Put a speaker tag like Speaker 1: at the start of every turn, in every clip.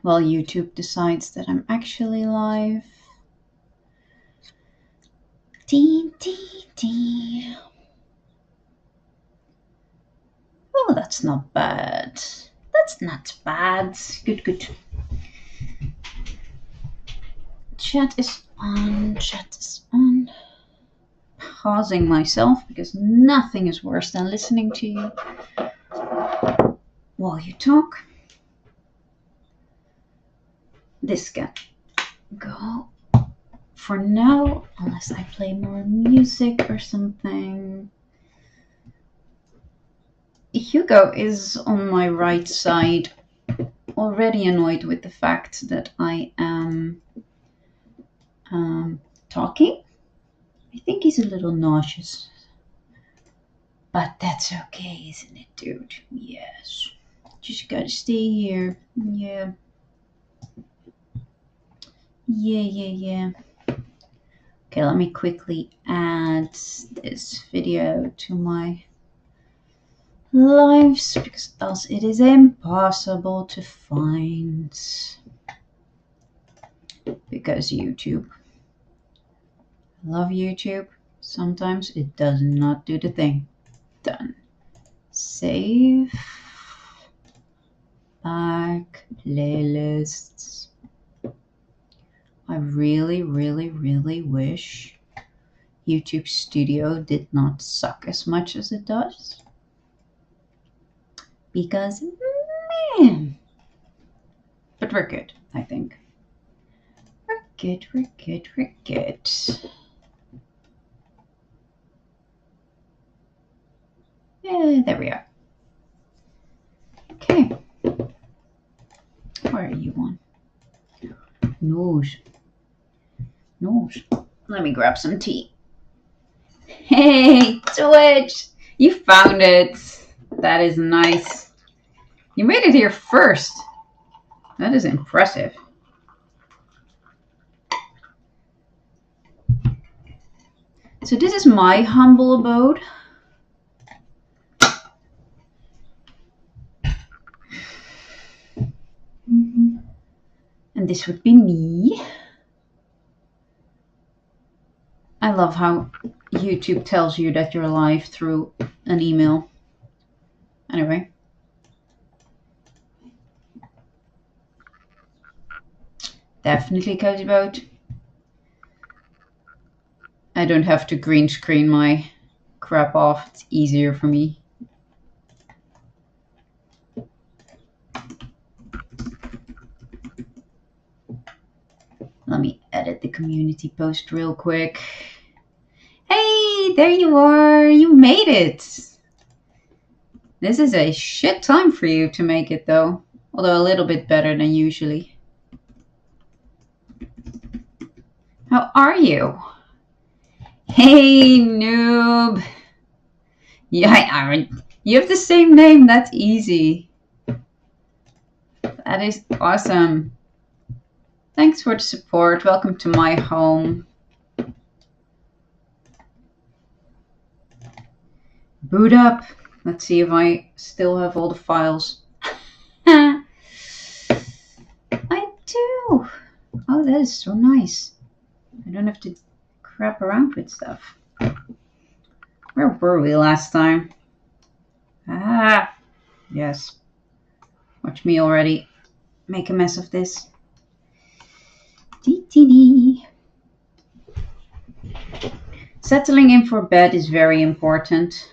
Speaker 1: while YouTube decides that I'm actually live. Dee, dee, dee. Oh, that's not bad. That's not bad. Good, good. Chat is on. Chat is on. Pausing myself because nothing is worse than listening to you while you talk. This can go for now, unless I play more music or something. Hugo is on my right side, already annoyed with the fact that I am talking. I think he's a little nauseous. But that's okay, isn't it, dude? Yes. Just gotta stay here. Yeah. Yeah. Okay, let me quickly add this video to my lives because else it is impossible to find. Because YouTube. I love YouTube. Sometimes it does not do the thing. Done. Save. Back. Playlists. I really wish YouTube Studio did not suck as much as it does. Because, man. But we're good, I think. We're good. Yeah, there we are. Okay. Where are you on? Nose. Let me grab some tea. Hey, Twitch! You found it. That is nice. You made it here first. That is impressive. So this is my humble abode. And this would be me. I love how YouTube tells you that you're live through an email. Anyway. Definitely cozy boat. I don't have to green screen my crap off. It's easier for me. Let me edit the community post real quick. Hey, there you are. You made it. This is a shit time for you to make it, though. Although a little bit better than usually. How are you? Hey, noob. Yeah, you have the same name. That's easy. That is awesome. Thanks for the support. Welcome to my home. Boot up. Let's see if I still have all the files. I do. Oh, that is so nice. I don't have to crap around with stuff. Where were we last time? Ah, yes. Watch me already make a mess of this. Dee. Settling in for bed is very important.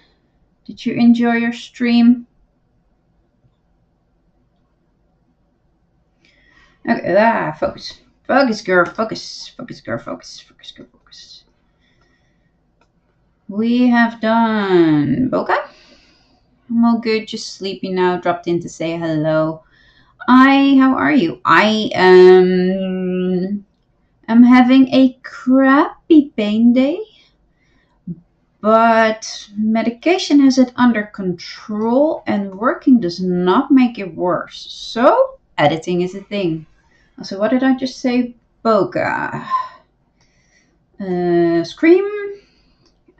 Speaker 1: Did you enjoy your stream? Okay, focus. Focus, girl, focus. We have done Boca. I'm all good, just sleepy now. Dropped in to say hello. How are you? I am having a crappy pain day, but medication has it under control and working does not make it worse. So editing is a thing. So what did I just say? Boca. Scream.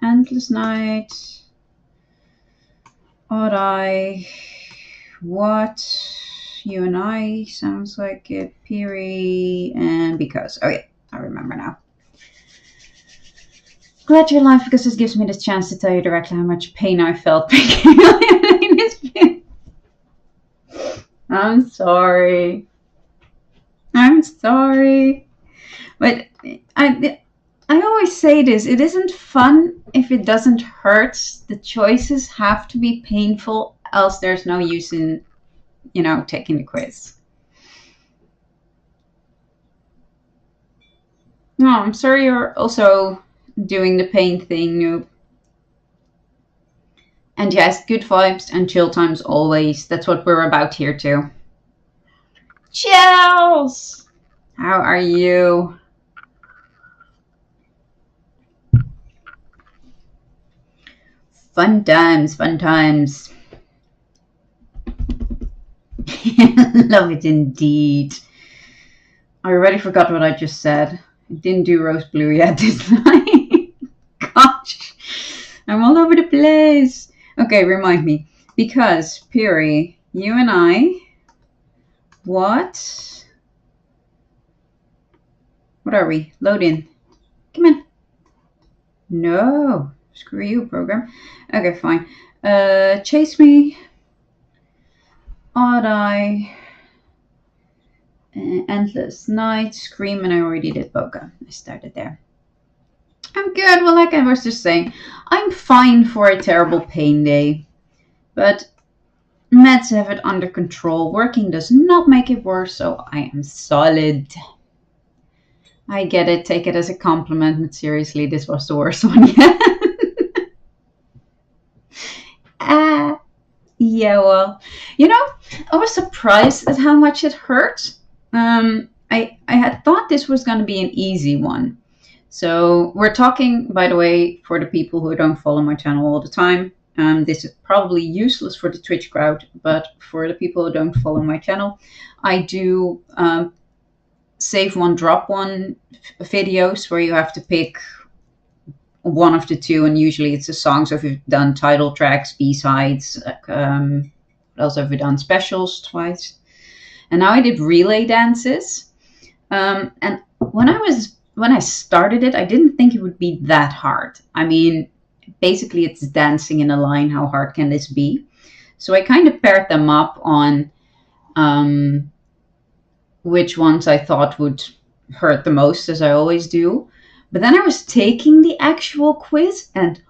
Speaker 1: Endless Night. Odd Eye. What? You and I sounds like it. Piri and because. Oh yeah, I remember now. Glad you're alive because this gives me the chance to tell you directly how much pain I felt picking in his pin. I'm sorry. I'm sorry. But I always say this, it isn't fun if it doesn't hurt. The choices have to be painful, else there's no use in, taking the quiz. No, I'm sorry you're also doing the pain thing, noob. And yes, good vibes and chill times always. That's what we're about here too. Chills! How are you? Fun times, fun times. Love it indeed. I already forgot what I just said. I didn't do roast blue yet this night. Gosh, I'm all over the place. Okay, remind me. Because, Piri, you and I... What are we? Load in. Come in. No. Screw you, program. Okay, fine. Chase me. Odd Eye. Endless Night. Scream, and I already did Boca. I started there. I'm good. Well, like I was just saying, I'm fine for a terrible pain day. But meds have it under control. Working does not make it worse, so I am solid. I get it. Take it as a compliment, but seriously, this was the worst one yet. Yeah, well, I was surprised at how much it hurt. I had thought this was going to be an easy one. So we're talking, by the way, for the people who don't follow my channel all the time. This is probably useless for the Twitch crowd, but for the people who don't follow my channel, I do save one, drop one videos where you have to pick one of the two, and usually it's a song. So if you've done title tracks, B-sides, what else have we done? Specials twice. And now I did relay dances. And when I started it, I didn't think it would be that hard. I mean, basically it's dancing in a line. How hard can this be? So I kind of paired them up on which ones I thought would hurt the most, as I always do. But then I was taking the actual quiz and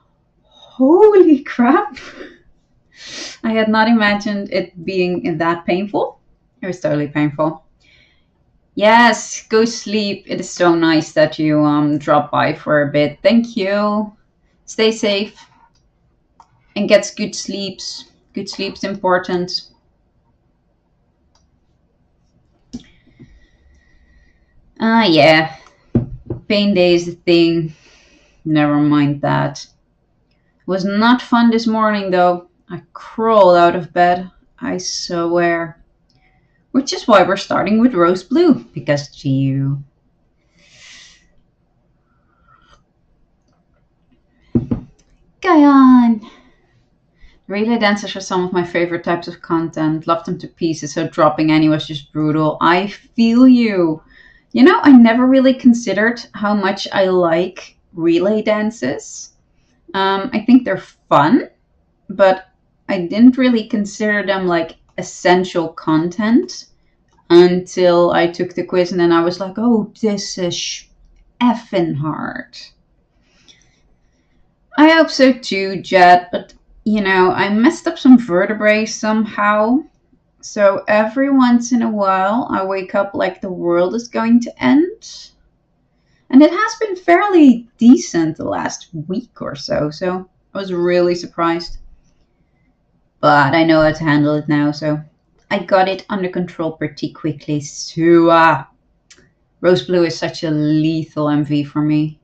Speaker 1: holy crap, I had not imagined it being that painful. It was totally painful. Yes, go sleep. It is so nice that you drop by for a bit. Thank you. Stay safe and get good sleeps. Good sleep's important. Yeah. Pain day is the thing. Never mind that. It was not fun this morning though. I crawled out of bed, I swear. Which is why we're starting with roast blue, because it's you. Gahyeon! Relay dancers are some of my favorite types of content. Love them to pieces, so dropping any was just brutal. I feel you. I never really considered how much I like relay dances. I think they're fun, but I didn't really consider them like essential content until I took the quiz, and then I was like, oh, this is effing hard. I hope so too, Jet, but I messed up some vertebrae somehow. So every once in a while, I wake up like the world is going to end. And it has been fairly decent the last week or so. So I was really surprised. But I know how to handle it now. So I got it under control pretty quickly. So Rose Blue is such a lethal MV for me.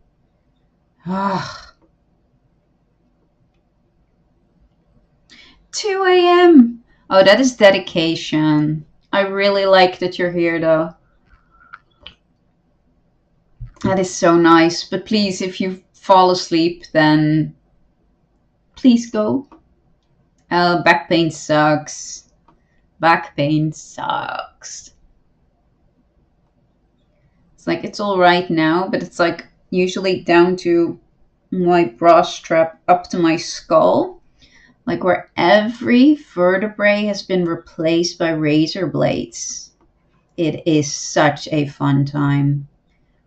Speaker 1: 2 a.m. Oh, that is dedication. I really like that you're here, though. That is so nice. But please, if you fall asleep, then please go. Oh, back pain sucks. Back pain sucks. It's like it's all right now, but it's like usually down to my bra strap up to my skull, like where every vertebrae has been replaced by razor blades. It is such a fun time.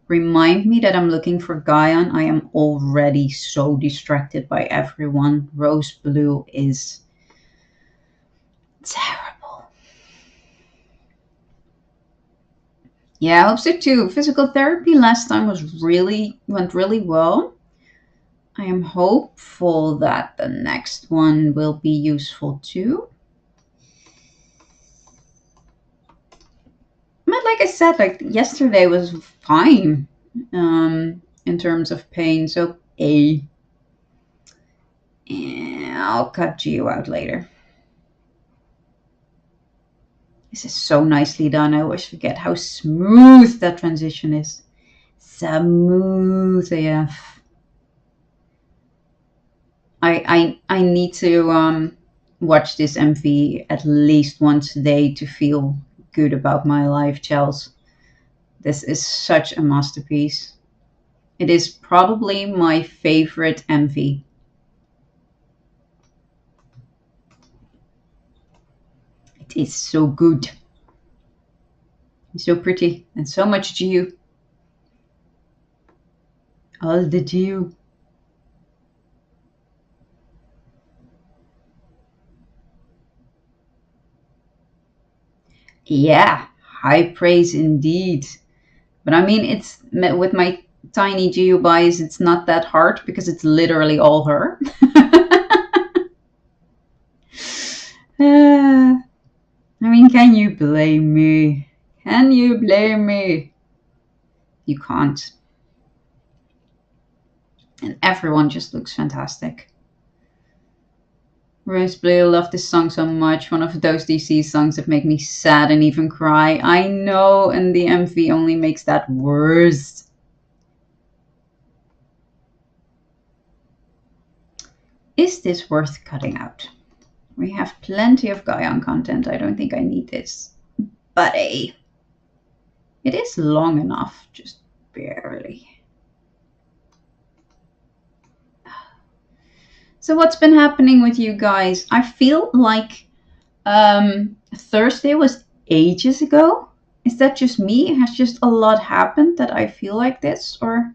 Speaker 1: Remind me that I'm looking for Gahyeon. I am already so distracted by everyone. Rose blue is terrible. Yeah, I hope so too. Physical therapy last time went really well. I am hopeful that the next one will be useful too. But like I said, like yesterday was fine in terms of pain. So I'll cut you out later. This is so nicely done. I always forget how smooth that transition is. Smooth AF. I need to watch this MV at least once a day to feel good about my life, Chels. This is such a masterpiece. It is probably my favorite MV. It is so good. It's so pretty and so much dew. All the dew. Yeah, high praise indeed. But I mean, it's with my tiny geobias, it's not that hard because it's literally all her. I mean, can you blame me? Can you blame me? You can't. And everyone just looks fantastic. Rose Blue, I love this song so much. One of those DC songs that make me sad and even cry. I know, and the MV only makes that worse. Is this worth cutting out? We have plenty of Gahyeon content. I don't think I need this. But it is long enough, just barely. So what's been happening with you guys? I feel like Thursday was ages ago. Is that just me? Has just a lot happened that I feel like this? Or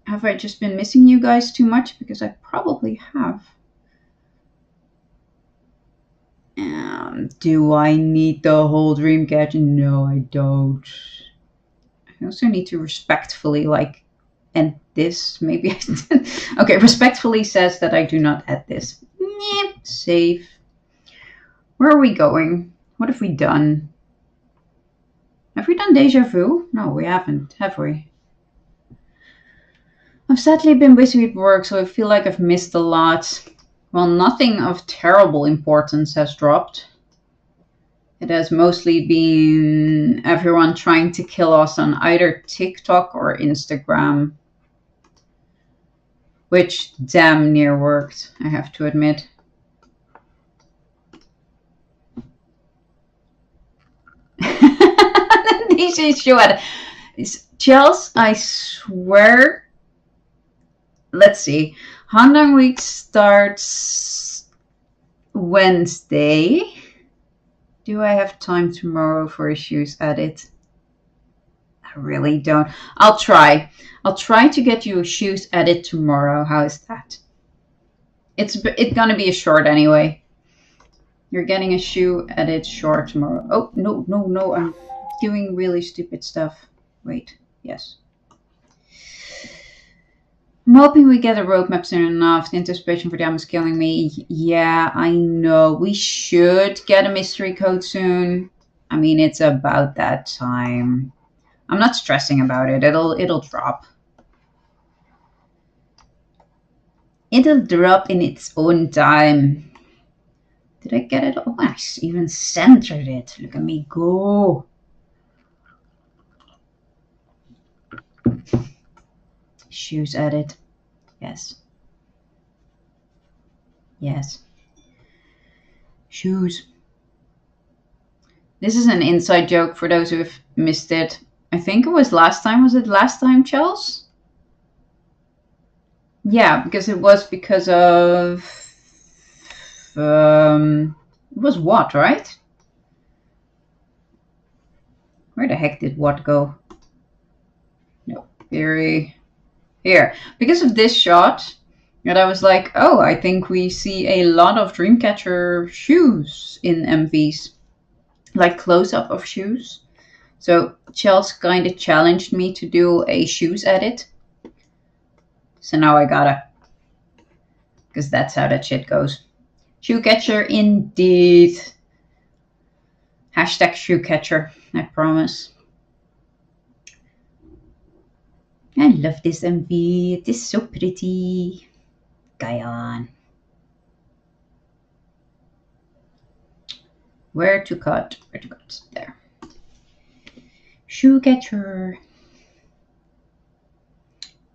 Speaker 1: have I just been missing you guys too much? Because I probably have. Do I need the whole Dreamcatcher? No, I don't. I also need to respectfully end this. Maybe I did. Okay, respectfully says that I do not add this. Save. Where are we going? What have we done? Have we done Deja Vu? No, we haven't, have we? I've sadly been busy with work, so I feel like I've missed a lot. Well, nothing of terrible importance has dropped. It has mostly been everyone trying to kill us on either TikTok or Instagram. Which damn near worked, I have to admit. DJ Shuad. Chels, I swear. Let's see. Handang Week starts Wednesday. Do I have time tomorrow for a shoes edit? I really don't. I'll try. I'll try to get you a shoes edit tomorrow. How is that? It's gonna be a short anyway. You're getting a shoe edit short tomorrow. Oh, no. I'm doing really stupid stuff. Wait. Yes. I'm hoping we get a roadmap soon enough. The anticipation for them is killing me. Yeah, I know. We should get a mystery code soon. I mean, it's about that time. I'm not stressing about it. It'll drop. It'll drop in its own time. Did I get it? Oh, I even centered it. Look at me go. Shoes edit. Yes. Yes. Shoes. This is an inside joke for those who have missed it. I think it was last time. Was it last time, Chels? Yeah, because it was because of it was what, right? Where the heck did what go? No, here. Because of this shot, and I was like, oh, I think we see a lot of Dreamcatcher shoes in MVs, like close up of shoes. So Chels kind of challenged me to do a shoes edit. So now I gotta, because that's how that shit goes. Shoe catcher indeed. Hashtag shoe catcher, I promise. I love this MV. It is so pretty. Gahyeon. Where to cut? There. Shoe catcher.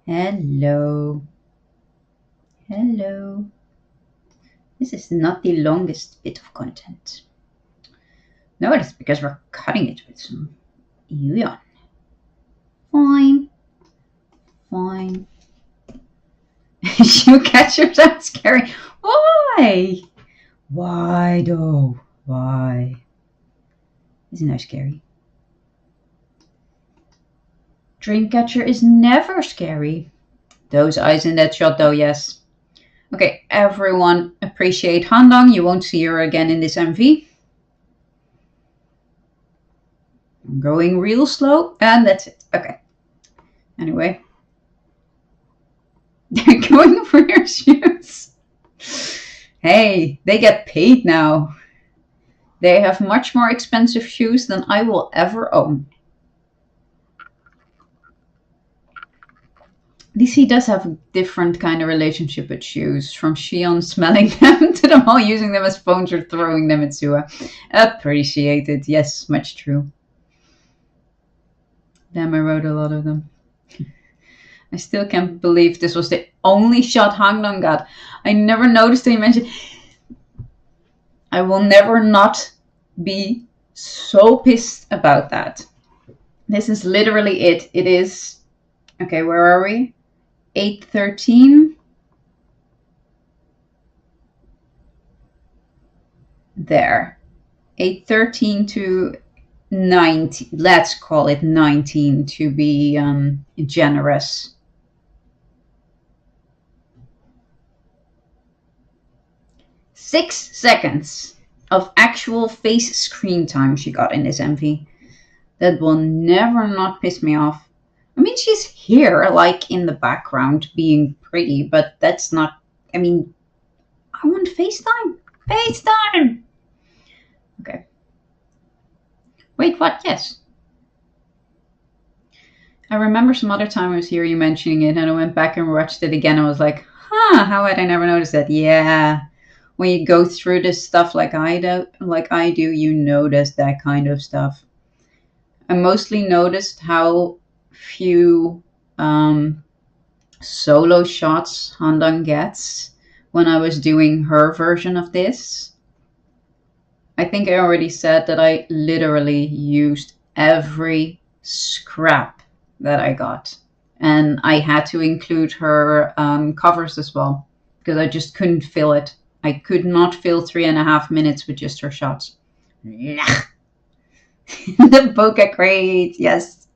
Speaker 1: Hello. Hello. This is not the longest bit of content. No, it's because we're cutting it with some Gahyeon. Fine. Fine. Shoe catcher sounds scary. Why? Why though? Why? Isn't that scary? Dreamcatcher is never scary. Those eyes in that shot though, yes. Okay, everyone appreciate Handong. You won't see her again in this MV. I'm going real slow, and that's it. Okay. Anyway. They're going for your shoes. Hey, they get paid now. They have much more expensive shoes than I will ever own. DC does have a different kind of relationship with shoes, from Xion smelling them to them all using them as phones or throwing them at Sua. Appreciated, yes, much true. Damn, I wrote a lot of them. I still can't believe this was the only shot Hangdong got. I never noticed that he mentioned. I will never not be so pissed about that. This is literally it. It is, okay, where are we? 8:13. There. 8:13 to 19. Let's call it 19 to be generous. 6 seconds of actual face screen time she got in this MV. That will never not piss me off. I mean, she's here, like, in the background, being pretty, but that's not... I mean, I want FaceTime. FaceTime! Okay. Wait, what? Yes. I remember some other time I was here, you mentioning it, and I went back and watched it again. I was like, huh, how had I never noticed that? Yeah. When you go through this stuff like I do, you notice that kind of stuff. I mostly noticed how few solo shots Handong gets when I was doing her version of this. I think I already said that I literally used every scrap that I got. And I had to include her covers as well, because I just couldn't fill it. I could not fill 3.5 minutes with just her shots. The bokeh crate, yes.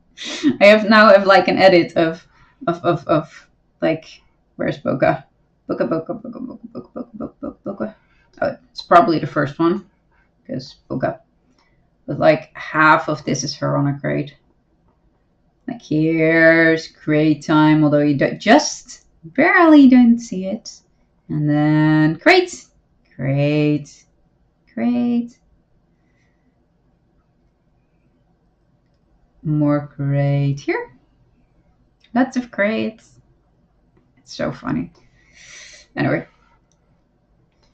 Speaker 1: I have like an edit of like, where's bokeh? Bokeh. Oh, it's probably the first one, because bokeh. But like half of this is her on a crate. Like here's crate time, although you just barely don't see it. And then crate. More crate here. Lots of crates. It's so funny. Anyway.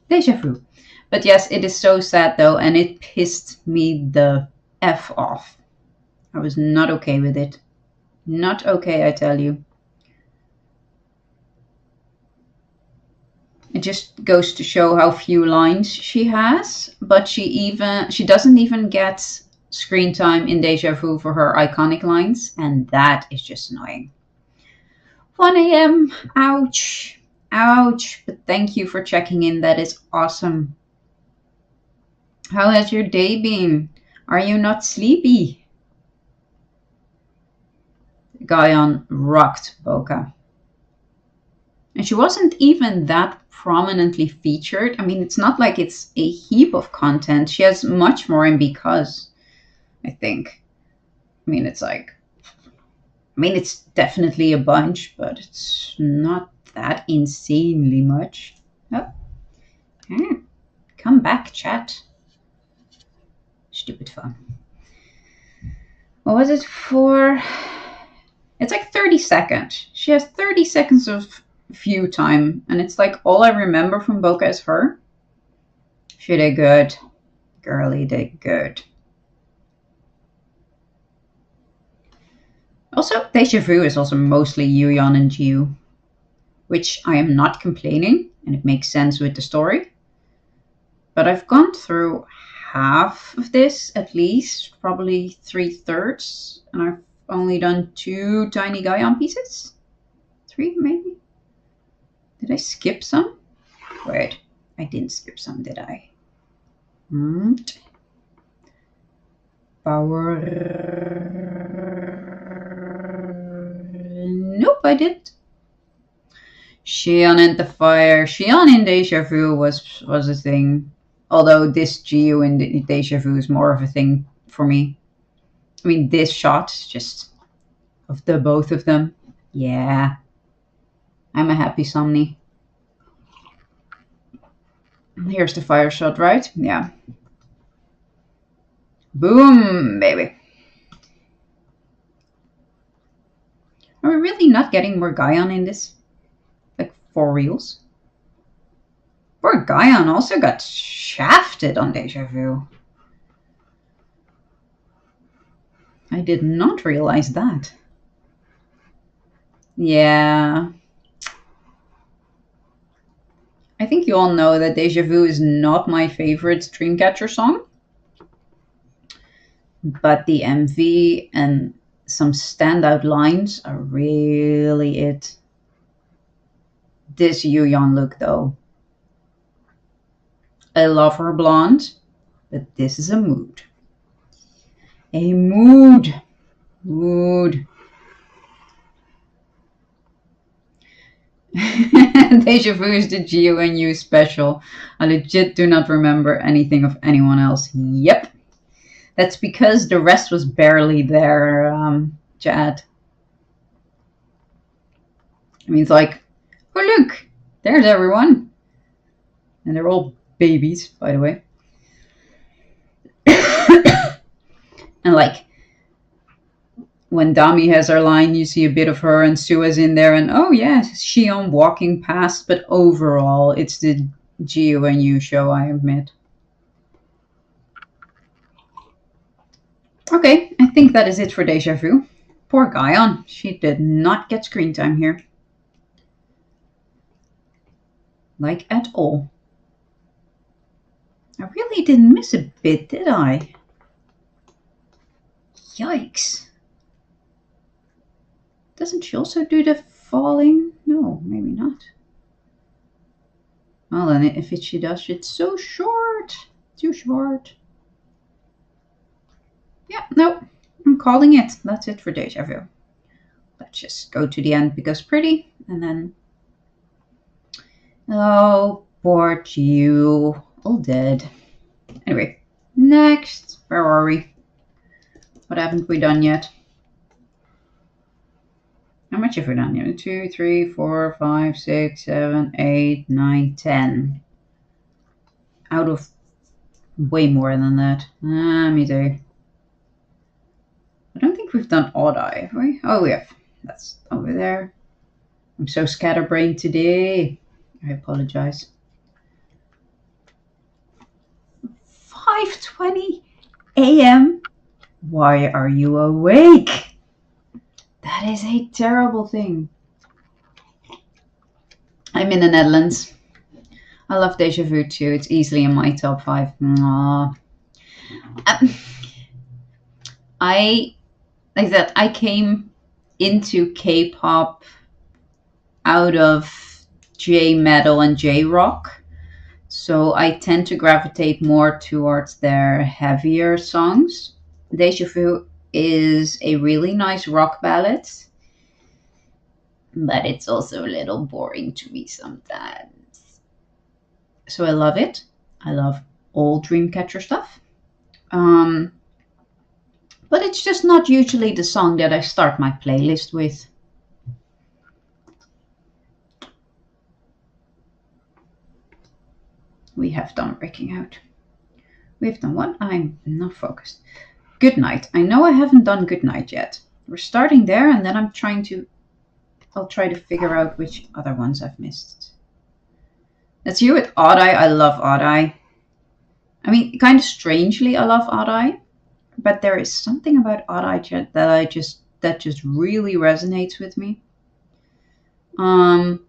Speaker 1: Deja vu. But yes, it is so sad though, and it pissed me the F off. I was not okay with it. Not okay, I tell you. It just goes to show how few lines she has, but she doesn't even get screen time in Deja Vu for her iconic lines, and that is just annoying. 1 a.m. Ouch. Ouch. But thank you for checking in. That is awesome. How has your day been? Are you not sleepy? Gahyeon rocked Boca. And she wasn't even that prominently featured. I mean, it's not like it's a heap of content. She has much more in Because, I think. I mean, it's definitely a bunch, but it's not that insanely much. Oh. Come back, chat. Stupid phone. What was it for? It's like 30 seconds. She has 30 seconds of view time, and it's like all I remember from Boca is her. She did good. Girlie did good. Also, Deja Vu is also mostly Gahyeon and Jiu, which I am not complaining, and it makes sense with the story. But I've gone through half of this, at least, probably 3/3, and I've only done 2 tiny Gahyeon pieces. 3, maybe? Did I skip some? Wait, I didn't skip some, did I? Power. Nope, I didn't. Gahyeon and the Fire. Gahyeon in Deja Vu was a thing. Although this Jiu in Deja Vu is more of a thing for me. I mean, this shot, just of the both of them. Yeah. I'm a happy Somni. Here's the fire shot, right? Yeah. Boom, baby. Are we really not getting more Gahyeon in this? Like, for reals? Poor Gahyeon also got shafted on Deja Vu. I did not realize that. Yeah. I think you all know that Deja Vu is not my favorite Dreamcatcher song. But the MV and some standout lines are really it. This Gahyeon look, though. I love her blonde, but this is a mood. A mood. Mood. Deja Vu is the GONU special. I legit do not remember anything of anyone else. Yep. That's because the rest was barely there, Chad. I mean, it's like, oh look, there's everyone. And they're all babies, by the way. And like, when Dami has her line, you see a bit of her and Sua's in there, and oh yeah, Gahyeon walking past, but overall, it's the GONU show, I admit. Okay, I think that is it for Deja Vu. Poor Gahyeon, she did not get screen time here. Like, at all. I really didn't miss a bit, did I? Yikes. Doesn't she also do the falling? No, maybe not. Well, then if she does, it's so short. Too short. Yeah, no, I'm calling it. That's it for Deja Vu. Let's just go to the end because pretty, and then... Oh, poor Jiu. All dead. Anyway, next. Where are we? What haven't we done yet? How much have we done here? 2, 3, 4, 5, 6, 7, 8, 9, 10. Out of way more than that. Me too. I don't think we've done odd eye, have we? Oh, we have. That's over there. I'm so scatterbrained today. I apologize. 5:20 a.m. Why are you awake? That is a terrible thing. I'm in the Netherlands. I love Deja Vu too. It's easily in my top 5. I like that I came into K-pop out of J metal and J rock. So I tend to gravitate more towards their heavier songs. Deja Vu is a really nice rock ballad, but it's also a little boring to me sometimes. So I love it. I love all Dreamcatcher stuff. Um, but it's just not usually the song that I start my playlist with. We have done breaking out. We've done what? I'm not focused. Good night. I know I haven't done good night yet. We're starting there, and then I'll try to figure out which other ones I've missed. That's you with Odd Eye. I love Odd Eye. I mean, kind of strangely, I love Odd Eye, but there is something about Odd Eye that just really resonates with me. I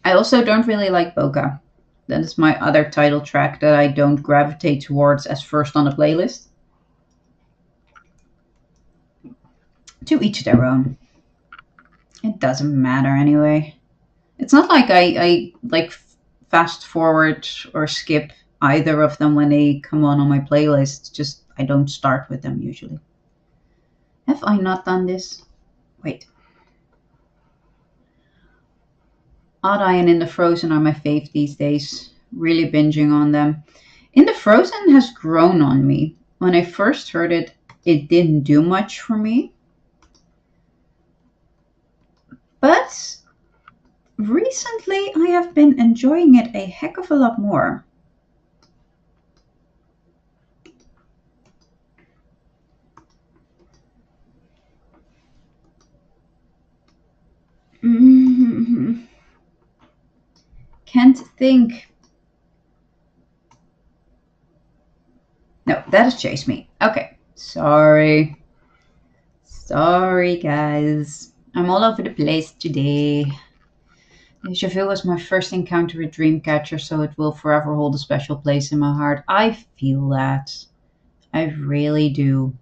Speaker 1: also don't really like Boca. That is my other title track that I don't gravitate towards as first on the playlist. To each their own. It doesn't matter anyway. It's not like I like fast forward or skip either of them when they come on my playlist. Just I don't start with them usually. Have I not done this? Wait. Odd Eye and In the Frozen are my fave these days. Really binging on them. In the Frozen has grown on me. When I first heard it, it didn't do much for me. But recently I have been enjoying it a heck of a lot more. Can't think. No, that is Chase Me. Okay. Sorry. Sorry, guys. I'm all over the place today. Deja Vu was my first encounter with Dreamcatcher, so it will forever hold a special place in my heart. I feel that. I really do.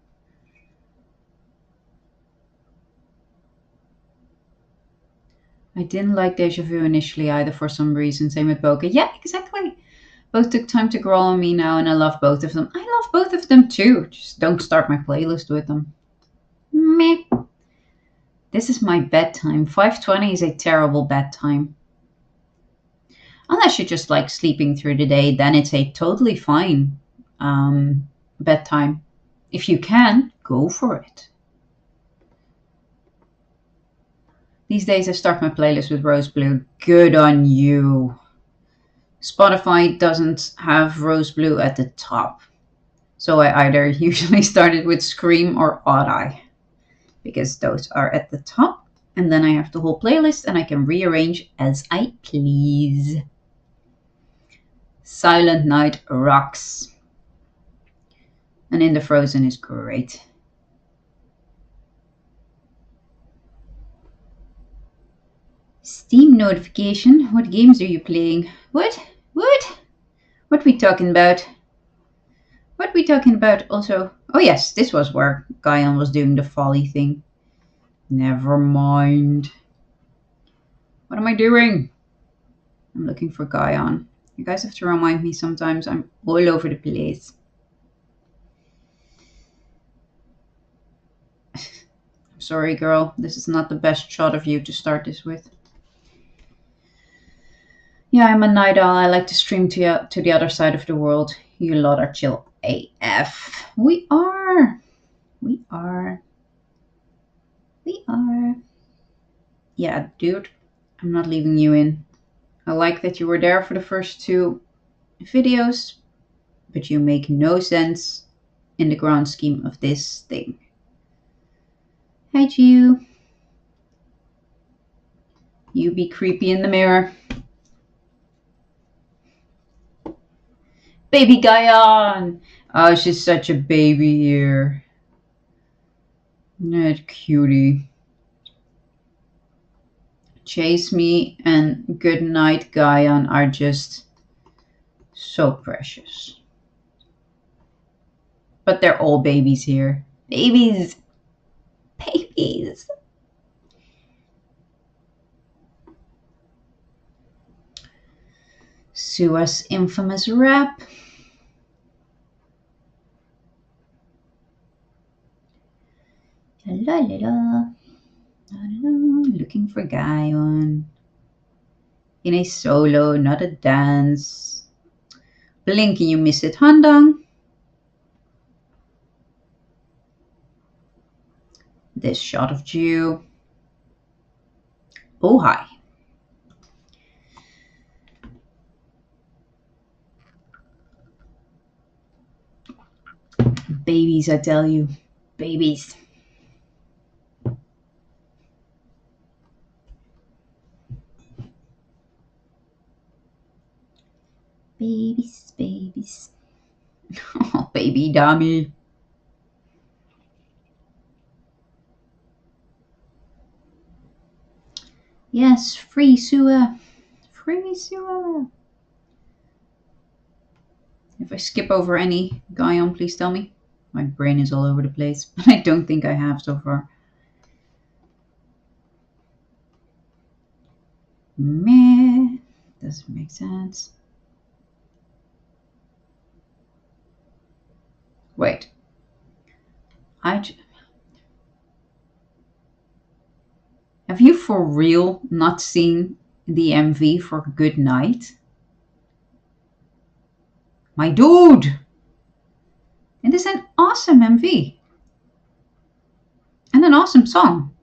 Speaker 1: I didn't like Deja Vu initially either for some reason. Same with Boca. Yeah, exactly. Both took time to grow on me now, and I love both of them. I love both of them too. Just don't start my playlist with them. Meh. This is my bedtime. 5:20 is a terrible bedtime. Unless you just like sleeping through the day, then it's a totally fine bedtime. If you can, go for it. These days I start my playlist with Rose Blue. Good on you. Spotify doesn't have Rose Blue at the top. So I either usually started with Scream or Odd Eye. Because those are at the top. And then I have the whole playlist and I can rearrange as I please. Silent Night rocks. And In the Frozen is great. Steam notification. What games are you playing? What? What we talking about? What we talking about also? Oh yes, this was where Gahyeon was doing the folly thing. Never mind. What am I doing? I'm looking for Gahyeon. You guys have to remind me sometimes. I'm all over the place. I'm sorry, girl. This is not the best shot of you to start this with. Yeah, I'm a night owl. I like to stream to the other side of the world. You lot are chill AF. We are. Yeah, dude. I'm not leaving you in. I like that you were there for the first two videos, but you make no sense in the grand scheme of this thing. Hi, you. You be creepy in the mirror. Baby Gahyeon! Oh, she's such a baby here. That cutie. Chase Me and Good Night Gahyeon are just so precious. But they're all babies here. Babies. Babies. Sua's infamous rap. La la la. Looking for Gahyeon. In a solo, not a dance. Blink and you miss it, Handang. This shot of Jew. Oh hi. Babies, I tell you. Babies. Babies, babies. Oh, baby dummy. Yes, free Sua. Free Sua. If I skip over any Gahyeon, please tell me. My brain is all over the place, but I don't think I have so far. Meh. Doesn't make sense. Wait. Have you for real not seen the MV for Good Night? My dude! It is an awesome MV. And an awesome song.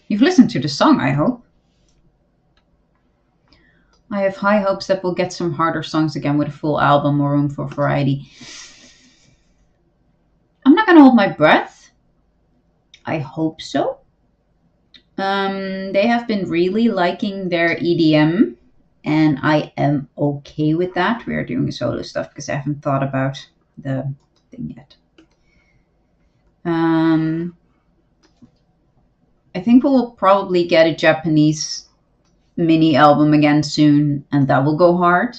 Speaker 1: You've listened to the song, I hope. I have high hopes that we'll get some harder songs again with a full album or room for variety. I'm not going to hold my breath. I hope so. They have been really liking their EDM, and I am okay with that. We are doing solo stuff because I haven't thought about the thing yet. I think we'll probably get a Japanese mini album again soon, and that will go hard.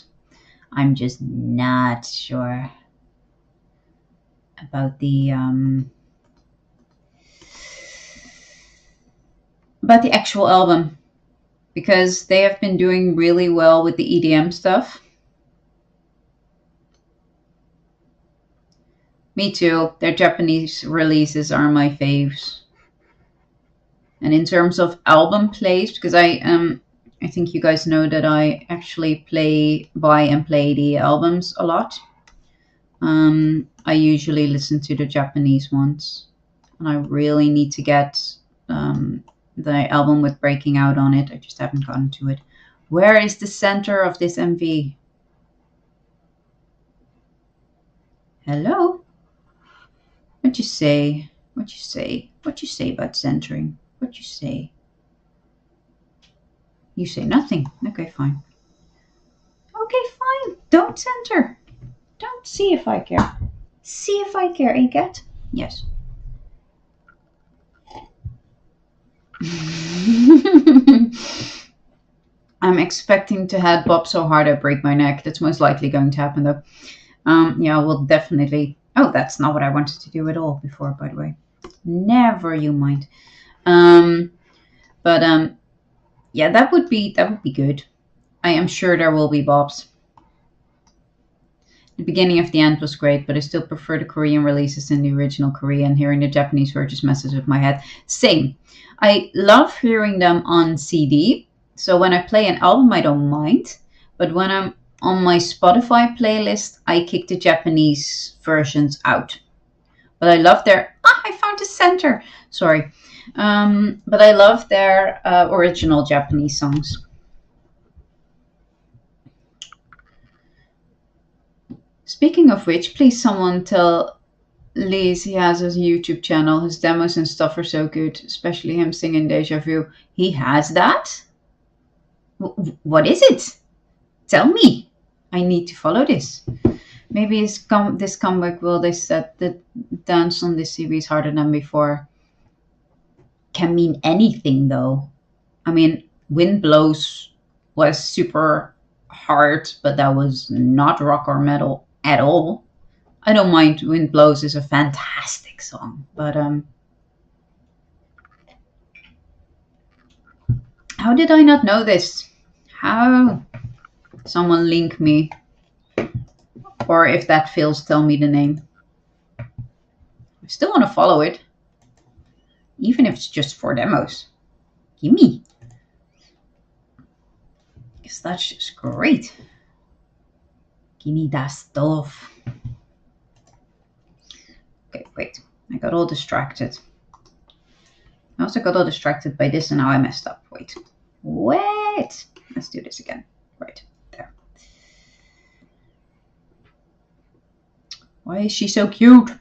Speaker 1: I'm just not sure about the actual album, because they have been doing really well with the EDM stuff. Me too. Their Japanese releases are my faves. And in terms of album plays, because I think you guys know that I actually buy and play the albums a lot. I usually listen to the Japanese ones, and I really need to get the album with Breaking Out on it. I just haven't gotten to it. Where is the center of this MV? Hello? What you say? What you say? What you say about centering? What you say? You say nothing. Okay, fine. Okay, fine. Don't center. Don't see if I care. See if I care, Agat? Yes. I'm expecting to head bob so hard I break my neck. That's most likely going to happen, though. Yeah, we'll definitely. Oh, that's not what I wanted to do at all before, by the way. Never you mind. Yeah, that would be good. I am sure there will be bobs. The beginning of the end was great, but I still prefer the Korean releases than the original Korean. Hearing the Japanese word just messes with my head. Same. I love hearing them on CD. So when I play an album, I don't mind. But when I'm on my Spotify playlist, I kick the Japanese versions out. But I love their... I found a center. Sorry. But I love their original Japanese songs. Speaking of which, please someone tell Liz he has his YouTube channel. His demos and stuff are so good, especially him singing Deja Vu. He has that? What is it? Tell me. I need to follow this. Maybe this comeback will, they said the dance on this series harder than before. Can mean anything though. I mean, Wind Blows was super hard, but that was not rock or metal at all. I don't mind. Wind Blows is a fantastic song, but how did I not know this? How? Someone link me, or if that fails, tell me the name. I still want to follow it, even if it's just for demos. Gimme. Because that's just great. Gimme that stuff. Okay, wait. I got all distracted. I also got all distracted by this and now I messed up. Wait. Wait. Let's do this again. Right. There. Why is she so cute?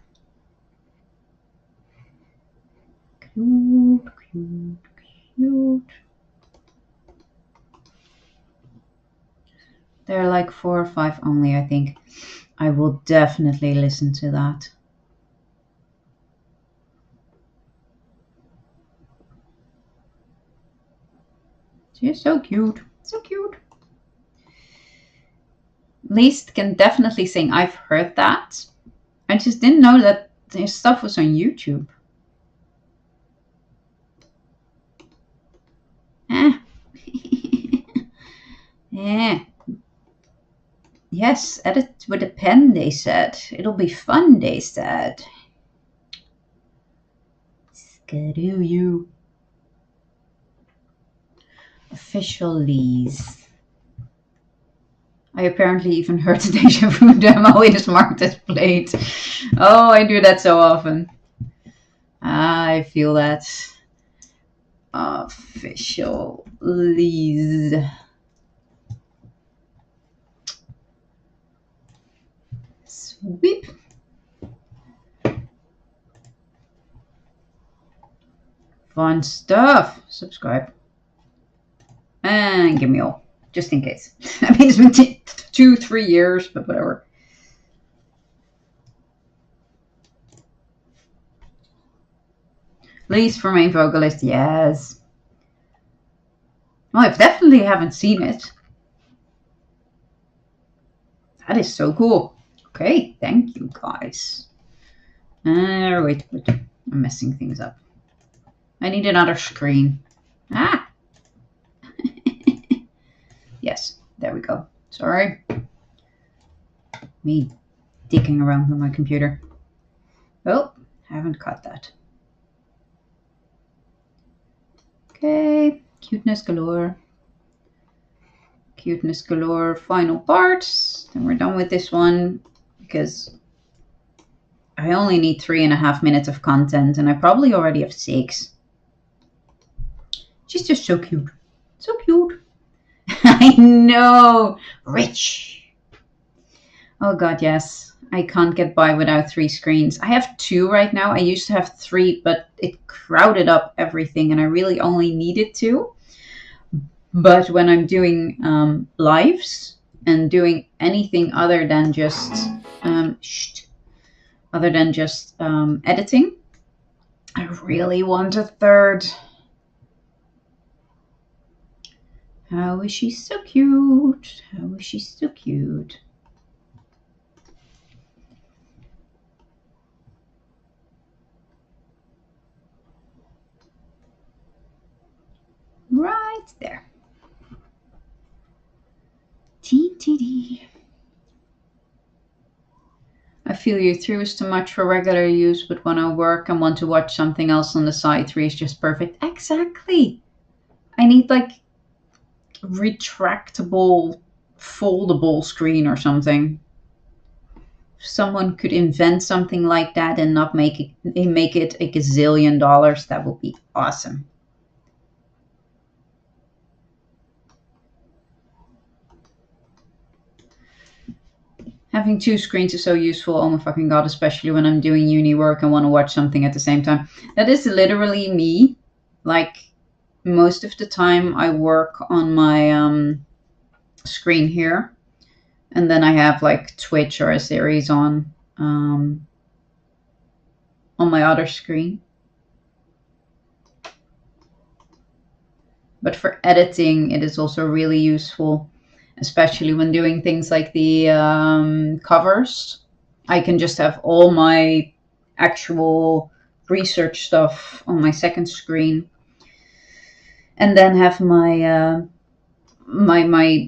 Speaker 1: Cute, cute, cute. There are like 4 or 5 only, I think. I will definitely listen to that. She's so cute. So cute. Least can definitely sing. I've heard that. I just didn't know that his stuff was on YouTube. Yeah. Yes, edit with a pen, they said. It'll be fun, they said. Skadoo you. Official lease. I apparently even heard the Deja Vu demo in Smart Displayed. Oh, I do that so often. I feel that. Official lease. Sweep. Fun stuff. Subscribe. And give me all. Just in case. I mean, it's been 2-3 years, but whatever. Least for main vocalist, yes. Well, I definitely haven't seen it. That is so cool. Okay, thank you guys. Wait, I'm messing things up. I need another screen. Ah! Yes, there we go. Sorry. Me dicking around with my computer. Oh, haven't cut that. Okay, cuteness galore. Cuteness galore, final part. Then we're done with this one because I only need 3.5 minutes of content and I probably already have 6. She's just so cute. So cute. I know. Rich. Oh god, yes. I can't get by without 3 screens. I have 2 right now. I used to have 3, but it crowded up everything and I really only needed 2. But when I'm doing lives and doing anything other than just editing, I really want a 3rd. How is she so cute? How is she so cute? Right there. TTD. I feel you. 3 is too much for regular use, but when I work and want to watch something else on the side, 3 is just perfect. Exactly. I need like retractable, foldable screen or something. If someone could invent something like that and not make it a gazillion dollars, that would be awesome. Having 2 screens is so useful, oh my fucking god, especially when I'm doing uni work and want to watch something at the same time. That is literally me. Like, most of the time I work on my screen here. And then I have like Twitch or a series on my other screen. But for editing, it is also really useful, especially when doing things like the covers. I can just have all my actual research stuff on my second screen, and then have my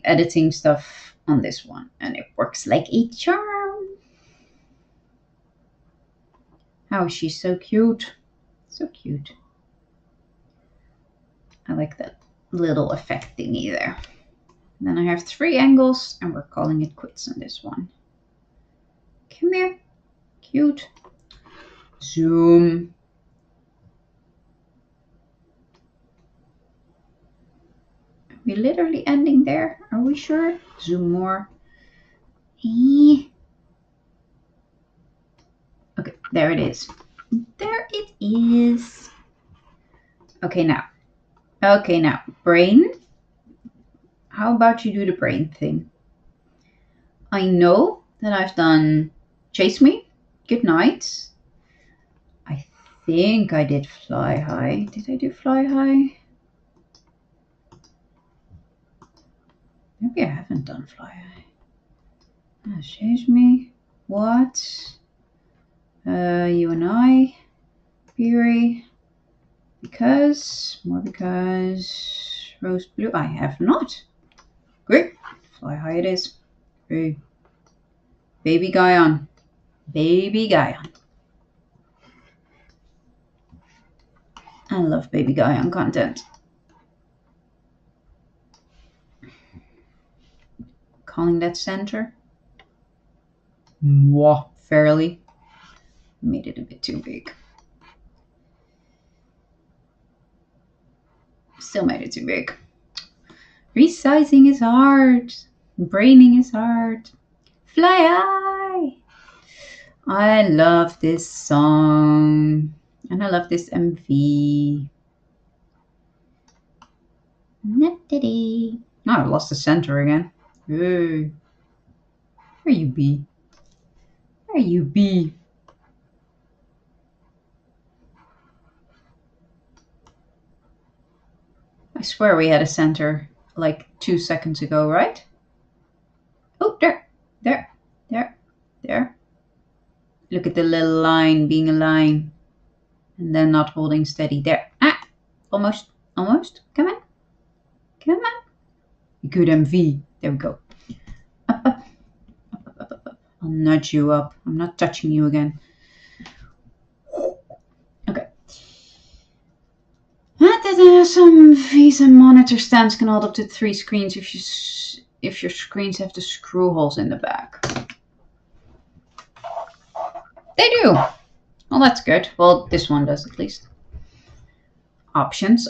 Speaker 1: editing stuff on this one, and it works like a charm. Oh, she's so cute. So cute. I like that little effect thingy there. And then I have 3 angles, and we're calling it quits on this one. Come here. Cute. Zoom. Are we literally ending there? Are we sure? Zoom more. Okay, there it is. There it is. Okay, now. Brain. How about you do the brain thing? I know that I've done Chase Me, Good Night. I think I did Fly High. Did I do Fly High? Maybe I haven't done Fly High. Chase Me. What? You and I. Fury. Because. Rose Blue. I have not. Great. Fly High it is. Great. Baby Gahyeon. Baby Gahyeon. I love Baby Gahyeon content. Calling that center. Mwah. Fairly. Made it a bit too big. Still made it too big. Resizing is hard. Braining is hard. Fly high. I love this song. And I love this MV. Oh, I lost the center again. Hey. Where you be? Where you be? I swear we had a center like 2 seconds ago, right? Oh, there. Look at the little line being a line. And then not holding steady. There. Almost. Come on. Good MV. There we go. Up. I'll nudge you up. I'm not touching you again. Okay. Some Visa monitor stands can hold up to 3 screens if your screens have the screw holes in the back. They do. Well, that's good. Well, this one does at least. Options.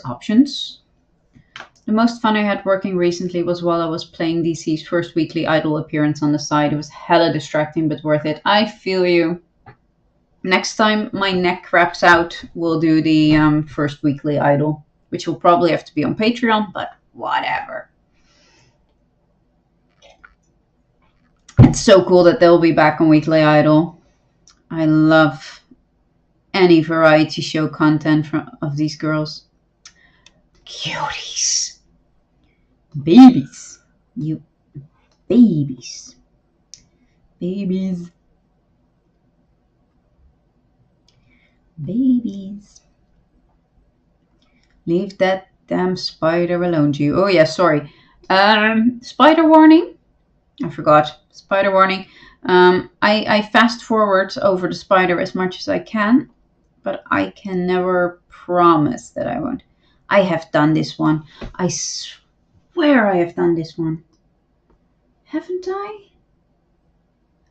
Speaker 1: The most fun I had working recently was while I was playing DC's first weekly idol appearance on the side. It was hella distracting, but worth it. I feel you. Next time my neck craps out, we'll do the first weekly idol, which will probably have to be on Patreon, but whatever. It's so cool that they'll be back on Weekly Idol. I love any variety show content of these girls. Cuties. Babies. You babies. Babies. Leave that damn spider alone, G. Oh yeah, sorry. Spider warning. I forgot. Spider warning. I fast forward over the spider as much as I can, but I can never promise that I won't. I have done this one. I swear I have done this one. Haven't I?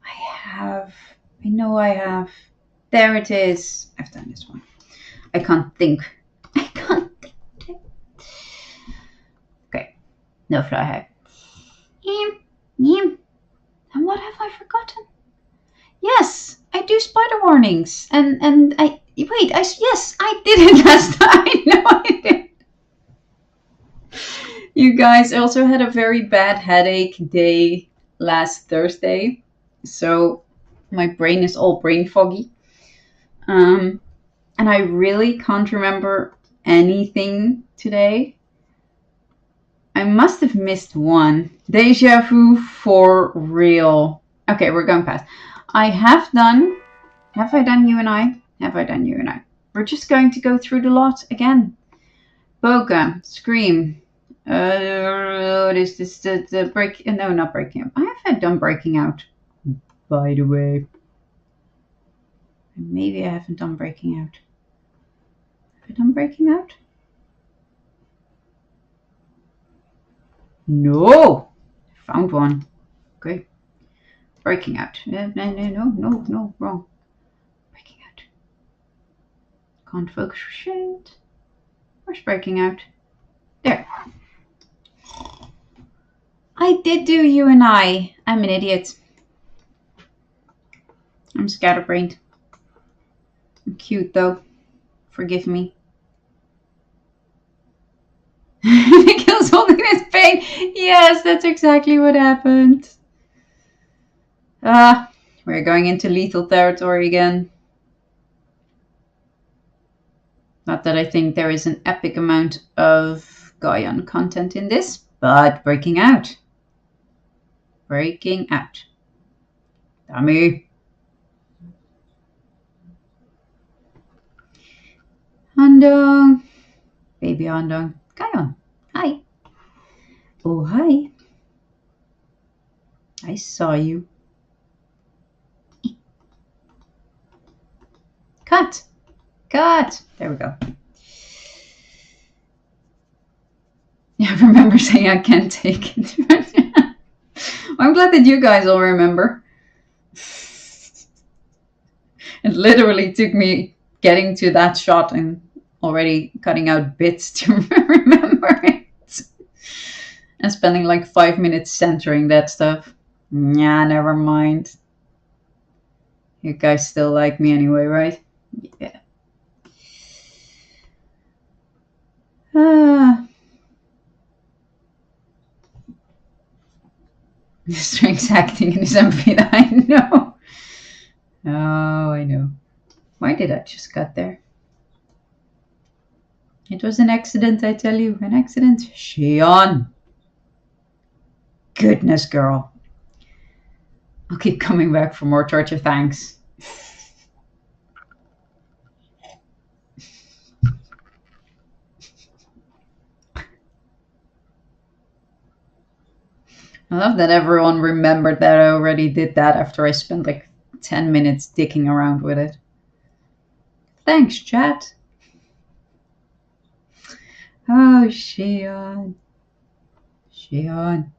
Speaker 1: I have. I know I have. There it is. I've done this one. I can't think. Okay. No fly high. And what have I forgotten? Yes, I do spider warnings. And I wait, yes, I did it last time. I know I did. You guys, I also had a very bad headache day last Thursday. So my brain is all brain foggy. And I really can't remember anything today. I must have missed one. Deja vu for real. Okay, we're going past. I have done. Have I done you and I? Have I done you and I? We're just going to go through the lot again. Boga, Scream. What is this? The break? No, not breaking out. I have done breaking out. By the way, maybe I haven't done breaking out. Have I done breaking out? No, found one. Great. Breaking out. No, wrong. Breaking out. Can't focus for shit. Where's breaking out? There. I did do you and I. I'm an idiot. I'm scatterbrained. I'm cute though. Forgive me. Nikhil's holding his pain. Yes, that's exactly what happened. We're going into lethal territory again. Not that I think there is an epic amount of Gahyeon content in this, but breaking out. Breaking out. Dummy. Handong. Baby Handong. Gahyeon. Hi. Oh, hi. I saw you. Cut. Cut. There we go. Yeah, I remember saying I can't take it. I'm glad that you guys all remember. It literally took me getting to that shot and already cutting out bits to remember it. And spending like 5 minutes centering that stuff. Yeah, never mind. You guys still like me anyway, right? Yeah. Strings acting in his MV, I know. Oh, I know. Why did I just cut there? It was an accident, I tell you. An accident. Gahyeon. Goodness, girl. I'll keep coming back for more torture, thanks. I love that everyone remembered that I already did that after I spent like 10 minutes dicking around with it. Thanks, chat. Oh, Gahyeon. Gahyeon.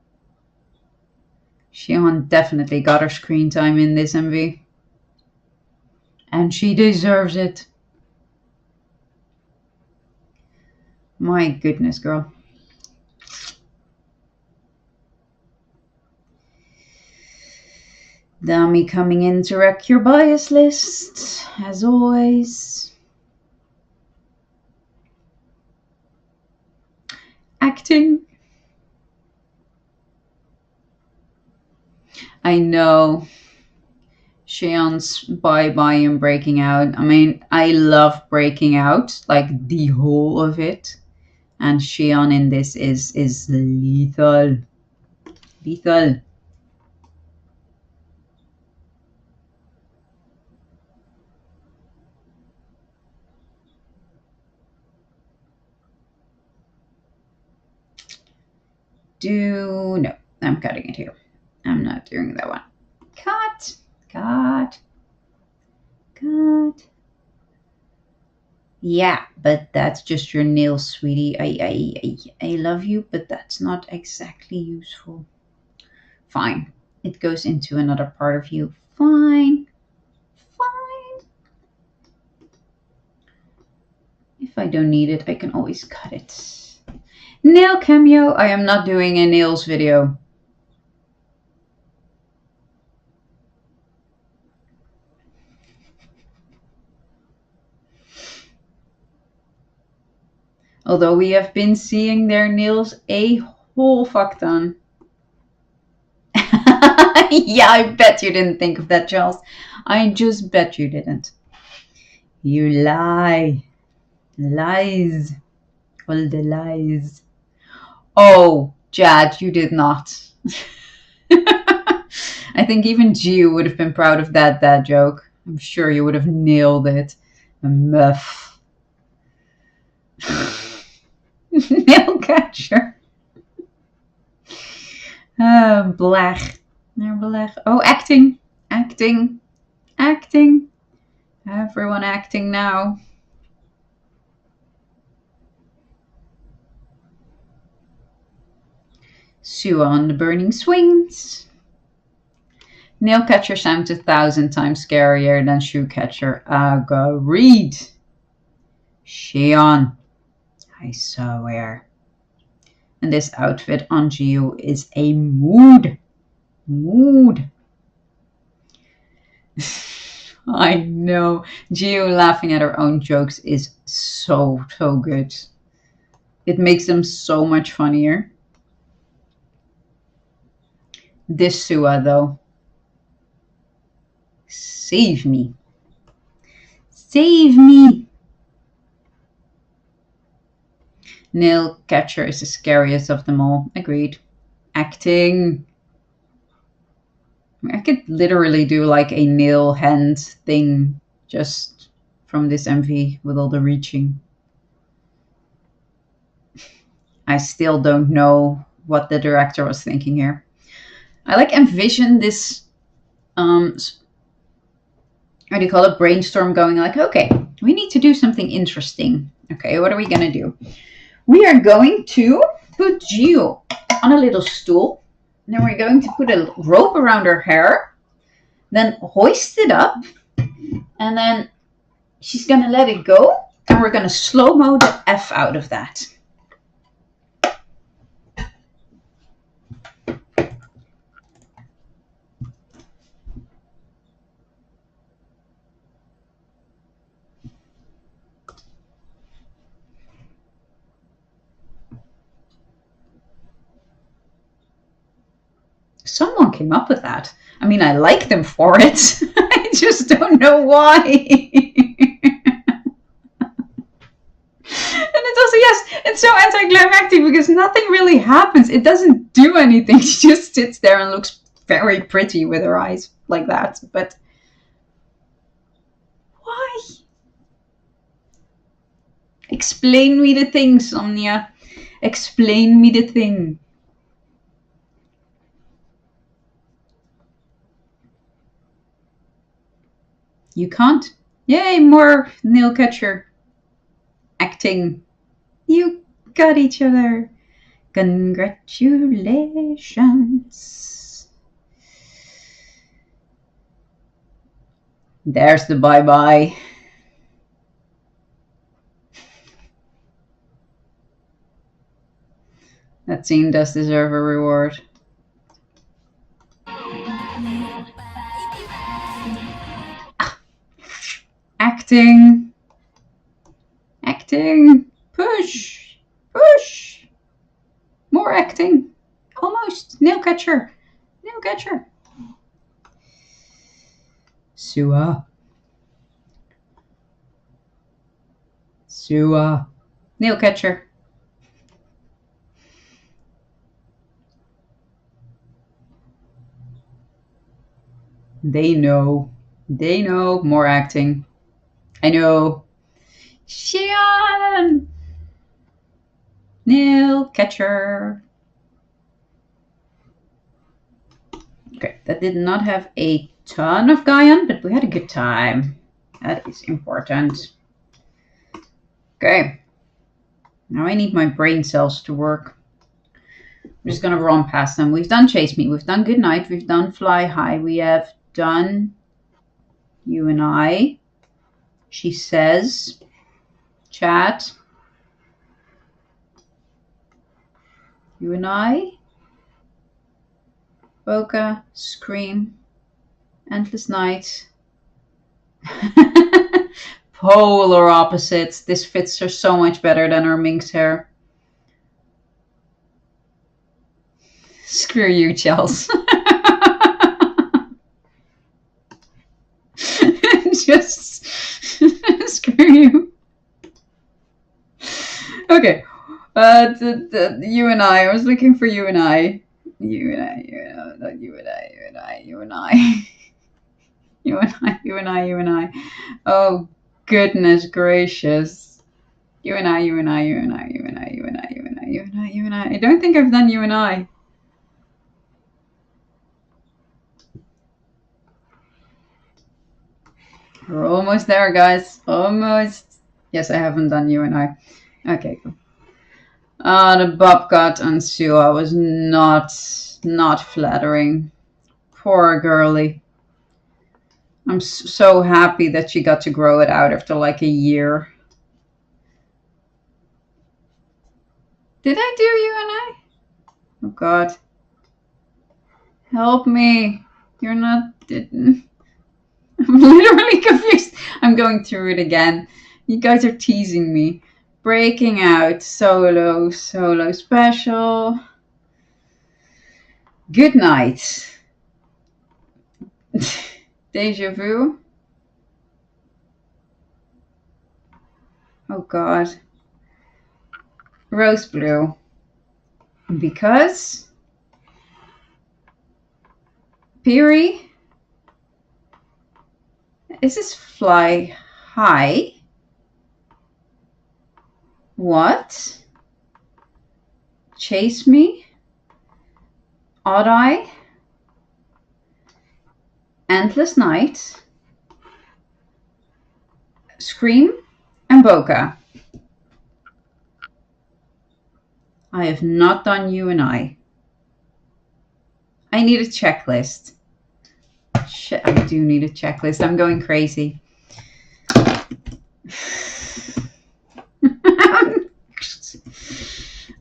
Speaker 1: Gahyeon definitely got her screen time in this MV. And she deserves it. My goodness, girl. Dummy coming in to wreck your bias list, as always. Acting. I know. Gahyeon's bye-bye and breaking out. I mean, I love breaking out, like the whole of it. And Gahyeon in this is lethal. Lethal. No, I'm cutting it here. I'm not doing that one. Cut. Yeah, but that's just your nails, sweetie. I love you, but that's not exactly useful. Fine. It goes into another part of you. Fine. If I don't need it, I can always cut it. Nail cameo. I am not doing a nails video. Although we have been seeing their nails a whole fuck ton. Yeah, I bet you didn't think of that, Charles. I just bet you didn't. You lie. Lies. All the lies. Oh, Jad, you did not. I think even Gio would have been proud of that dad joke. I'm sure you would have nailed it. A muff. Nail catcher. Blech. Blech. Oh, acting. Acting. Acting. Everyone acting now. Sue on the burning swings. Nail catcher sounds 1,000 times scarier than shoe catcher. Agreed. Gahyeon. I swear. And this outfit on Gio is a mood. Mood. I know. Gio laughing at her own jokes is so good. It makes them so much funnier. This Sua, though. Save me. Save me. Nail catcher is the scariest of them all. Agreed. Acting. I could literally do like a nail hand thing just from this MV with all the reaching. I still don't know what the director was thinking here. I like envision this, what do you call it, brainstorm going like, okay, we need to do something interesting. Okay, what are we going to do? We are going to put Gio on a little stool. Then we're going to put a rope around her hair. Then hoist it up. And then she's going to let it go. And we're going to slow-mo the F out of that. Someone came up with that. I mean, I like them for it. I just don't know why. And it's also, yes, it's so anticlimactic because nothing really happens. It doesn't do anything. She just sits there and looks very pretty with her eyes like that. But why? Explain me the thing, Sonia. Explain me the thing. You can't? Yay, more nail catcher. Acting. You got each other. Congratulations. There's the bye-bye. That scene does deserve a reward. Acting. Acting. Push. Push. More acting. Almost. Nail catcher. Nail catcher. Sua. Sua. Nail catcher. They know. They know. More acting. I know. Gahyeon! Nail catcher. Okay, that did not have a ton of Gahyeon, but we had a good time. That is important. Okay. Now I need my brain cells to work. I'm just gonna run past them. We've done Chase Me, we've done Good Night, we've done Fly High, we have done You and I. She Says, Chat, You and I, Boca, Scream, Endless Night, Polar Opposites. This fits her so much better than her minx hair. Screw you, Chels. Just screw you. Okay. You and I was looking for You and I. You and I, you and I, not you and I, you and I, you and I. You and I, you and I, you and I. Oh, goodness gracious. You and I, you and I, you and I, you and I, you and I, you and I, you and I, you and I. I don't think I've done you and I. We're almost there, guys. Almost. Yes, I haven't done you and I. Okay, cool. The bobcat and Sua was not flattering. Poor girlie. I'm so happy that she got to grow it out after like a year. Did I do you and I? Oh God. Help me. You're not... I'm literally confused. I'm going through it again. You guys are teasing me. Breaking out. Solo special. Good night. Deja vu. Oh God. Rose blue. Because Piri. Is this fly high? What? Chase me? Odd eye? Endless night? Scream? And Boca. I have not done you and I. I need a checklist. Shit, I do need a checklist. I'm going crazy.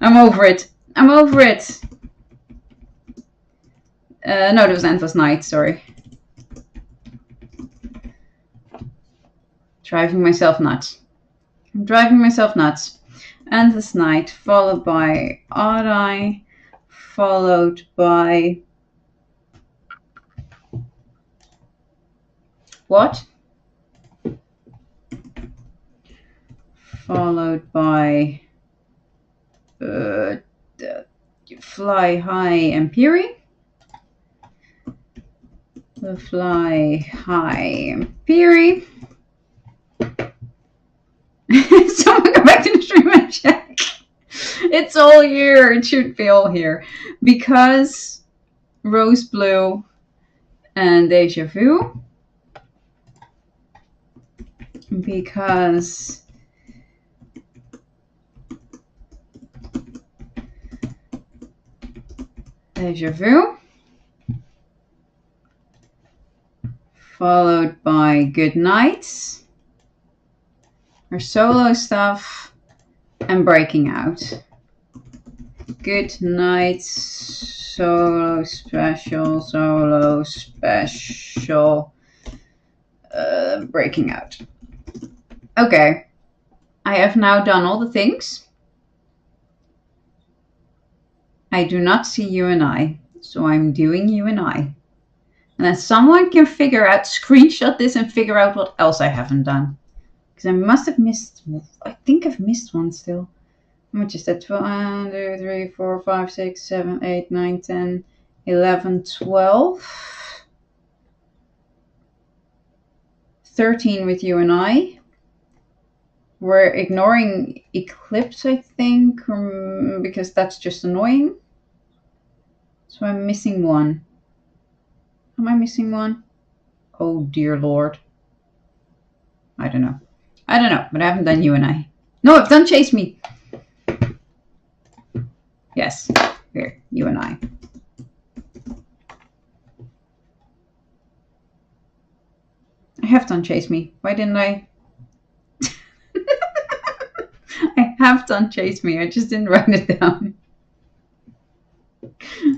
Speaker 1: I'm over it. I'm over it. No, that was Endless Night, sorry. Driving myself nuts. I'm driving myself nuts. Endless Night, followed by Odd Eye, followed by... What? Followed by... Fly High and Piri. The Fly High and Piri. Someone go back to the stream and check. It's all here. It should be all here. Because Rose Blue and Deja Vu. Because Deja Vu. Followed by Good Nights. Her solo stuff and Breaking Out. Good Nights, solo special, Breaking Out. Okay, I have now done all the things. I do not see you and I, so I'm doing you and I. And then someone can figure out, screenshot this and figure out what else I haven't done. Because I must have missed, I think I've missed one still. How much is that? 1, 2, 3, 4, 5, 6, 7, 8, 9, 10, 11, 12. 13 with you and I. We're ignoring Eclipse, I think, because that's just annoying. So I'm missing one. Am I missing one? Oh, dear Lord. I don't know. I don't know, but I haven't done you and I. No, I've done Chase Me. Yes, here, you and I. I have done Chase Me. Why didn't I? I have done Chase Me. I just didn't write it down.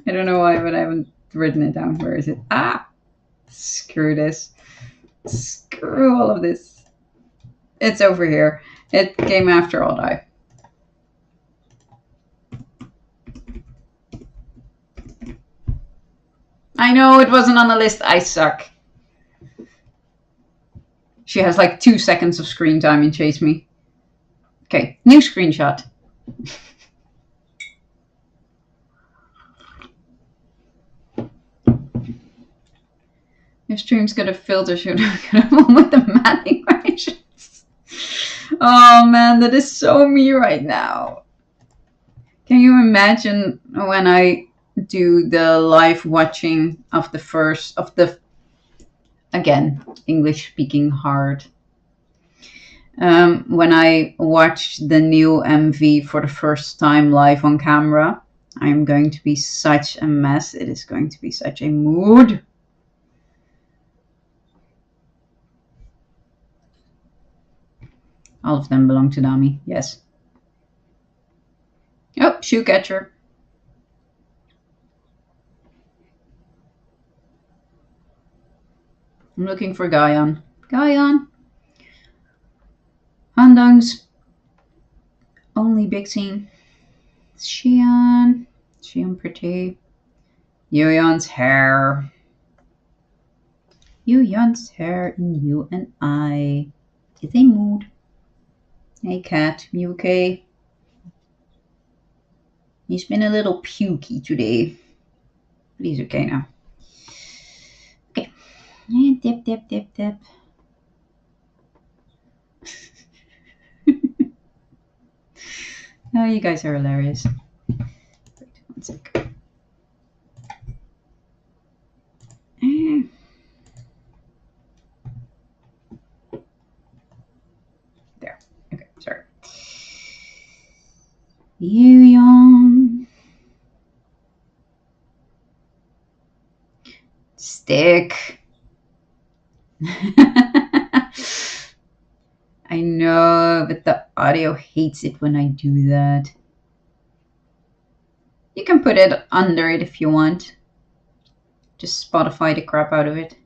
Speaker 1: I don't know why, but I haven't written it down. Where is it? Ah! Screw this. Screw all of this. It's over here. It came after All Die. I know it wasn't on the list. I suck. She has like 2 seconds of screen time in Chase Me. Okay, new screenshot. Your stream's got a filter, should I get one with the Manning versions? Oh man, that is so me right now. Can you imagine when I do the live watching of the again, English speaking hard. When I watch the new MV for the first time live on camera, I'm going to be such a mess. It is going to be such a mood. All of them belong to Dami, yes. Oh, shoe catcher. I'm looking for Gahyeon. Gahyeon. Handong's only big scene. Xian pretty. Yoyeon's hair. Yoyeon's hair in you and I. Is a mood. Hey cat, you okay? He's been a little pukey today. But he's okay now. Okay. Dip, dip, dip, dip. Oh, you guys are hilarious. Wait, 1 sec. There. Okay, sorry. Gahyeon. Stick. I know, but the audio hates it when I do that. You can put it under it if you want. Just Spotify the crap out of it.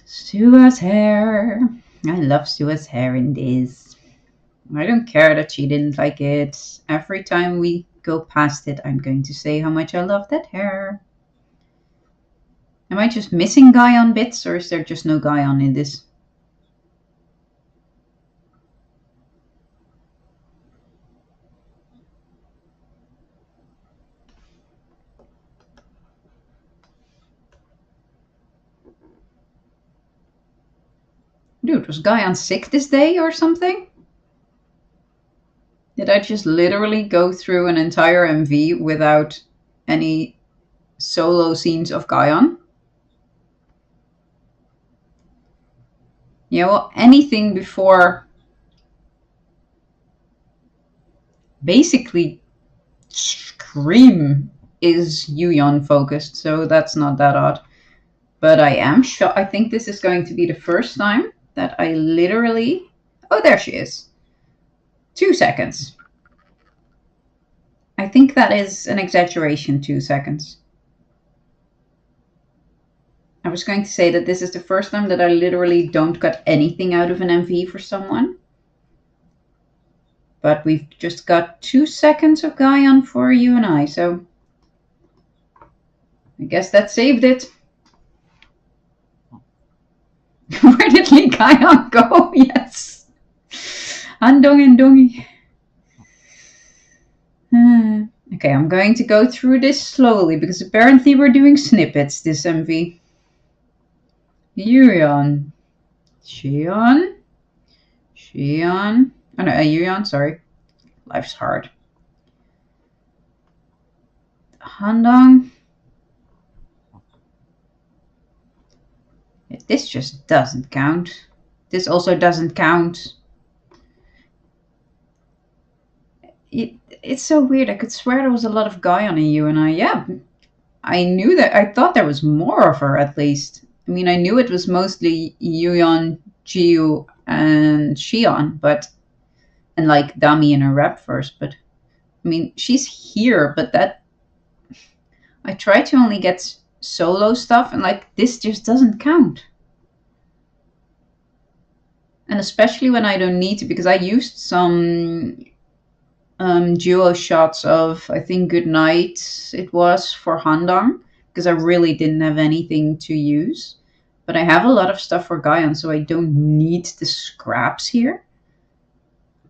Speaker 1: Sua's hair. I love Sua's hair in this. I don't care that she didn't like it. Every time we go past it, I'm going to say how much I love that hair. Am I just missing Gahyeon bits, or is there just no Gahyeon in this? Dude, was Gahyeon sick this day or something? Did I just literally go through an entire MV without any solo scenes of Gahyeon? Yeah, well, anything before basically Scream is Yuyeon focused, so that's not that odd. But I am sure, I think this is going to be the first time that I literally... Oh, there she is. 2 seconds. I think that is an exaggeration, 2 seconds. I was going to say that this is the first time that I literally don't got anything out of an MV for someone. But we've just got 2 seconds of Gahyeon for you and I, so I guess that saved it. Where did Lee Gahyeon go? Yes. Andong and Dongi. Okay, I'm going to go through this slowly because apparently we're doing snippets this MV. Yuyeon. Xian. Oh no, Yuyeon, sorry. Life's hard. Handong. This just doesn't count. This also doesn't count. It's so weird. I could swear there was a lot of Gahyeon in you and I. Yeah, I knew that. I thought there was more of her at least. I mean, I knew it was mostly Yuyeon, Jiu, and Xian, and like Dami in her rap verse. But I mean, she's here, but that I try to only get solo stuff, and like this just doesn't count. And especially when I don't need to, because I used some duo shots of, I think, Good Night it was for Handong, because I really didn't have anything to use. But I have a lot of stuff for Gahyeon, so I don't need the scraps here.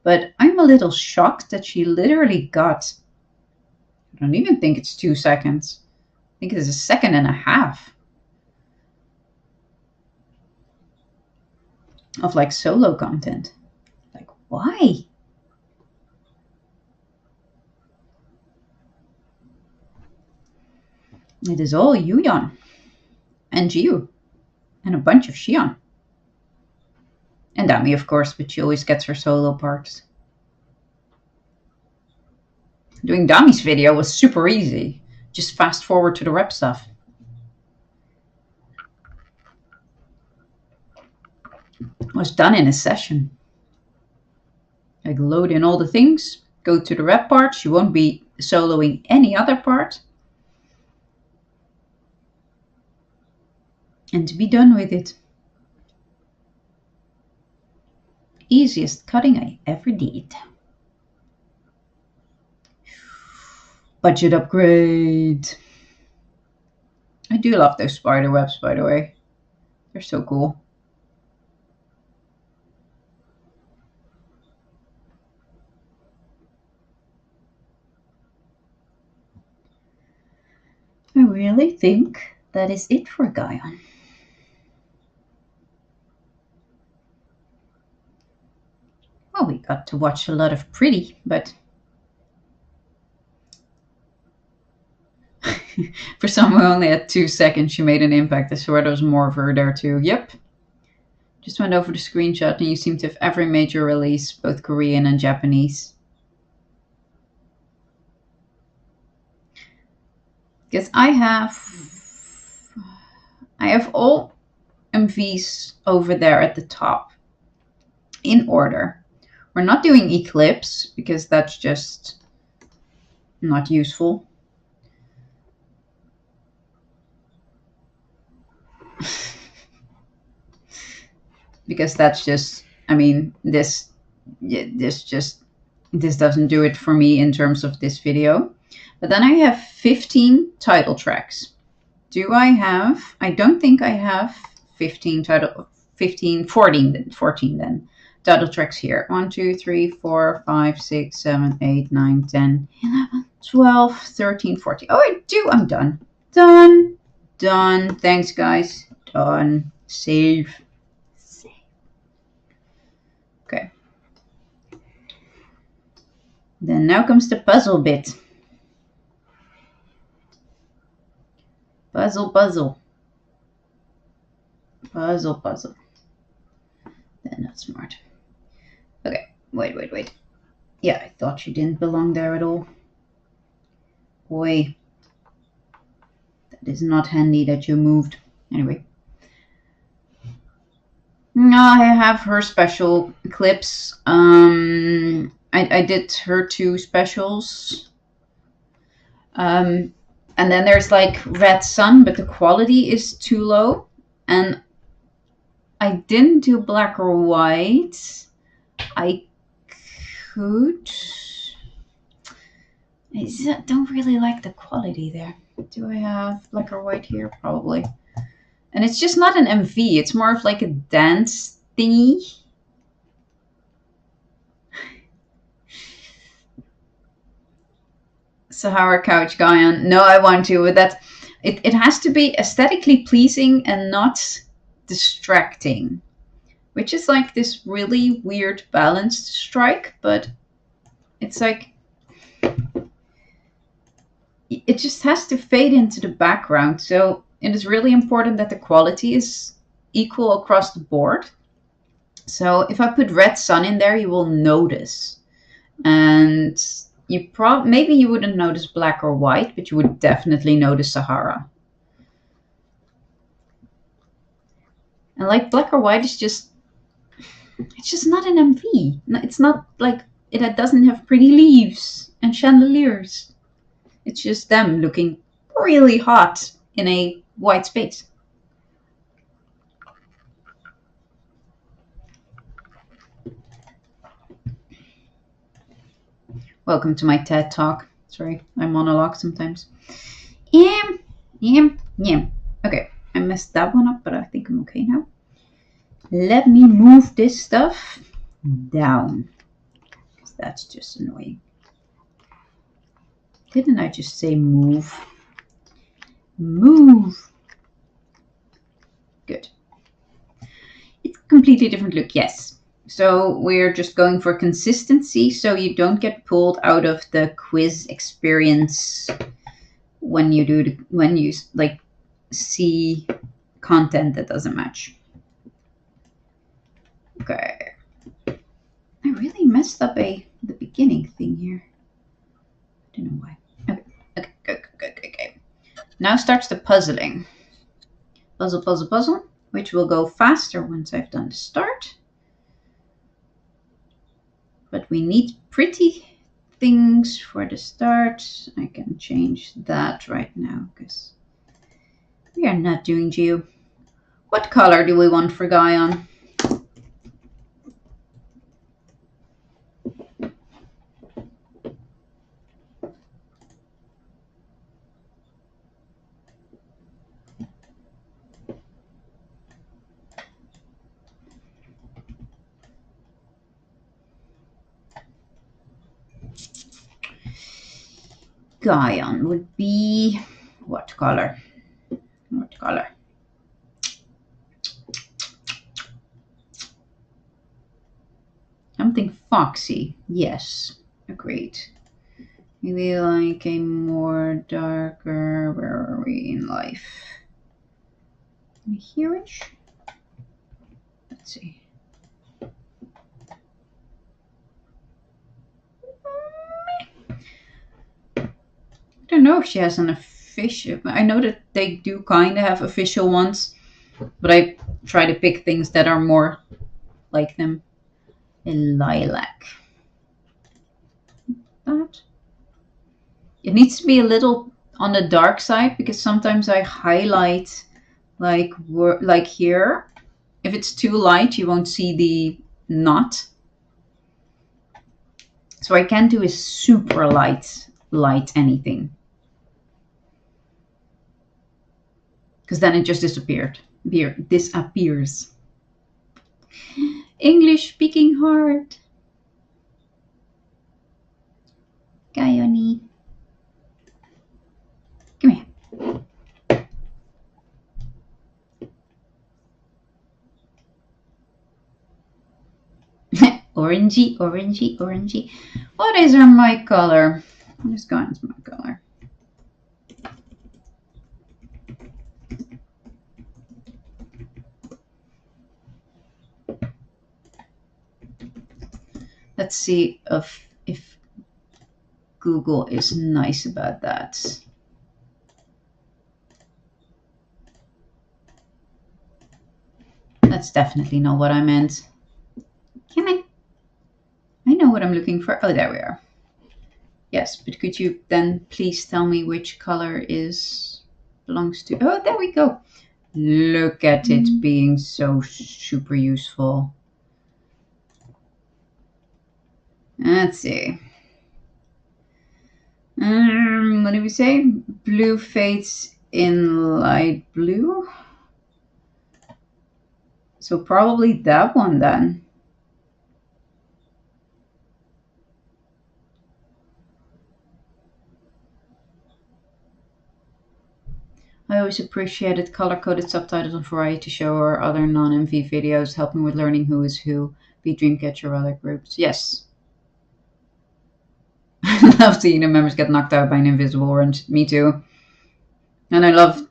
Speaker 1: But I'm a little shocked that she literally got, I don't even think it's 2 seconds. I think it's 1.5 seconds of like solo content. Like, why? It is all Yuyeon and Jiu and a bunch of Xion. And Dami, of course, but she always gets her solo parts. Doing Dami's video was super easy. Just fast forward to the rep stuff. It was done in a session. Like, load in all the things, go to the rep parts. You won't be soloing any other part. And to be done with it. Easiest cutting I ever did. Budget upgrade. I do love those spider webs, by the way. They're so cool. I really think that is it for Gahyeon. Well, we got to watch a lot of pretty, but for someone who only had 2 seconds, she made an impact. I swear there was more of her there too. Yep. Just went over the screenshot and you seem to have every major release, both Korean and Japanese. Because I have all MVs over there at the top in order. We're not doing Eclipse because that's just not useful. Because that's just, I mean, this doesn't do it for me in terms of this video. But then I have 15 title tracks. Do I have? I don't think I have 14 then. Title tracks here. 1, 2, 3, 4, 5, 6, 7, 8, 9, 10, 11, 12, 13, 14. Oh, I do. I'm done. Done. Thanks, guys. Done. Save. Okay. Then now comes the puzzle bit. Puzzle. Then that's smart. Okay, wait. Yeah, I thought you didn't belong there at all. Boy, that is not handy that you moved. Anyway. No, I have her special clips. I did her 2 specials. And then there's like Red Sun, but the quality is too low. And I didn't do black or white. I could. I don't really like the quality there. Do I have black or white here? Probably. And it's just not an MV. It's more of like a dance thingy. Sahara Couch Gahyeon. No, I want to, but that it has to be aesthetically pleasing and not distracting, which is like this really weird balance to strike, but it's like it just has to fade into the background. So it is really important that the quality is equal across the board. So if I put Red Sun in there, you will notice. And maybe you wouldn't notice black or white, but you would definitely notice Sahara. And like black or white is just, it's just not an MV. It's not like, it doesn't have pretty leaves and chandeliers. It's just them looking really hot in a white space. Welcome to my TED Talk. Sorry, I monologue sometimes. Okay, I messed that one up, but I think I'm okay now. Let me move this stuff down, because that's just annoying. Didn't I just say move? Move. Good. It's a completely different look, yes. So we're just going for consistency so you don't get pulled out of the quiz experience when you like see content that doesn't match. Okay. I really messed up the beginning thing here. I don't know why. Okay. Now starts the puzzling. Puzzle, puzzle, puzzle, which will go faster once I've done the start. But we need pretty things for the start. I can change that right now because we are not doing geo. What color do we want for Gahyeon? Gahyeon would be what color? What color? Something foxy. Yes, agreed. Maybe like a more darker. Where are we in life? Here-ish. Let's see. I don't know if she has an official. I know that they do kind of have official ones, but I try to pick things that are more like them. A lilac. That. It needs to be a little on the dark side because sometimes I highlight like here. If it's too light, you won't see the knot. So I can't do a super light anything. Because then it just disappears. English speaking hard. Gahyeon. Come here. Orangey, orangey, orangey. What is my color? What is Gahyeon's my color? Let's see if Google is nice about that. That's definitely not what I meant. Come on. I know what I'm looking for. Oh, there we are. Yes, but could you then please tell me which color belongs to... Oh, there we go. Look at it being so super useful. Let's see. What do we say? Blue fades in light blue. So probably that one then. I always appreciated color-coded subtitles on Variety Show or other non-MV videos, helping with learning who is who, be Dreamcatcher or other groups. Yes. I love seeing the members get knocked out by an invisible orange. Me too. And I loved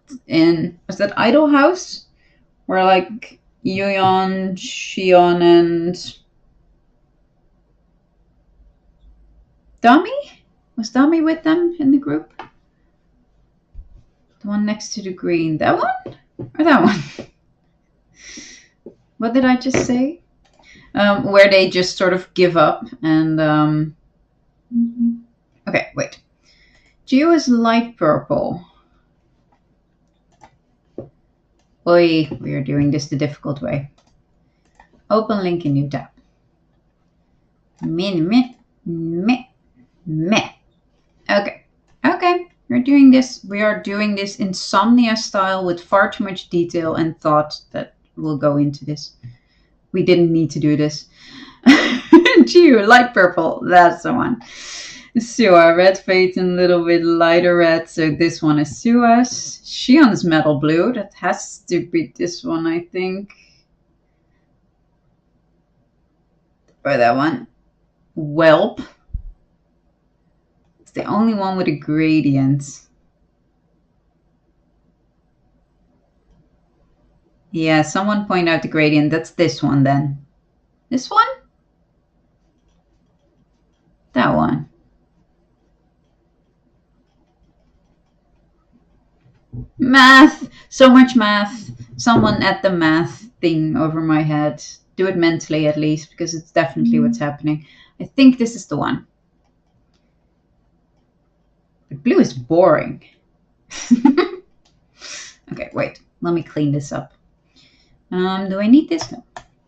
Speaker 1: was that Idol House? Where like Yoon, Shion, and Dami? Was Dami with them in the group? The one next to the green. That one? Or that one? What did I just say? Where they just sort of give up and... Okay, wait. Geo is light purple. Oi, we are doing this the difficult way. Open link in new tab. Meh. Okay. We're doing this. We are doing this insomnia style with far too much detail and thought that will go into this. We didn't need to do this. Geo, light purple. That's the one. Sua, red fades in a little bit lighter red. So this one is Sua's. Shion's metal blue. That has to be this one, I think. Or that one. Whelp. It's the only one with a gradient. Yeah, someone point out the gradient. That's this one then. This one? That one. Math! So much math. Someone at the math thing over my head. Do it mentally at least, because it's definitely what's happening. I think this is the one. But blue is boring. Okay, wait. Let me clean this up. Do I need this? No.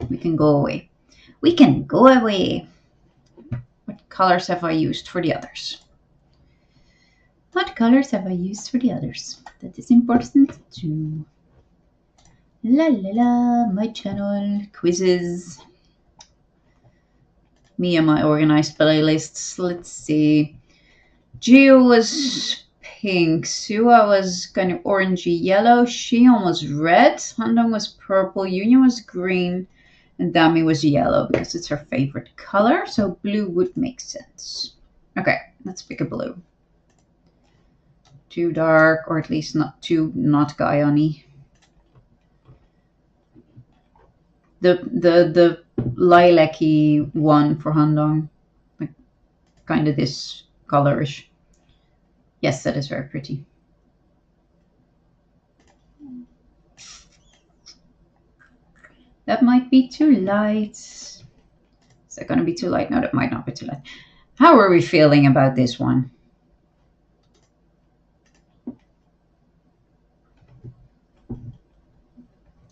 Speaker 1: We can go away. We can go away. What colors have I used for the others? What colors have I used for the others? That is important too. La la la, my channel, quizzes. Me and my organized playlists. Let's see. Geo was pink. Sua was kind of orangey yellow. Xion was red. Handong was purple. Union was green. And Dami was yellow because it's her favorite color. So blue would make sense. Okay, let's pick a blue. Too dark, or at least not Gahyeon-y. The lilac-y one for Handong. Like, kind of this colorish. Yes, that is very pretty. That might be too light. Is that going to be too light? No, that might not be too light. How are we feeling about this one?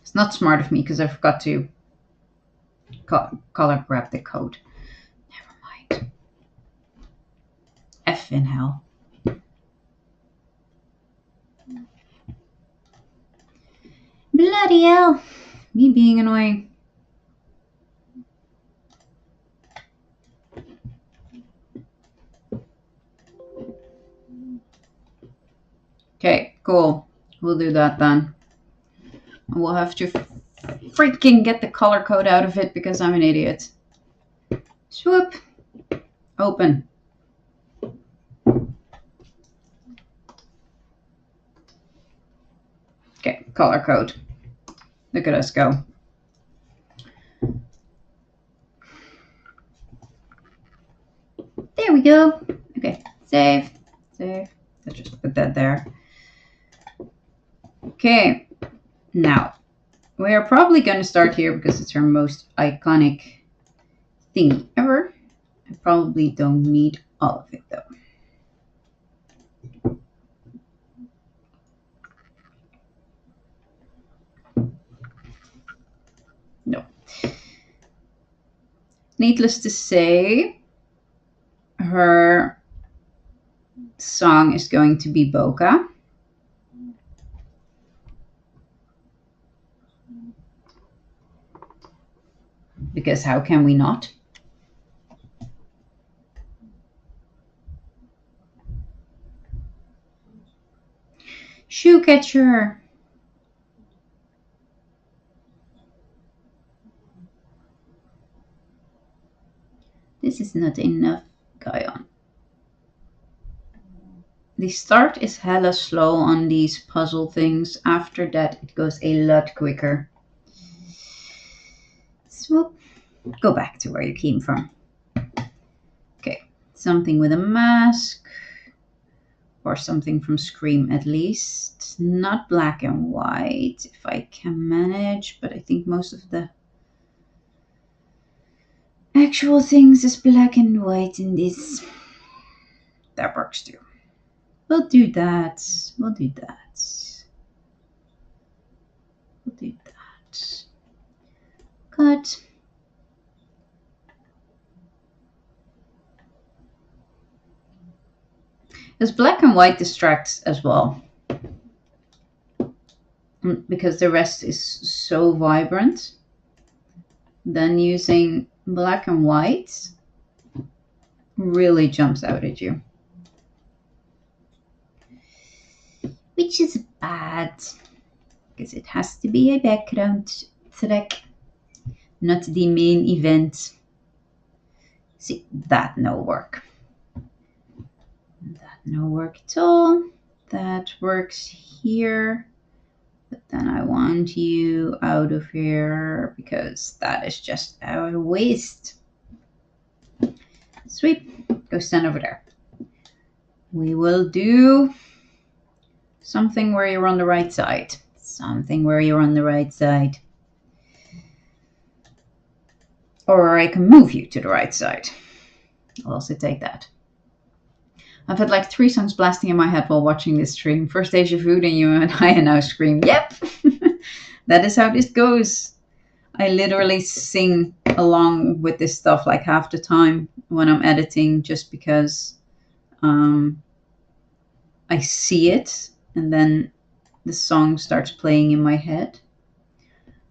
Speaker 1: It's not smart of me because I forgot to color grab the code. Never mind. F in hell. Bloody hell. Me being annoying. Okay, cool. We'll do that then. We'll have to freaking get the color code out of it because I'm an idiot. Swoop. Open. Okay, color code. Look at us go. There we go. Okay, save. Let's just put that there. Okay, now we are probably going to start here because it's our most iconic thingy ever. I probably don't need all of it though. No. Needless to say, her song is going to be Boca. Because how can we not? Shoe catcher. This is not enough, Gahyeon. The start is hella slow on these puzzle things. After that, it goes a lot quicker. Swoop. Go back to where you came from. Okay, something with a mask. Or something from Scream at least. Not black and white, if I can manage. But I think most of the actual things is black and white in this. That works too. We'll do that. We'll do that. We'll do that. Cut. Because black and white distracts as well. Because the rest is so vibrant. Then using black and white really jumps out at you. Which is bad, because it has to be a background track, not the main event. See, that no work. That no work at all. That works here. But then I want you out of here because that is just a waste. Sweet. Go stand over there. We will do something where you're on the right side. Something where you're on the right side. Or I can move you to the right side. I'll also take that. I've had like 3 songs blasting in my head while watching this stream. First Deja Vu, then you and I, and now Scream. Yep! That is how this goes. I literally sing along with this stuff like half the time when I'm editing, just because I see it and then the song starts playing in my head.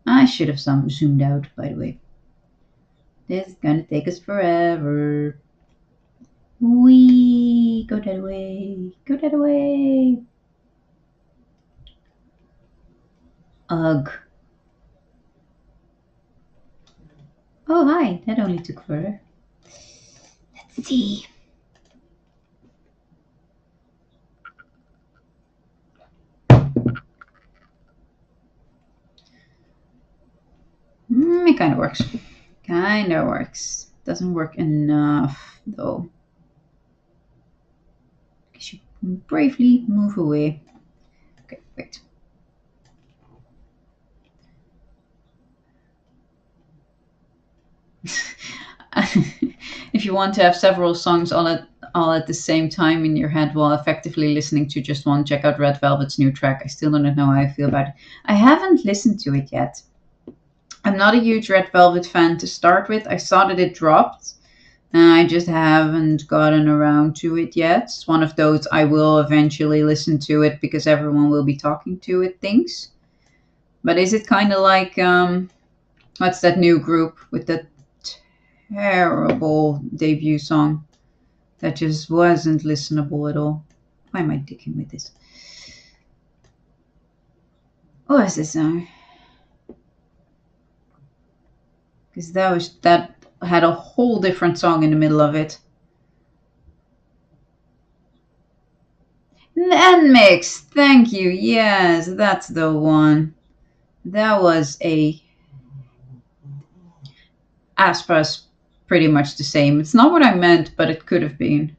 Speaker 1: I should have zoomed out, by the way. This is gonna take us forever. Wee, go that way, go that way. Ugh. Oh, hi, that only took forever. Let's see. It kind of works. Kind of works. Doesn't work enough, though. I should bravely move away. Okay, wait. If you want to have several songs all at the same time in your head while effectively listening to just one, check out Red Velvet's new track. I still don't know how I feel about it. I haven't listened to it yet. I'm not a huge Red Velvet fan to start with. I saw that it dropped, and I just haven't gotten around to it yet. It's one of those I will eventually listen to it because everyone will be talking to it things. But is it kind of like, what's that new group with the terrible debut song that just wasn't listenable at all? Why am I dicking with this? What is this song? Because that had a whole different song in the middle of it. Nmix, thank you. Yes, that's the one. That was a Aspa's pretty much the same. It's not what I meant, but it could have been.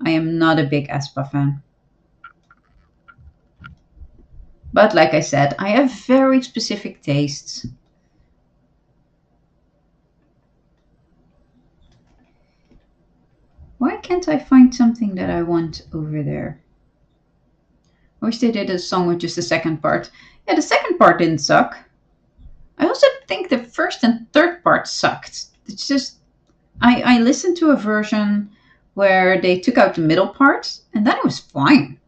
Speaker 1: I am not a big Aspa fan. But like I said, I have very specific tastes. Why can't I find something that I want over there? I wish they did a song with just the second part. Yeah, the second part didn't suck. I also think the first and third part sucked. It's just, I listened to a version where they took out the middle part, and then it was fine.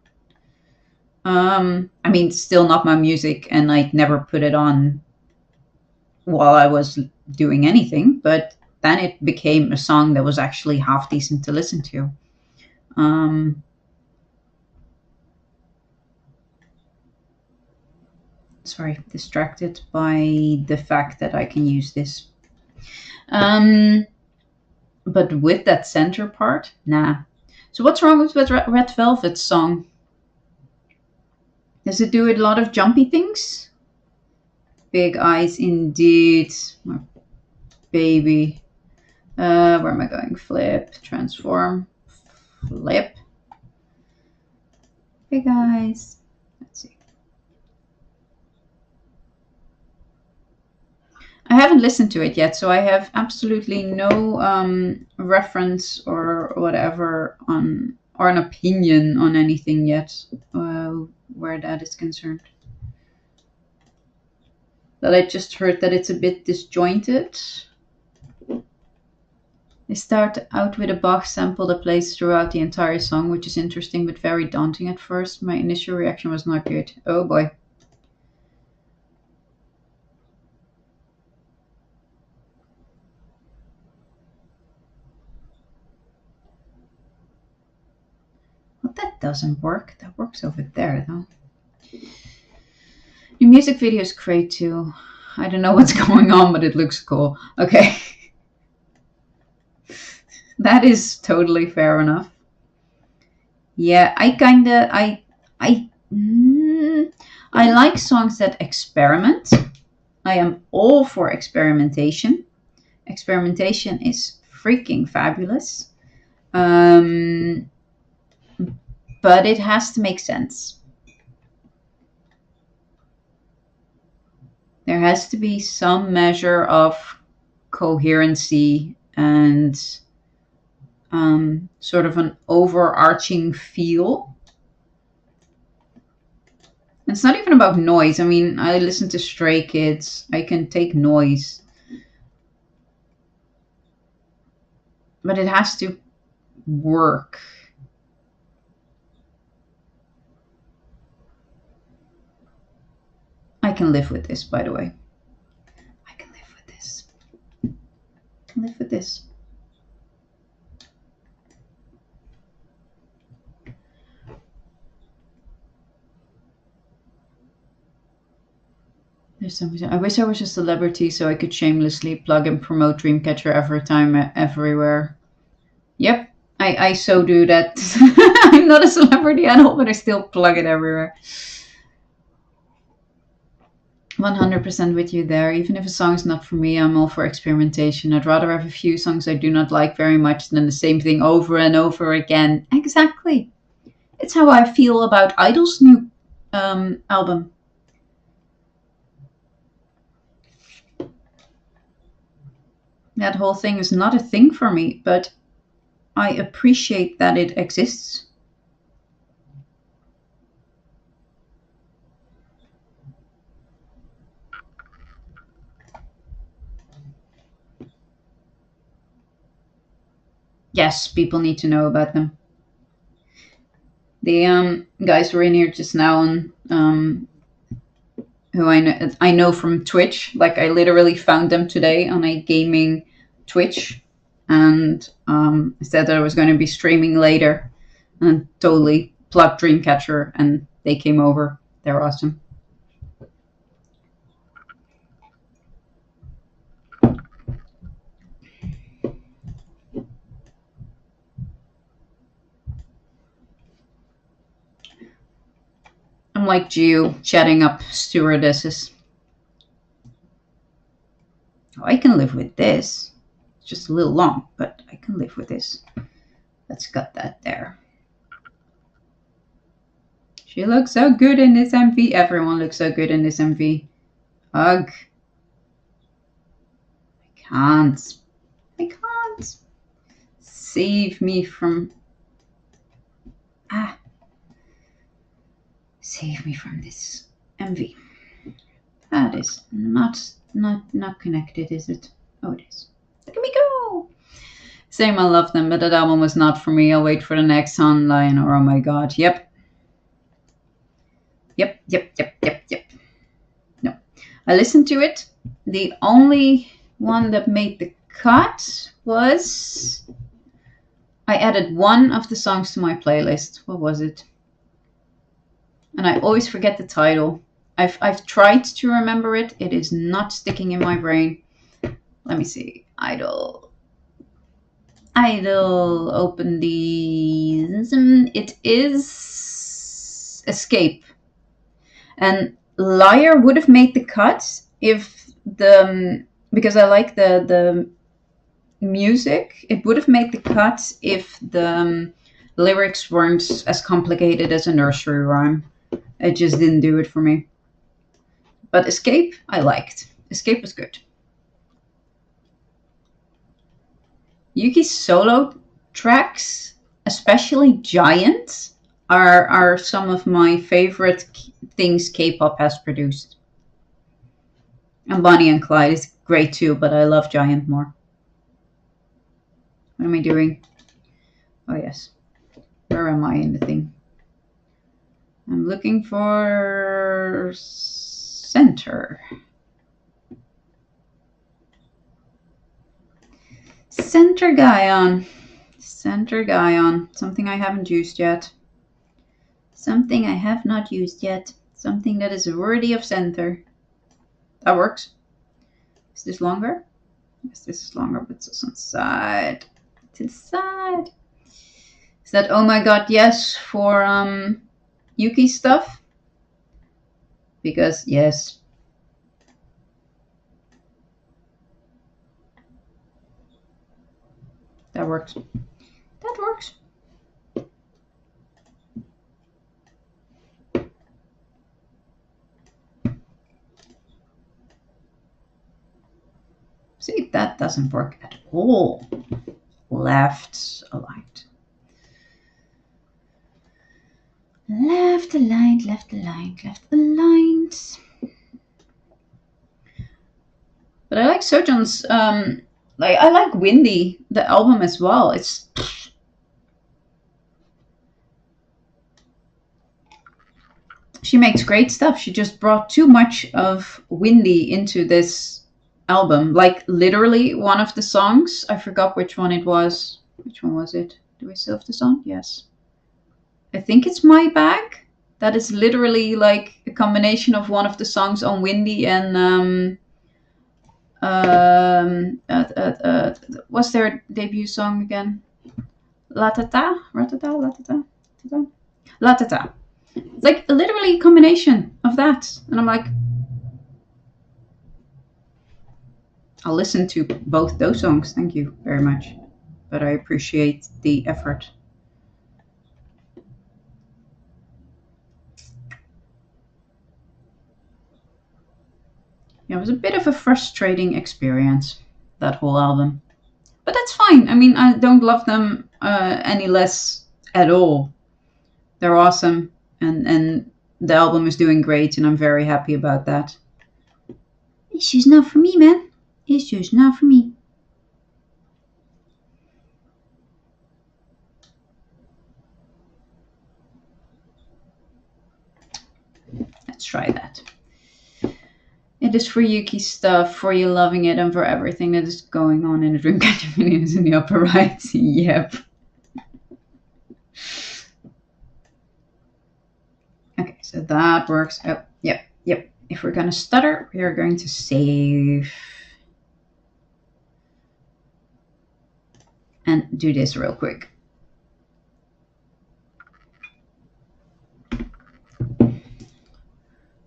Speaker 1: I mean, still not my music, and I'd never put it on while I was doing anything, but then it became a song that was actually half decent to listen to. Sorry, distracted by the fact that I can use this. But with that center part, nah. So what's wrong with Red Velvet's song? Does it do a lot of jumpy things? Big eyes indeed. My baby. Where am I going? Flip, transform, flip. Big eyes. Let's see. I haven't listened to it yet, so I have absolutely no reference or whatever on, or an opinion on anything yet where that is concerned. But I just heard that it's a bit disjointed. They start out with a Bach sample that plays throughout the entire song, which is interesting but very daunting at first. My initial reaction was not good. Oh boy. that doesn't work. That works over there, though. Your music video is great, too. I don't know what's going on, but it looks cool. Okay. That is totally fair enough. Yeah, I like songs that experiment. I am all for experimentation. Experimentation is freaking fabulous. But it has to make sense. There has to be some measure of coherency and sort of an overarching feel. It's not even about noise. I mean, I listen to Stray Kids. I can take noise. But it has to work. I can live with this, by the way. I can live with this. I can live with this. There's something. I wish I was a celebrity so I could shamelessly plug and promote Dreamcatcher every time, everywhere. Yep, I so do that. I'm not a celebrity at all, but I still plug it everywhere. 100% with you there. Even if a song is not for me, I'm all for experimentation. I'd rather have a few songs I do not like very much than the same thing over and over again. Exactly. It's how I feel about Idol's new album. That whole thing is not a thing for me, but I appreciate that it exists. Yes, people need to know about them. The guys were in here just now on who I know from Twitch. Like I literally found them today on a gaming Twitch, and I said that I was going to be streaming later, and totally plugged Dreamcatcher, and they came over. They're awesome. I'm like Gio, chatting up stewardesses. Oh, I can live with this. It's just a little long, but I can live with this. Let's cut that there. She looks so good in this MV. Everyone looks so good in this MV. Hug. I can't. Save me from... Save me from this MV. That is not connected, is it? Oh, it is. Look at me go! Same, I love them, but that album was not for me. I'll wait for the next Sunlion or oh my god. Yep. No. I listened to it. The only one that made the cut was... I added one of the songs to my playlist. What was it? And I always forget the title. I've tried to remember it. It is not sticking in my brain. Let me see. Idol. Open these. It is Escape. And Liar would have made the cut if because I like the music. It would have made the cut if the lyrics weren't as complicated as a nursery rhyme. It just didn't do it for me. But Escape, I liked. Escape was good. Yuki's solo tracks, especially Giant, are some of my favorite things K-pop has produced. And Bonnie and Clyde is great too, but I love Giant more. What am I doing? Oh yes. Where am I in the thing? I'm looking for center. Center Gahyeon. Something I haven't used yet. Something I have not used yet. Something that is worthy of center. That works. Is this longer? Yes, this is longer, but it's on the side. To the side. Is that oh my god yes for Yuki stuff? Because yes. That works. That works. See, that doesn't work at all. Left aligned. Left aligned, left aligned, left aligned. But I like Sojourn's, like I like Windy, the album as well. It's she makes great stuff. She just brought too much of Windy into this album. Like literally one of the songs, I forgot which one it was. Which one was it? Do we still have the song? Yes. I think it's My Bag. That is literally like a combination of one of the songs on Windy and what's their debut song again? La Tata? Ratata? La Tata? La Tata. It's like literally a combination of that. And I'm like, I'll listen to both those songs. Thank you very much. But I appreciate the effort. Yeah, it was a bit of a frustrating experience, that whole album. But that's fine. I mean, I don't love them any less at all. They're awesome, and the album is doing great, and I'm very happy about that. It's just not for me, man. It's just not for me. Let's try that. It is for Yuki stuff, for you loving it, and for everything that is going on in the Dreamcatcher videos in the upper right. Yep. Okay, so that works. Oh, yep. If we're going to stutter, we are going to save. And do this real quick.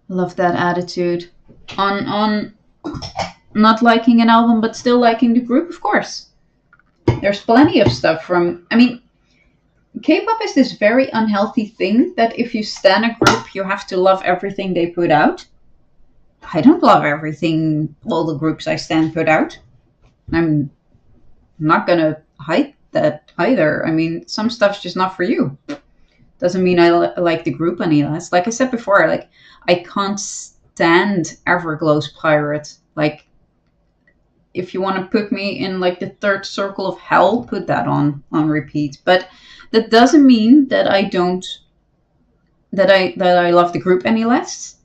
Speaker 1: Love that attitude. On not liking an album but still liking the group, of course. There's plenty of stuff from, I mean, K-pop is this very unhealthy thing that if you stan a group, you have to love everything they put out. I don't love everything all the groups I stan put out. I'm not gonna hide that either. I mean, some stuff's just not for you. Doesn't mean I like the group any less. Like I said before, like I can't stand Everglow's Pirate. Like, if you want to put me in like the third circle of hell, put that on repeat. But that doesn't mean that I don't that I love the group any less.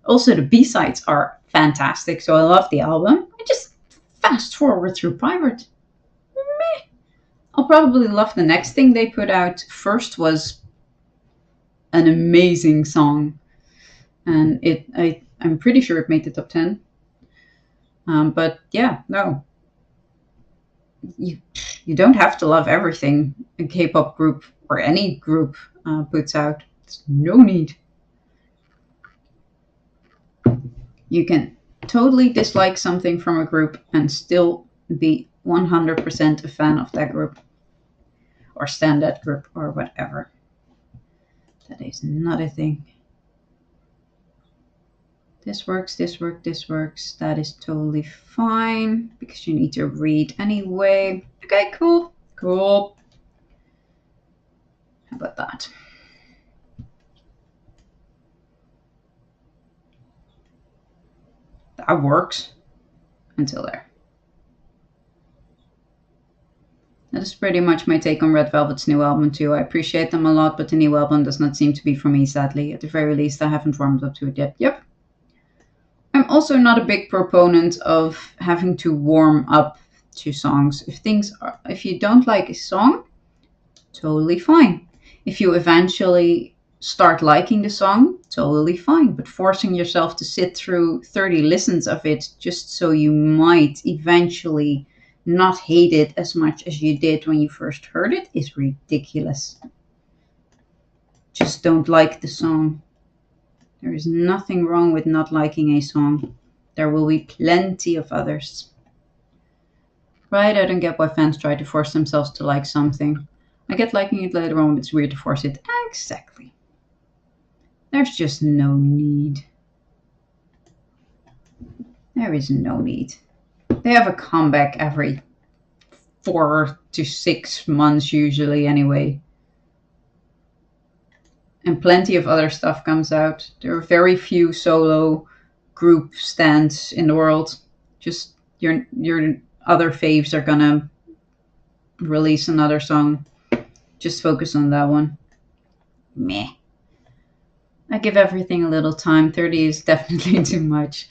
Speaker 1: Also, the B-sides are fantastic, so I love the album. I just fast forward through Pirate. Meh. I'll probably love the next thing they put out. First was an amazing song, and I'm pretty sure it made the top 10. But yeah, no, you don't have to love everything a K-pop group or any group puts out. There's no need. You can totally dislike something from a group and still be 100% a fan of that group or stan that group or whatever. That is not a thing. This works, this works, this works. That is totally fine because you need to read anyway. Okay, cool. Cool. How about that? That works until there. That is pretty much my take on Red Velvet's new album too. I appreciate them a lot, but the new album does not seem to be for me, sadly. At the very least, I haven't warmed up to it yet. Yep. I'm also not a big proponent of having to warm up to songs. If you don't like a song, totally fine. If you eventually start liking the song, totally fine. But forcing yourself to sit through 30 listens of it just so you might eventually not hate it as much as you did when you first heard it is ridiculous. Just don't like the song. There is nothing wrong with not liking a song. There will be plenty of others. Right? I don't get why fans try to force themselves to like something. I get liking it later on, but it's weird to force it. Exactly. There's just no need. There is no need. They have a comeback every 4 to 6 months usually anyway. And plenty of other stuff comes out. There are very few solo group stands in the world. Just your other faves are gonna release another song. Just focus on that one. Meh. I give everything a little time. 30 is definitely too much.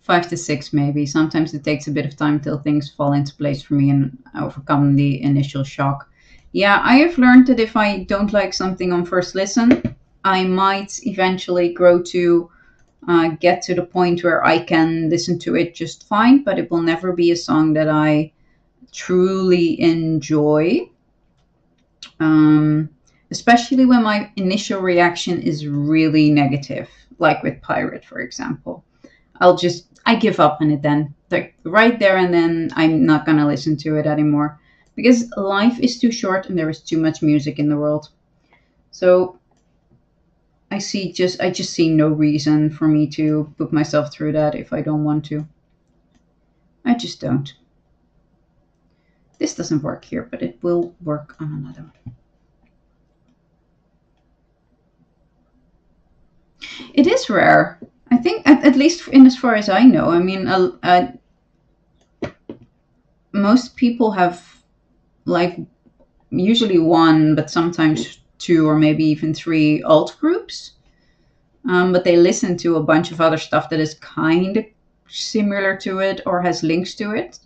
Speaker 1: 5 to 6 maybe. Sometimes it takes a bit of time till things fall into place for me and overcome the initial shock. Yeah, I have learned that if I don't like something on first listen, I might eventually grow to get to the point where I can listen to it just fine, but it will never be a song that I truly enjoy. Especially when my initial reaction is really negative, like with Pirate, for example. I give up on it then. Like right there and then, I'm not going to listen to it anymore. Because life is too short and there is too much music in the world. So I just see no reason for me to put myself through that if I don't want to. I just don't. This doesn't work here, but it will work on another one. It is rare. I think, at least in as far as I know. I mean, most people have like usually one, but sometimes two or maybe even three alt groups. But they listen to a bunch of other stuff that is kind of similar to it or has links to it.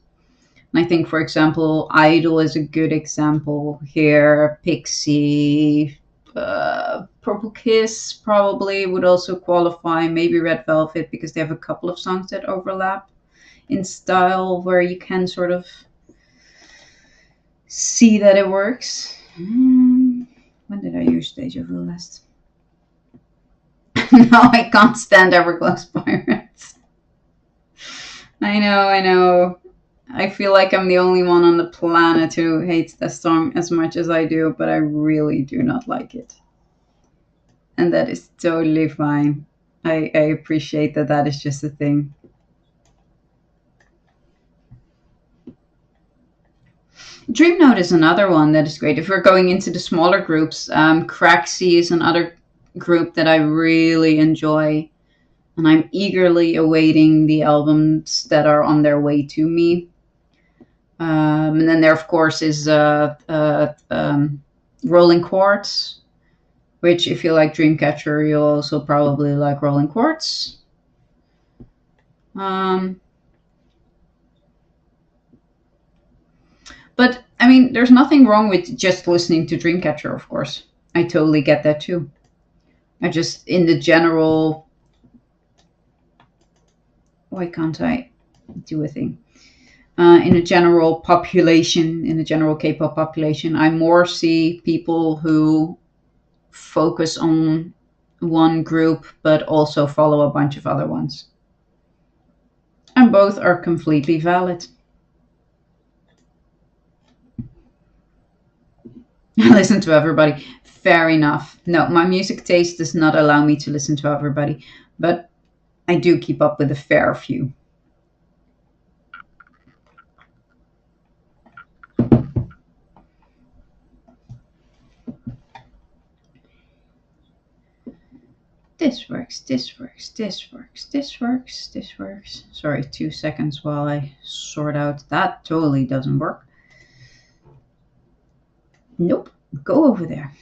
Speaker 1: And I think, for example, Idol is a good example here. Pixie, Purple Kiss probably would also qualify. Maybe Red Velvet, because they have a couple of songs that overlap in style where you can sort of see that it works. When did I use Deja Vu last? Now I can't stand Everglow Pirates. I know. I feel like I'm the only one on the planet who hates this song as much as I do, but I really do not like it. And that is totally fine. I appreciate that that is just a thing. Dream Note is another one that is great. If we're going into the smaller groups, Craxy is another group that I really enjoy. And I'm eagerly awaiting the albums that are on their way to me. And then there, of course, is Rolling Quartz, which if you like Dreamcatcher, you'll also probably like Rolling Quartz. But, I mean, there's nothing wrong with just listening to Dreamcatcher, of course. I totally get that too. I just, in the general... Why can't I do a thing? In the general population, in the general K-pop population, I more see people who focus on one group, but also follow a bunch of other ones. And both are completely valid. Listen to everybody. Fair enough. No, my music taste does not allow me to listen to everybody, but I do keep up with a fair few. This works, this works, this works, this works, this works. Sorry, 2 seconds while I sort out. That totally doesn't work. Nope, go over there.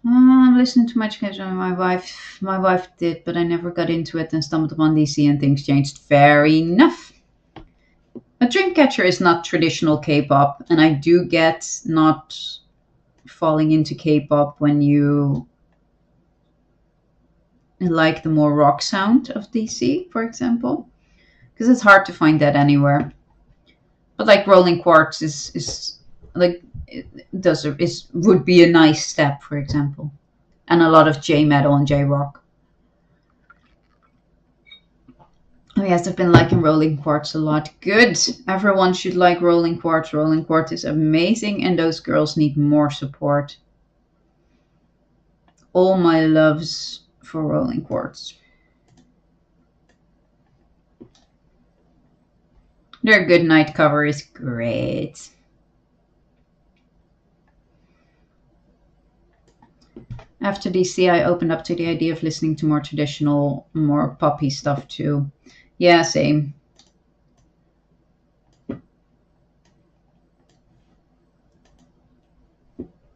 Speaker 1: I'm listening to much casual. My wife did, but I never got into it and stumbled upon DC and things changed. Fair enough. But Dreamcatcher is not traditional K-pop, and I do get not falling into K-pop when you like the more rock sound of DC, for example, because it's hard to find that anywhere. But like Rolling Quartz is like is would be a nice step, for example, and a lot of J metal and J rock. Oh yes, I've been liking Rolling Quartz a lot. Good. Everyone should like Rolling Quartz. Rolling Quartz is amazing, and those girls need more support. All my loves for Rolling Quartz. Their Good Night cover is great. After DC, I opened up to the idea of listening to more traditional, more poppy stuff too. Yeah, same.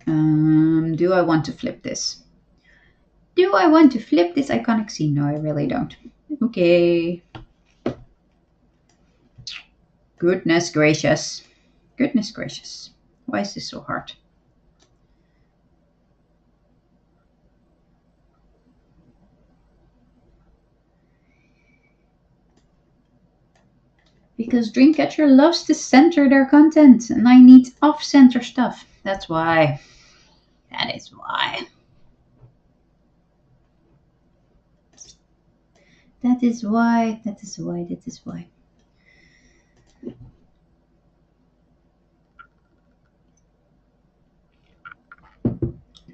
Speaker 1: Do I want to flip this? Do I want to flip this iconic scene? No, I really don't. Okay. Goodness gracious. Goodness gracious. Why is this so hard? Because Dreamcatcher loves to center their content, and I need off-center stuff. That's why. That is why. That is why. That is why. That is why.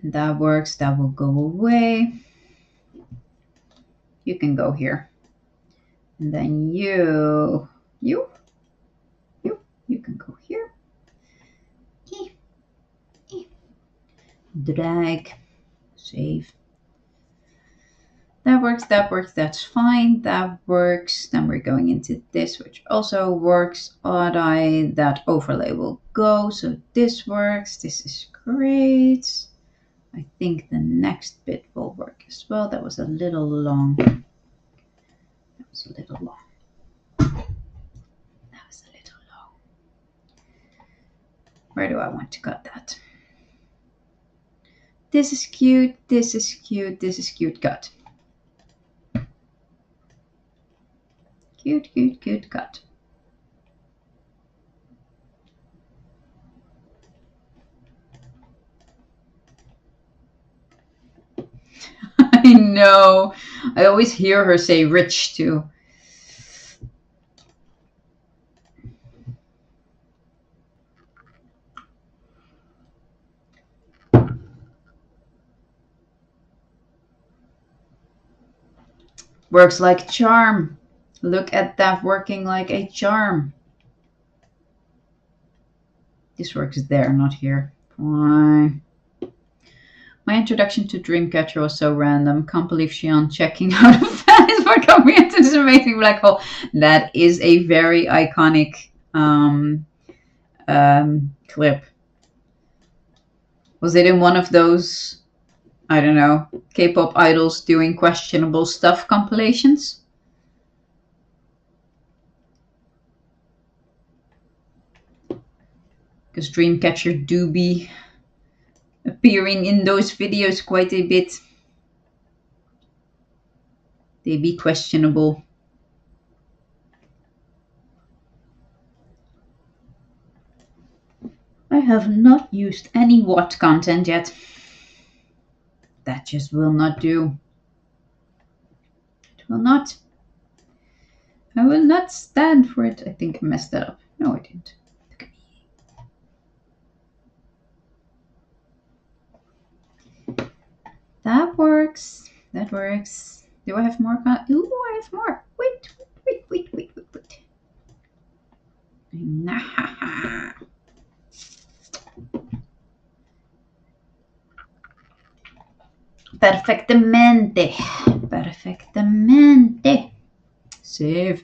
Speaker 1: That works. That will go away. You can go here. And then you can go here. Drag. Save. That works, that works, that's fine, that works. Then we're going into this, which also works. Odd-eye, that overlay will go, so this works. This is great. I think the next bit will work as well. That was a little long. That was a little long. That was a little long. Where do I want to cut that? This is cute, this is cute, this is cute, cut. Cute, cute, cute, cut. I know. I always hear her say rich too. Works like charm. Look at that working like a charm. This works there, not here. Fine. My introduction to Dreamcatcher was so random. Can't believe Xian checking out a fan is what got me into this amazing black hole. That is a very iconic clip. Was it in one of those, I don't know, K-pop idols doing questionable stuff compilations? Because Dreamcatcher do be appearing in those videos quite a bit. They be questionable. I have not used any Watt content yet. That just will not do. It will not. I will not stand for it. I think I messed that up. No, I didn't. Look at me. That works. That works. Do I have more? Ooh, I have more. Wait. Nah. Perfectamente. Perfectamente. Save.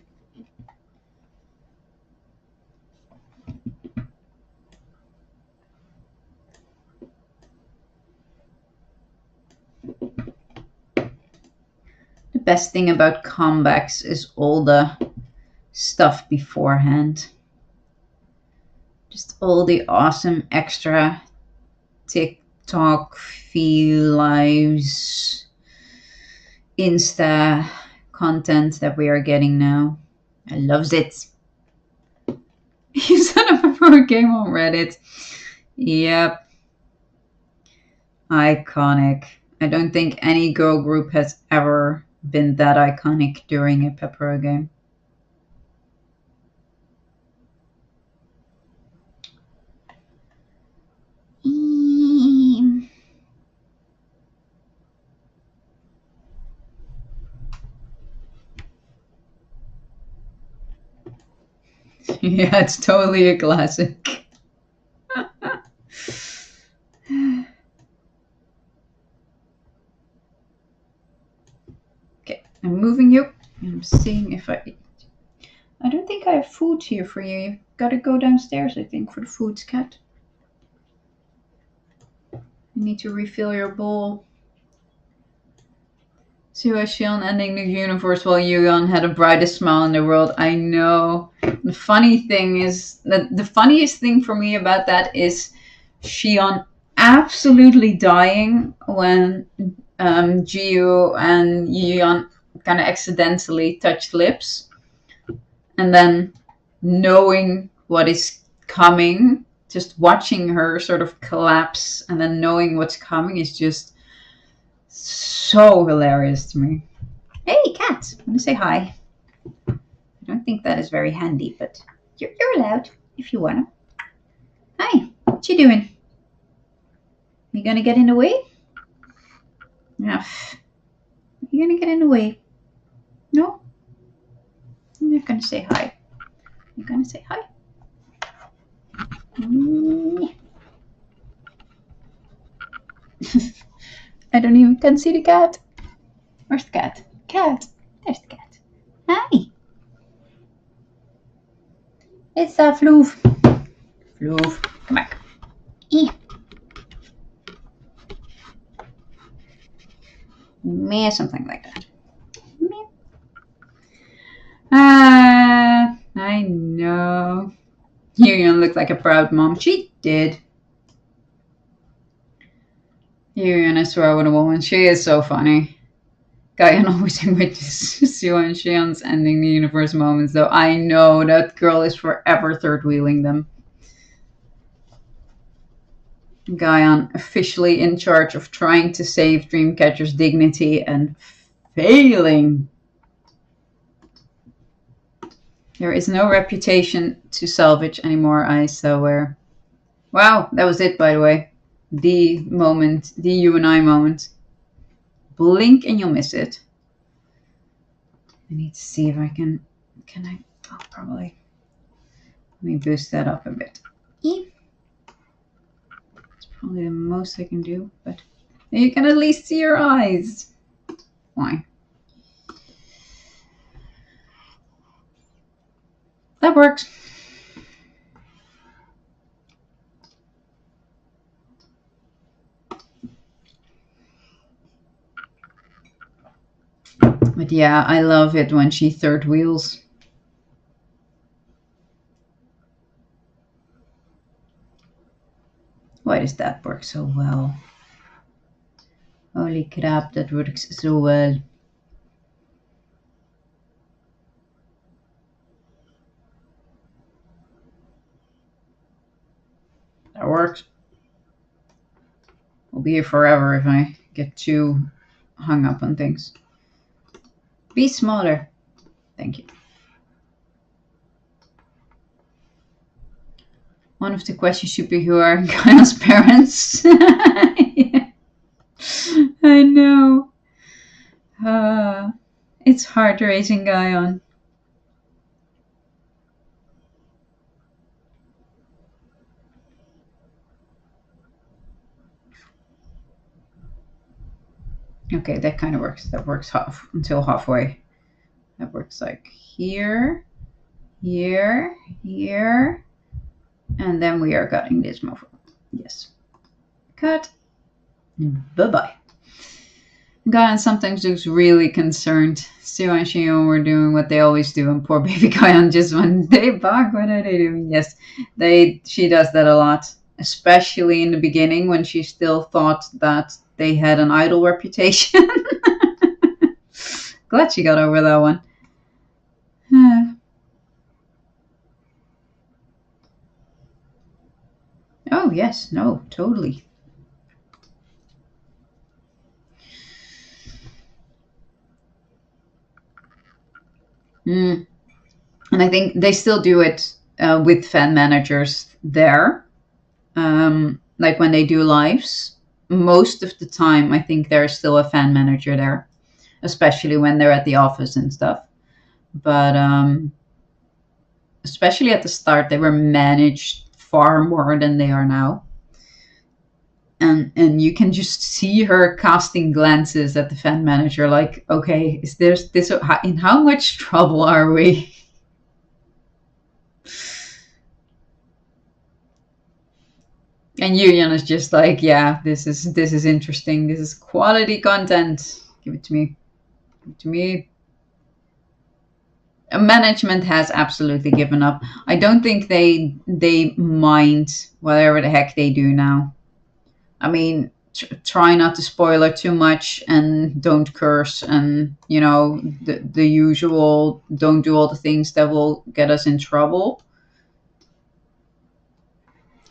Speaker 1: The best thing about comebacks is all the stuff beforehand. Just all the awesome extra TikTok, feel lives, Insta content that we are getting now. I loves it. You set up for a game on Reddit. Yep. Iconic. I don't think any girl group has ever been that iconic during a Pepper game. Yeah, it's totally a classic. Okay, I'm moving you. I'm seeing if I don't think I have food here for you. You've got to go downstairs, I think, for the foods, cat. You need to refill your bowl. Gahyeon ending the universe while Yuyeon had the brightest smile in the world. I know. The funny thing is that the funniest thing for me about that is Xion absolutely dying when Jiu and Yuyeon kind of accidentally touched lips, and then knowing what is coming, just watching her sort of collapse, and then knowing what's coming is just so hilarious to me. Hey, cat! I want to say hi. I don't think that is very handy, but you're allowed if you want to. Hi, what you doing? You gonna get in the way? Yeah. You gonna get in the way? No? You're gonna say hi. You're gonna say hi? I don't even can see the cat. Where's the cat? Cat. There's the cat. Hi. It's Floof. Floof, come back. Meh, something like that. Meh. I know. Yuyeon looked like a proud mom. She did. Yuyeon, I swear, what a woman. She is so funny. Gahyeon always witnesses Seo and Xian's ending the universe moments, though. I know that girl is forever third wheeling them. Gahyeon officially in charge of trying to save Dreamcatcher's dignity and failing. There is no reputation to salvage anymore, I swear. Wow, that was it, by the way. The moment, the you and I moment. Blink and you'll miss it. I need to see if I can I? Oh, probably. Let me boost that up a bit. It's probably the most I can do, but you can at least see your eyes. Why? That works. But yeah, I love it when she third wheels. Why does that work so well? Holy crap, that works so well. That works. I'll be here forever if I get too hung up on things. Be smaller. Thank you. One of the questions should be, who are Gahyeon's parents? Yeah. I know. It's hard raising Gahyeon. Okay, that kind of works. That works until halfway. That works like here, here, here, and then we are cutting this mofo. Yes. Cut. Bye-bye. Gahyeon sometimes looks really concerned. Seo and Xion were doing what they always do, and poor baby Gahyeon just went, "Hey, Bak, what are they doing?" Yes, she does that a lot. especially in the beginning when she still thought that they had an idol reputation. Glad she got over that one. Oh, yes, no, totally. Mm. And I think they still do it with fan managers there. Like when they do lives, most of the time, I think there's still a fan manager there, especially when they're at the office and stuff. But especially at the start, they were managed far more than they are now. And you can just see her casting glances at the fan manager, like, okay, is this in how much trouble are we? And Yuyan is just like, yeah, this is interesting. This is quality content. Give it to me. Give it to me. Management has absolutely given up. I don't think they mind whatever the heck they do now. I mean, try not to spoil it too much and don't curse and the usual. Don't do all the things that will get us in trouble.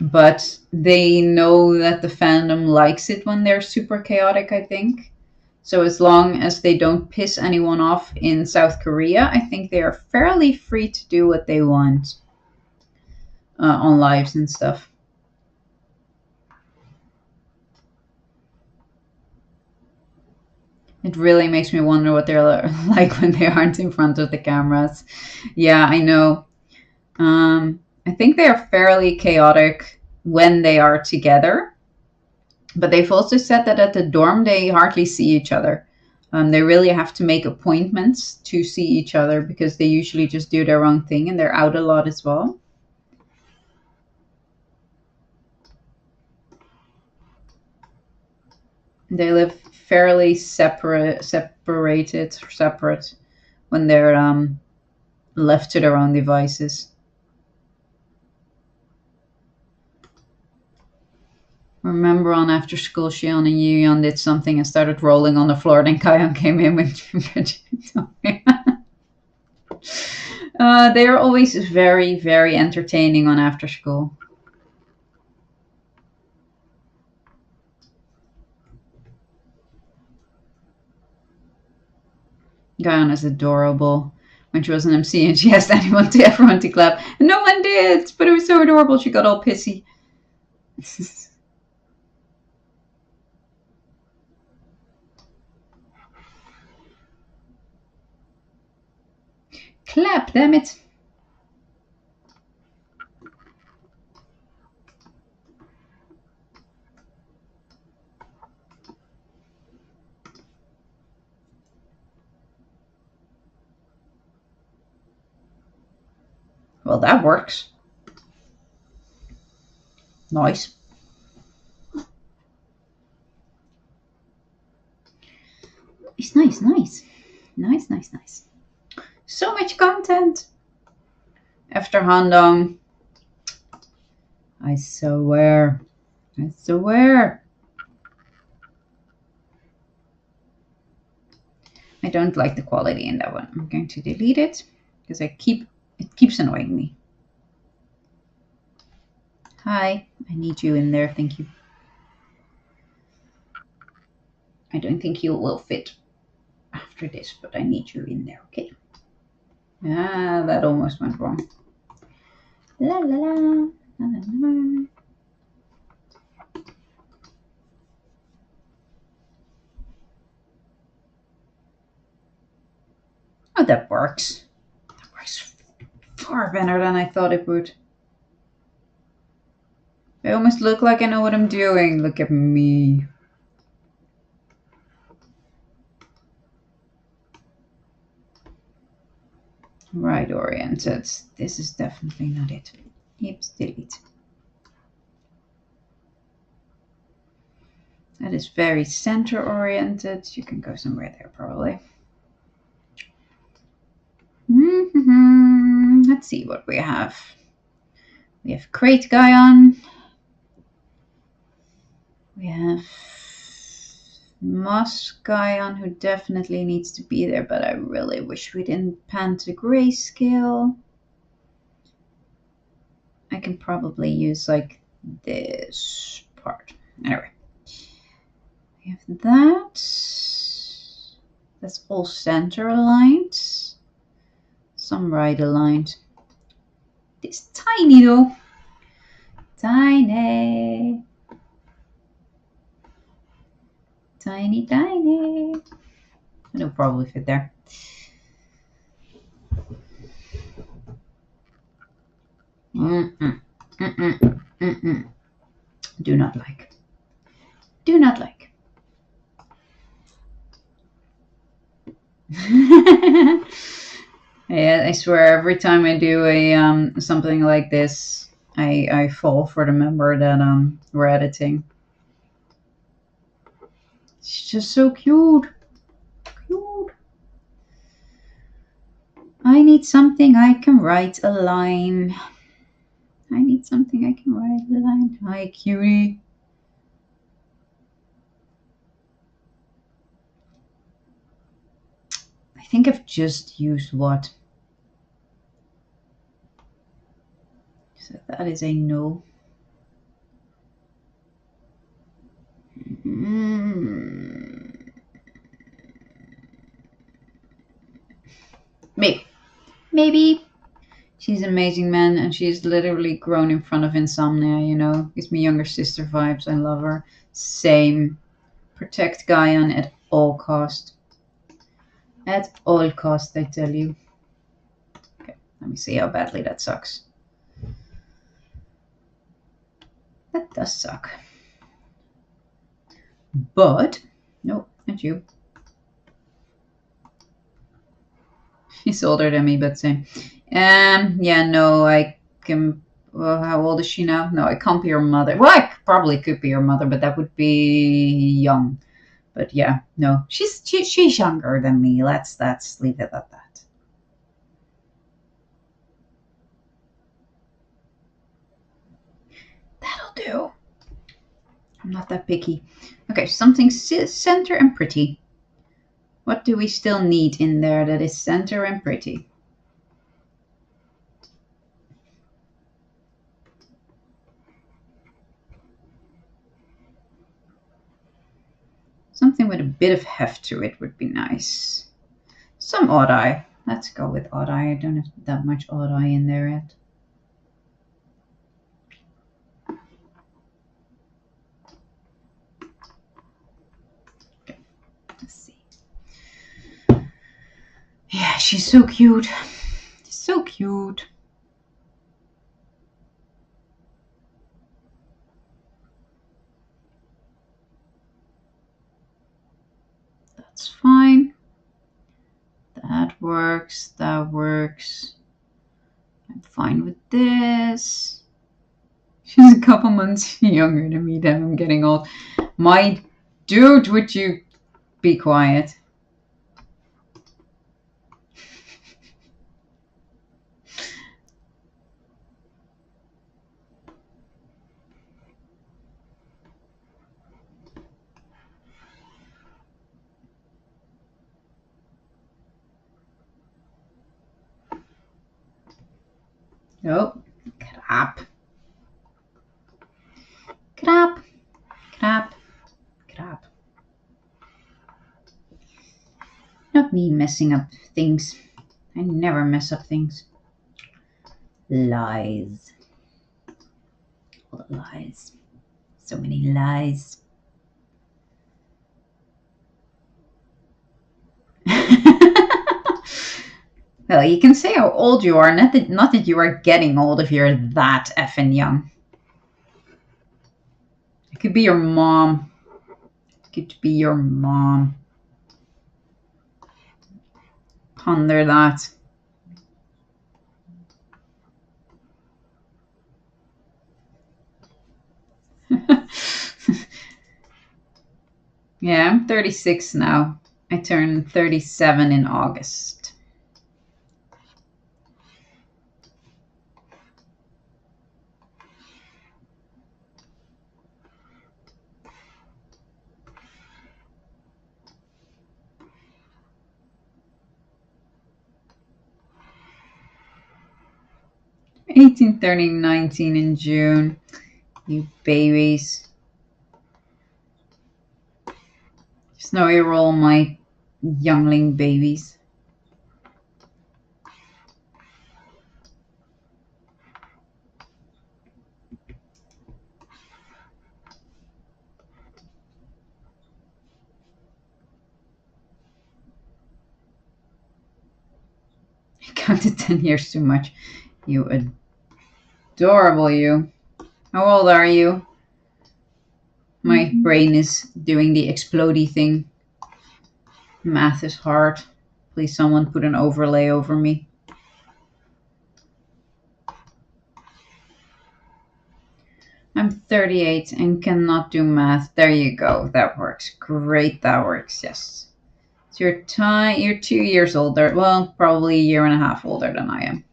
Speaker 1: But they know that the fandom likes it when they're super chaotic, I think. So as long as they don't piss anyone off in South Korea, I think they are fairly free to do what they want on lives and stuff. It really makes me wonder what they're like when they aren't in front of the cameras. Yeah, I know. I think they are fairly chaotic when they are together, but they've also said that at the dorm they hardly see each other. They really have to make appointments to see each other because they usually just do their own thing and they're out a lot as well. They live fairly separate when they're left to their own devices. Remember on After School, Shion and Yuyeon did something and started rolling on the floor. Then Gahyeon came in with they are always very, very entertaining on After School. Gahyeon is adorable. When she was an MC and she asked everyone to clap, and no one did, but it was so adorable. She got all pissy. Clap, damn it. Well, that works. Nice. It's nice, nice. Nice, nice, nice. So much content. After Handong. I swear. I swear. I don't like the quality in that one. I'm going to delete it because it keeps annoying me. Hi, I need you in there, thank you. I don't think you will fit after this, but I need you in there, okay? Ah, that almost went wrong. La la la, la la la. Oh, that works. That works far better than I thought it would. I almost look like I know what I'm doing. Look at me. Right oriented. This is definitely not it. Oops, delete. That is very center oriented. You can go somewhere there probably. Let's see what we have. We have Great Gahyeon. Moss Gahyeon, who definitely needs to be there, but I really wish we didn't pan to grayscale. I can probably use like this part. Anyway, we have that. That's all center aligned. Some right aligned. It's tiny though. Tiny. Tiny, tiny. It'll probably fit there. Do not like. Do not like. Yeah, I swear every time I do a something like this, I fall for the member that we're editing. It's just so cute. Cute. I need something I can write a line. I need something I can write a line. Hi, cutie. I think I've just used what? So that is a no. Maybe. Maybe. She's an amazing man, and she's literally grown in front of insomnia, you know. Gives me younger sister vibes. I love her. Same. Protect Gahyeon at all cost. At all cost, I tell you. Okay, let me see how badly that sucks. That does suck. But, no, not you. He's older than me, but same. Yeah, no, I can. Well, how old is she now? No, I can't be her mother. Well, I probably could be her mother, but that would be young. But yeah, no, she's younger than me. Let's leave it at that. That'll do. I'm not that picky. Okay, something center and pretty. What do we still need in there that is center and pretty? Something with a bit of heft to it would be nice. Some odd eye. Let's go with odd eye. I don't have that much odd eye in there yet. Okay, let's see. Yeah, she's so cute. So cute. That's fine. That works. That works. I'm fine with this. She's a couple months younger than me. Then I'm getting old. My dude, would you be quiet? Oh, crap. Crap. Crap. Crap. Not me messing up things. I never mess up things. Lies. All the lies. So many lies. Well, you can say how old you are, not that you are getting old if you're that effing young. It could be your mom. It could be your mom. Ponder that. Yeah, I'm 36 now. I turn 37 in August. 18, turning 19 in June. You babies. Just know you're all my youngling babies. I counted 10 years too much. You adorable, you. How old are you? My brain is doing the explodey thing. Math is hard. Please, someone put an overlay over me. I'm 38 and cannot do math. There you go. That works. Great, that works. Yes. So you're 2 years older. Well, probably a year and a half older than I am.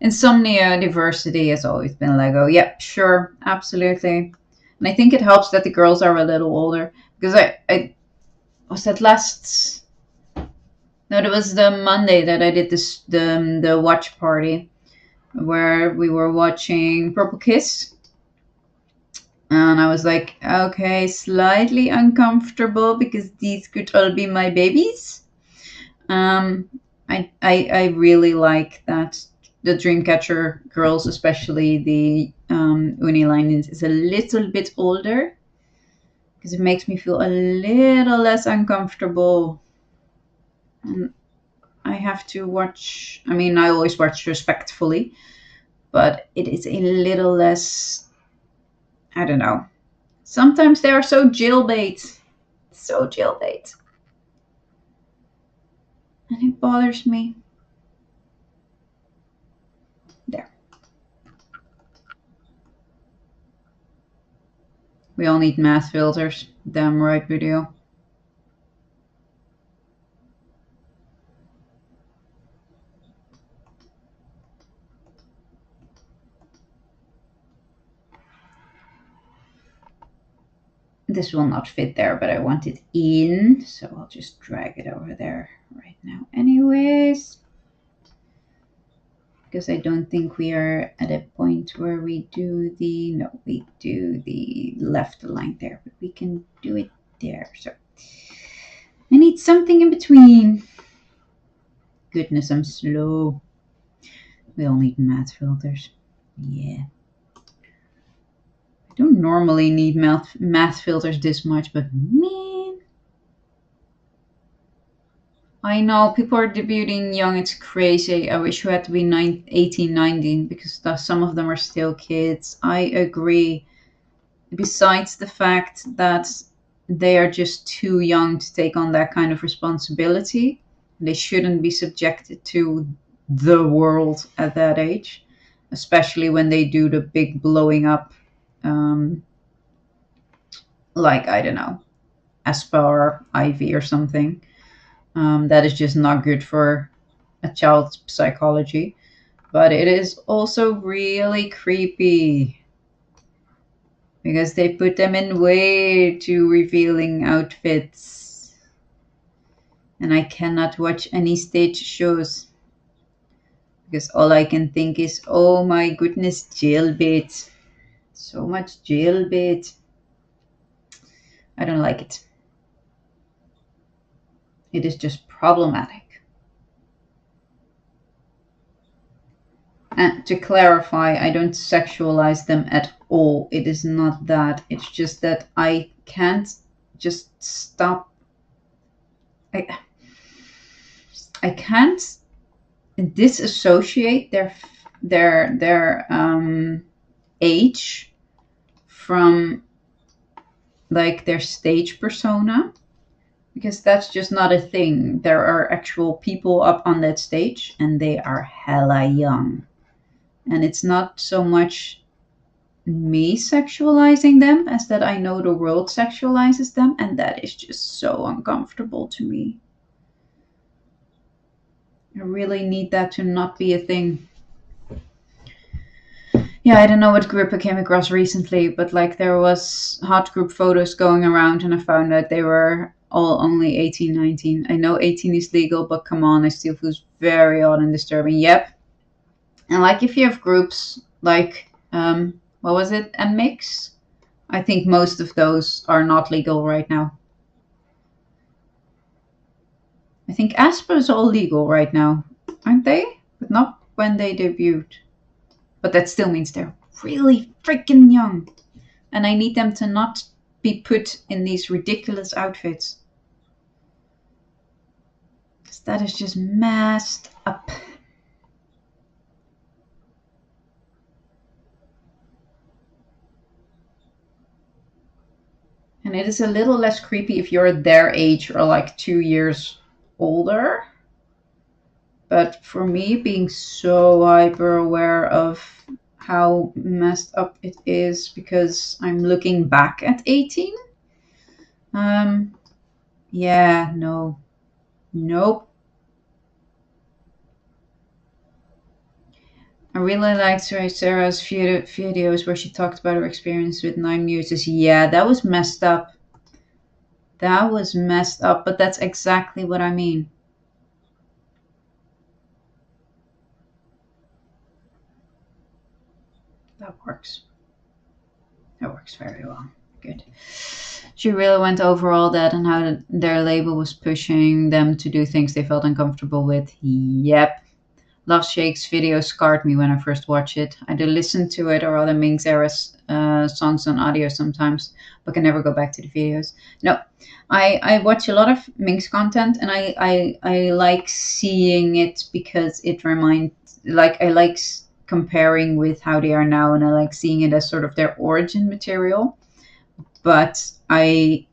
Speaker 1: Insomnia, diversity has always been Lego. Yep, sure, absolutely. And I think it helps that the girls are a little older because I was that last. No, it was the Monday that I did this the watch party where we were watching Purple Kiss. And I was like, okay, slightly uncomfortable because these could all be my babies. I really like that the Dreamcatcher girls, especially the Uniline, is a little bit older because it makes me feel a little less uncomfortable. And I have to watch. I mean, I always watch respectfully, but it is a little less. I don't know. Sometimes they are so jailbait. So jailbait. And it bothers me. There. We all need math filters. Damn right we do. This will not fit there, but I want it in, so I'll just drag it over there right now anyways. Because I don't think we are at a point where we do the, no, we do the left line there, but we can do it there. So I need something in between. Goodness, I'm slow. We all need math filters. Yeah. I don't normally need math filters this much, but man. I know, people are debuting young, it's crazy. I wish you had to be 18, 19, because some of them are still kids. I agree. Besides the fact that they are just too young to take on that kind of responsibility, they shouldn't be subjected to the world at that age, especially when they do the big blowing up, like, I don't know, Aspa or Ivy or something. That is just not good for a child's psychology. But it is also really creepy because they put them in way too revealing outfits. And I cannot watch any stage shows because all I can think is, oh my goodness, jailbait. So much jailbait. I don't like it. It is just problematic. And to clarify, I don't sexualize them at all. It is not that. It's just that I can't just stop. I can't disassociate their age from like their stage persona, because that's just not a thing. There are actual people up on that stage and they are hella young. And it's not so much me sexualizing them as that I know the world sexualizes them, and that is just so uncomfortable to me. I really need that to not be a thing. Yeah, I don't know what group I came across recently, but like there was hot group photos going around and I found out they were all only 18, 19. I know 18 is legal, but come on, I still feel very odd and disturbing. Yep. And like if you have groups like what was it, and mix, I think most of those are not legal right now. I think Asper is all legal right now, aren't they? But not when they debuted. But that still means they're really freaking young. And I need them to not be put in these ridiculous outfits. Because that is just messed up. And it is a little less creepy if you're their age or like 2 years older. But for me, being so hyper aware of how messed up it is because I'm looking back at 18. Um, yeah, no, nope. I really liked Sarah's videos where she talked about her experience with Nine Muses. Yeah, that was messed up. That was messed up, but that's exactly what I mean. That works. That works very well. Good. She really went over all that and how their label was pushing them to do things they felt uncomfortable with. Yep. Love Shake's video scarred me when I first watched it. I do listen to it or other Ming's era songs on audio sometimes, but can never go back to the videos. No, I watch a lot of Ming's content, and I like seeing it because it reminds, like, I like comparing with how they are now, and I like seeing it as sort of their origin material. But I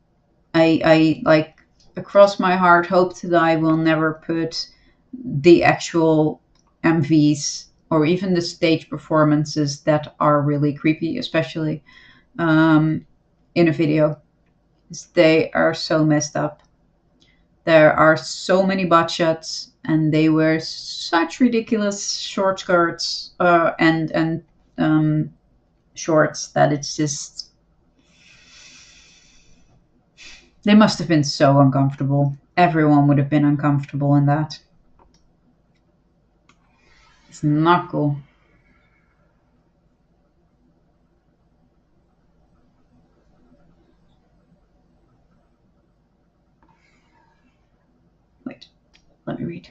Speaker 1: like across my heart hope that I will never put the actual MVs or even the stage performances that are really creepy, especially in a video. They are so messed up. There are so many butt shots, and they wear such ridiculous short skirts and shorts that it's just, they must have been so uncomfortable. Everyone would have been uncomfortable in that. It's not cool. Wait, let me read.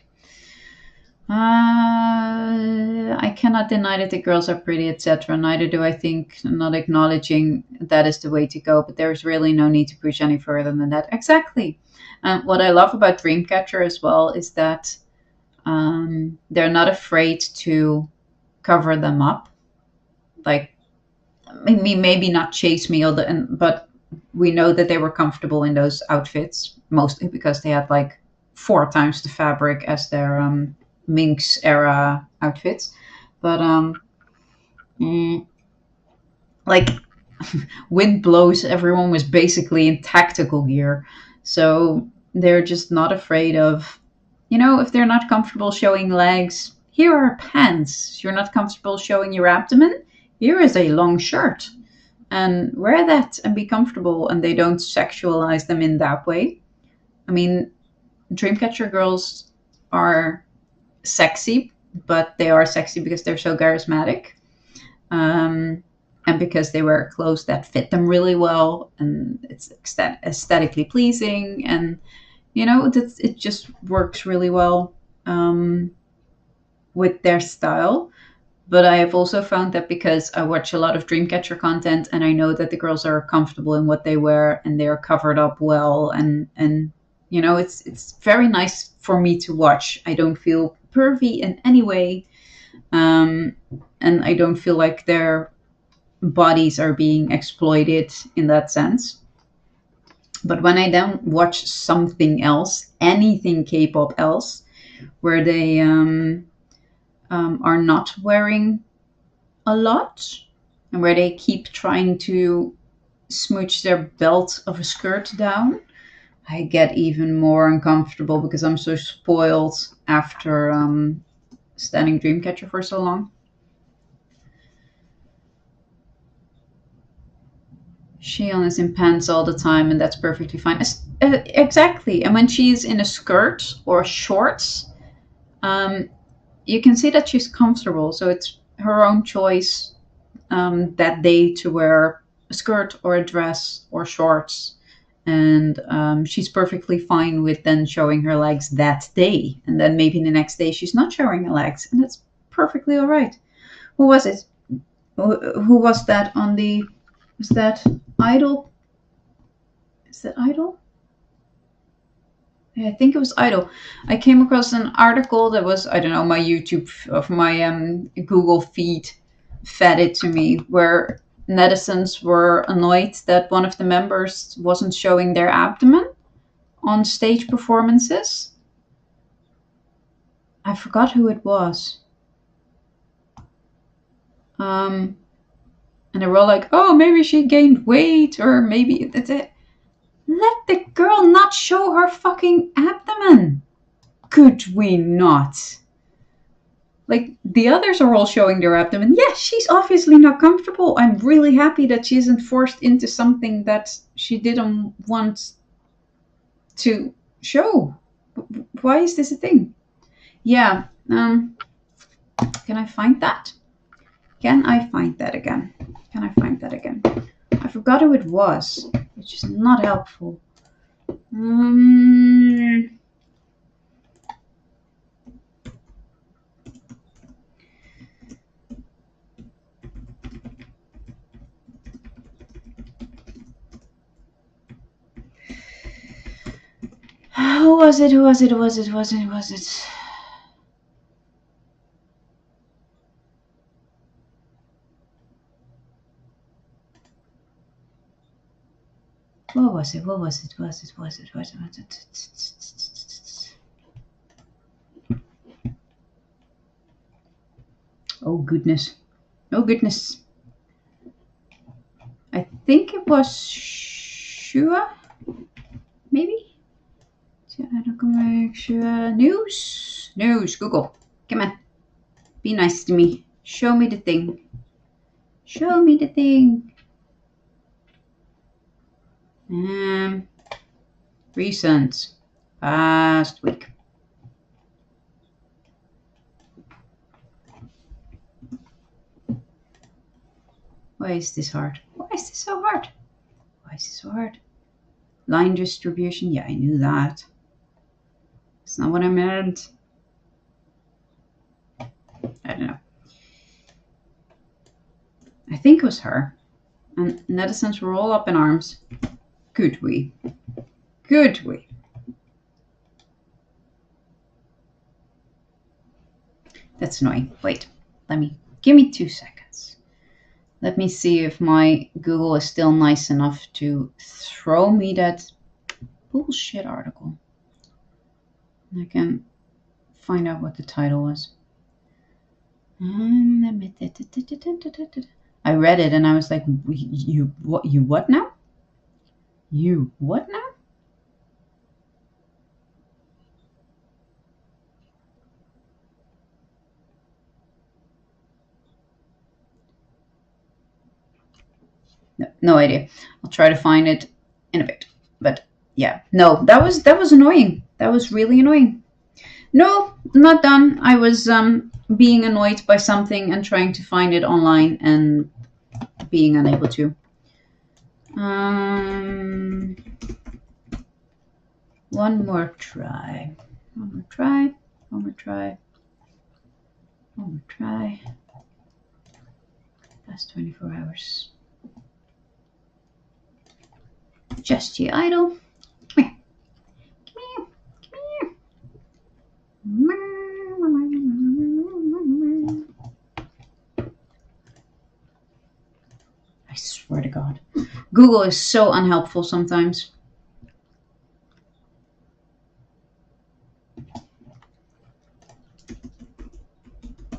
Speaker 1: I cannot deny that the girls are pretty, etc. Neither do I think not acknowledging that is the way to go, but there's really no need to push any further than that. Exactly. And what I love about Dreamcatcher as well is that they're not afraid to cover them up. Like, maybe not chase me, but we know that they were comfortable in those outfits, mostly because they had like 4 times the fabric as their Minx era outfits. But like wind blows, everyone was basically in tactical gear, so they're just not afraid of, if they're not comfortable showing legs, here are pants. You're not comfortable showing your abdomen, here is a long shirt, and wear that and be comfortable. And they don't sexualize them in that way. I mean, Dreamcatcher girls are sexy, but they are sexy because they're so charismatic, and because they wear clothes that fit them really well, and it's aesthetically pleasing, and it just works really well with their style. But I have also found that because I watch a lot of Dreamcatcher content, and I know that the girls are comfortable in what they wear and they are covered up well, and it's very nice for me to watch. I don't feel pervy in any way, and I don't feel like their bodies are being exploited in that sense. But when I then watch something else, anything K-pop else, where they are not wearing a lot, and where they keep trying to smooch their belt of a skirt down, I get even more uncomfortable because I'm so spoiled after standing Dreamcatcher for so long. Shion is in pants all the time, and that's perfectly fine. Exactly. And when she's in a skirt or shorts, um, you can see that she's comfortable. So it's her own choice that day to wear a skirt or a dress or shorts. And she's perfectly fine with then showing her legs that day. And then maybe the next day she's not showing her legs. And that's perfectly all right. Who was it? Who was that on the... Was that Idol? Is that Idol? Yeah, I think it was Idol. I came across an article that was, I don't know, my YouTube of my Google feed fed it to me, where netizens were annoyed that one of the members wasn't showing their abdomen on stage performances. I forgot who it was. And they were all like, oh, maybe she gained weight, or maybe it's it. Let the girl not show her fucking abdomen. Could we not? Like, the others are all showing their abdomen. Yeah, she's obviously not comfortable. I'm really happy that she isn't forced into something that she didn't want to show. Why is this a thing? Yeah. Can I find that? Can I find that again? Can I find that again? I forgot who it was, which is not helpful. Who was it? Who was it? Who was it? Who was it? Who was it? What was it? What was it? Was it? Was it? Was it? Oh goodness! Oh goodness! I think it was Shua, maybe. Shua news. Google, come on, be nice to me. Show me the thing. Show me the thing. Recent, past week. Why is this hard? Why is this so hard? Why is this so hard? Line distribution. Yeah, I knew that. It's not what I meant. I don't know. I think it was her. And netizens were all up in arms. Could we? Could we? That's annoying. Wait, give me 2 seconds. Let me see if my Google is still nice enough to throw me that bullshit article. I can find out what the title was. I read it and I was like, you what now? You what now? No idea. I'll try to find it in a bit. But yeah, no, that was annoying. That was really annoying. No, not done. I was being annoyed by something and trying to find it online and being unable to. One more try. One more try. One more try. One more try. Past 24 hours. Just you idle. Come here. Come here. Come here. I swear to God. Google is so unhelpful sometimes.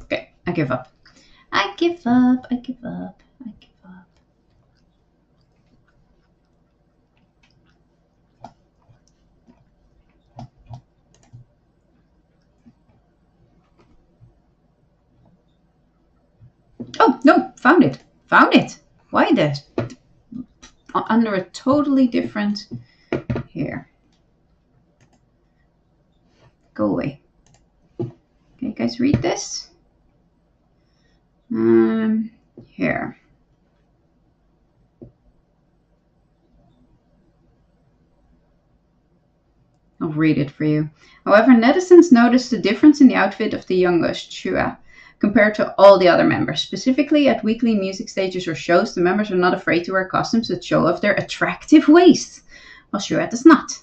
Speaker 1: Okay, I give up. I give up. I give up. I give up. Oh, no, found it. Found it. Why that? Under a totally different... Here. Go away. Okay, guys, read this. Here. I'll read it for you. However, netizens noticed the difference in the outfit of the youngest Shua compared to all the other members. Specifically, at weekly music stages or shows, the members are not afraid to wear costumes that show off their attractive waist, while Shua does not.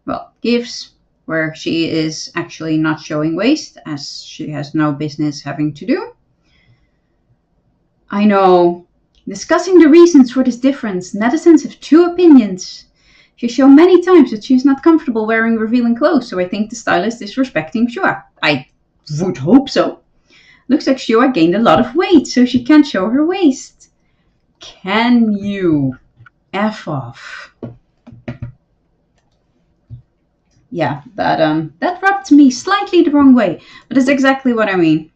Speaker 1: Well, Gives, where she is actually not showing waist, as she has no business having to do. I know. Discussing the reasons for this difference, netizens have two opinions. She's shown many times that she's not comfortable wearing revealing clothes, so I think the stylist is respecting Shua. I would hope so. Looks like Shua gained a lot of weight, so she can't show her waist. Can you F off? Yeah, that rubbed me slightly the wrong way, but it's exactly what I mean.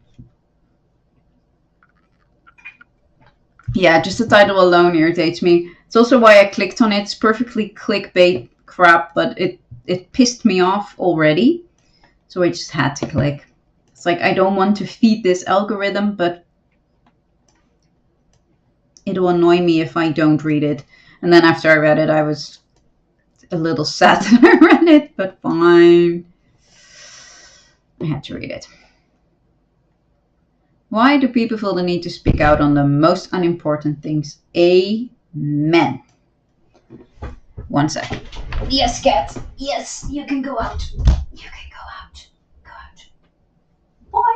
Speaker 1: Yeah, just the title alone irritates me. It's also why I clicked on it. It's perfectly clickbait crap, but it pissed me off already. So I just had to click. It's like, I don't want to feed this algorithm, but it'll annoy me if I don't read it. And then after I read it, I was a little sad that I read it, but fine. I had to read it. Why do people feel the need to speak out on the most unimportant things? Amen. 1 second. Yes, cat. Yes, you can go out. You can go out. Go out. Why?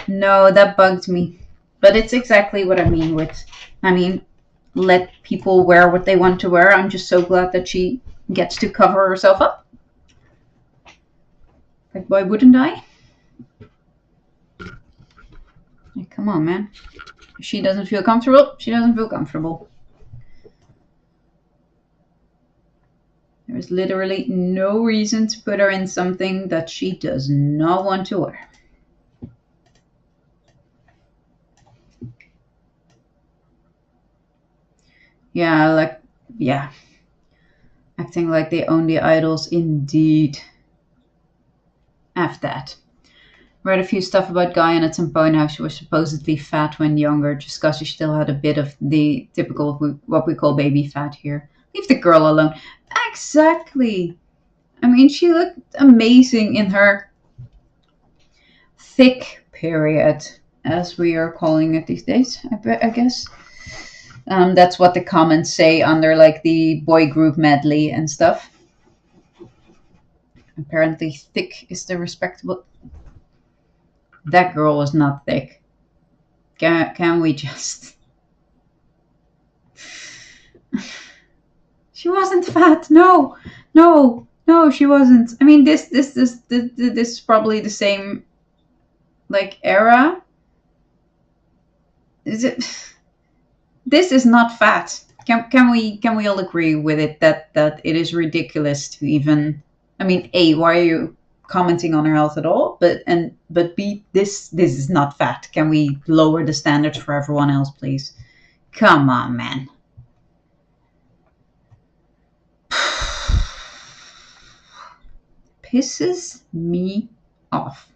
Speaker 1: No, that bugged me. But it's exactly what I mean with, let people wear what they want to wear. I'm just so glad that she gets to cover herself up. Like, why wouldn't I? Like, come on, man. If she doesn't feel comfortable, she doesn't feel comfortable. There is literally no reason to put her in something that she does not want to wear. Yeah. Acting like they own the idols, indeed. F that. Read a few stuff about Gahyeon at some point, how she was supposedly fat when younger, just because she still had a bit of the typical, what we call baby fat here. Leave the girl alone. Exactly. She looked amazing in her thick period, as we are calling it these days, I guess. That's what the comments say under like the boy group medley and stuff. Apparently thick is the respectable. That girl was not thick. Can we just... She wasn't fat. No, she wasn't. This is probably the same like era. Is it? This is not fat. Can we all agree with it that it is ridiculous to even... A, why are you commenting on her health at all? But B, this is not fat. Can we lower the standards for everyone else, please? Come on, man. Pisses me off.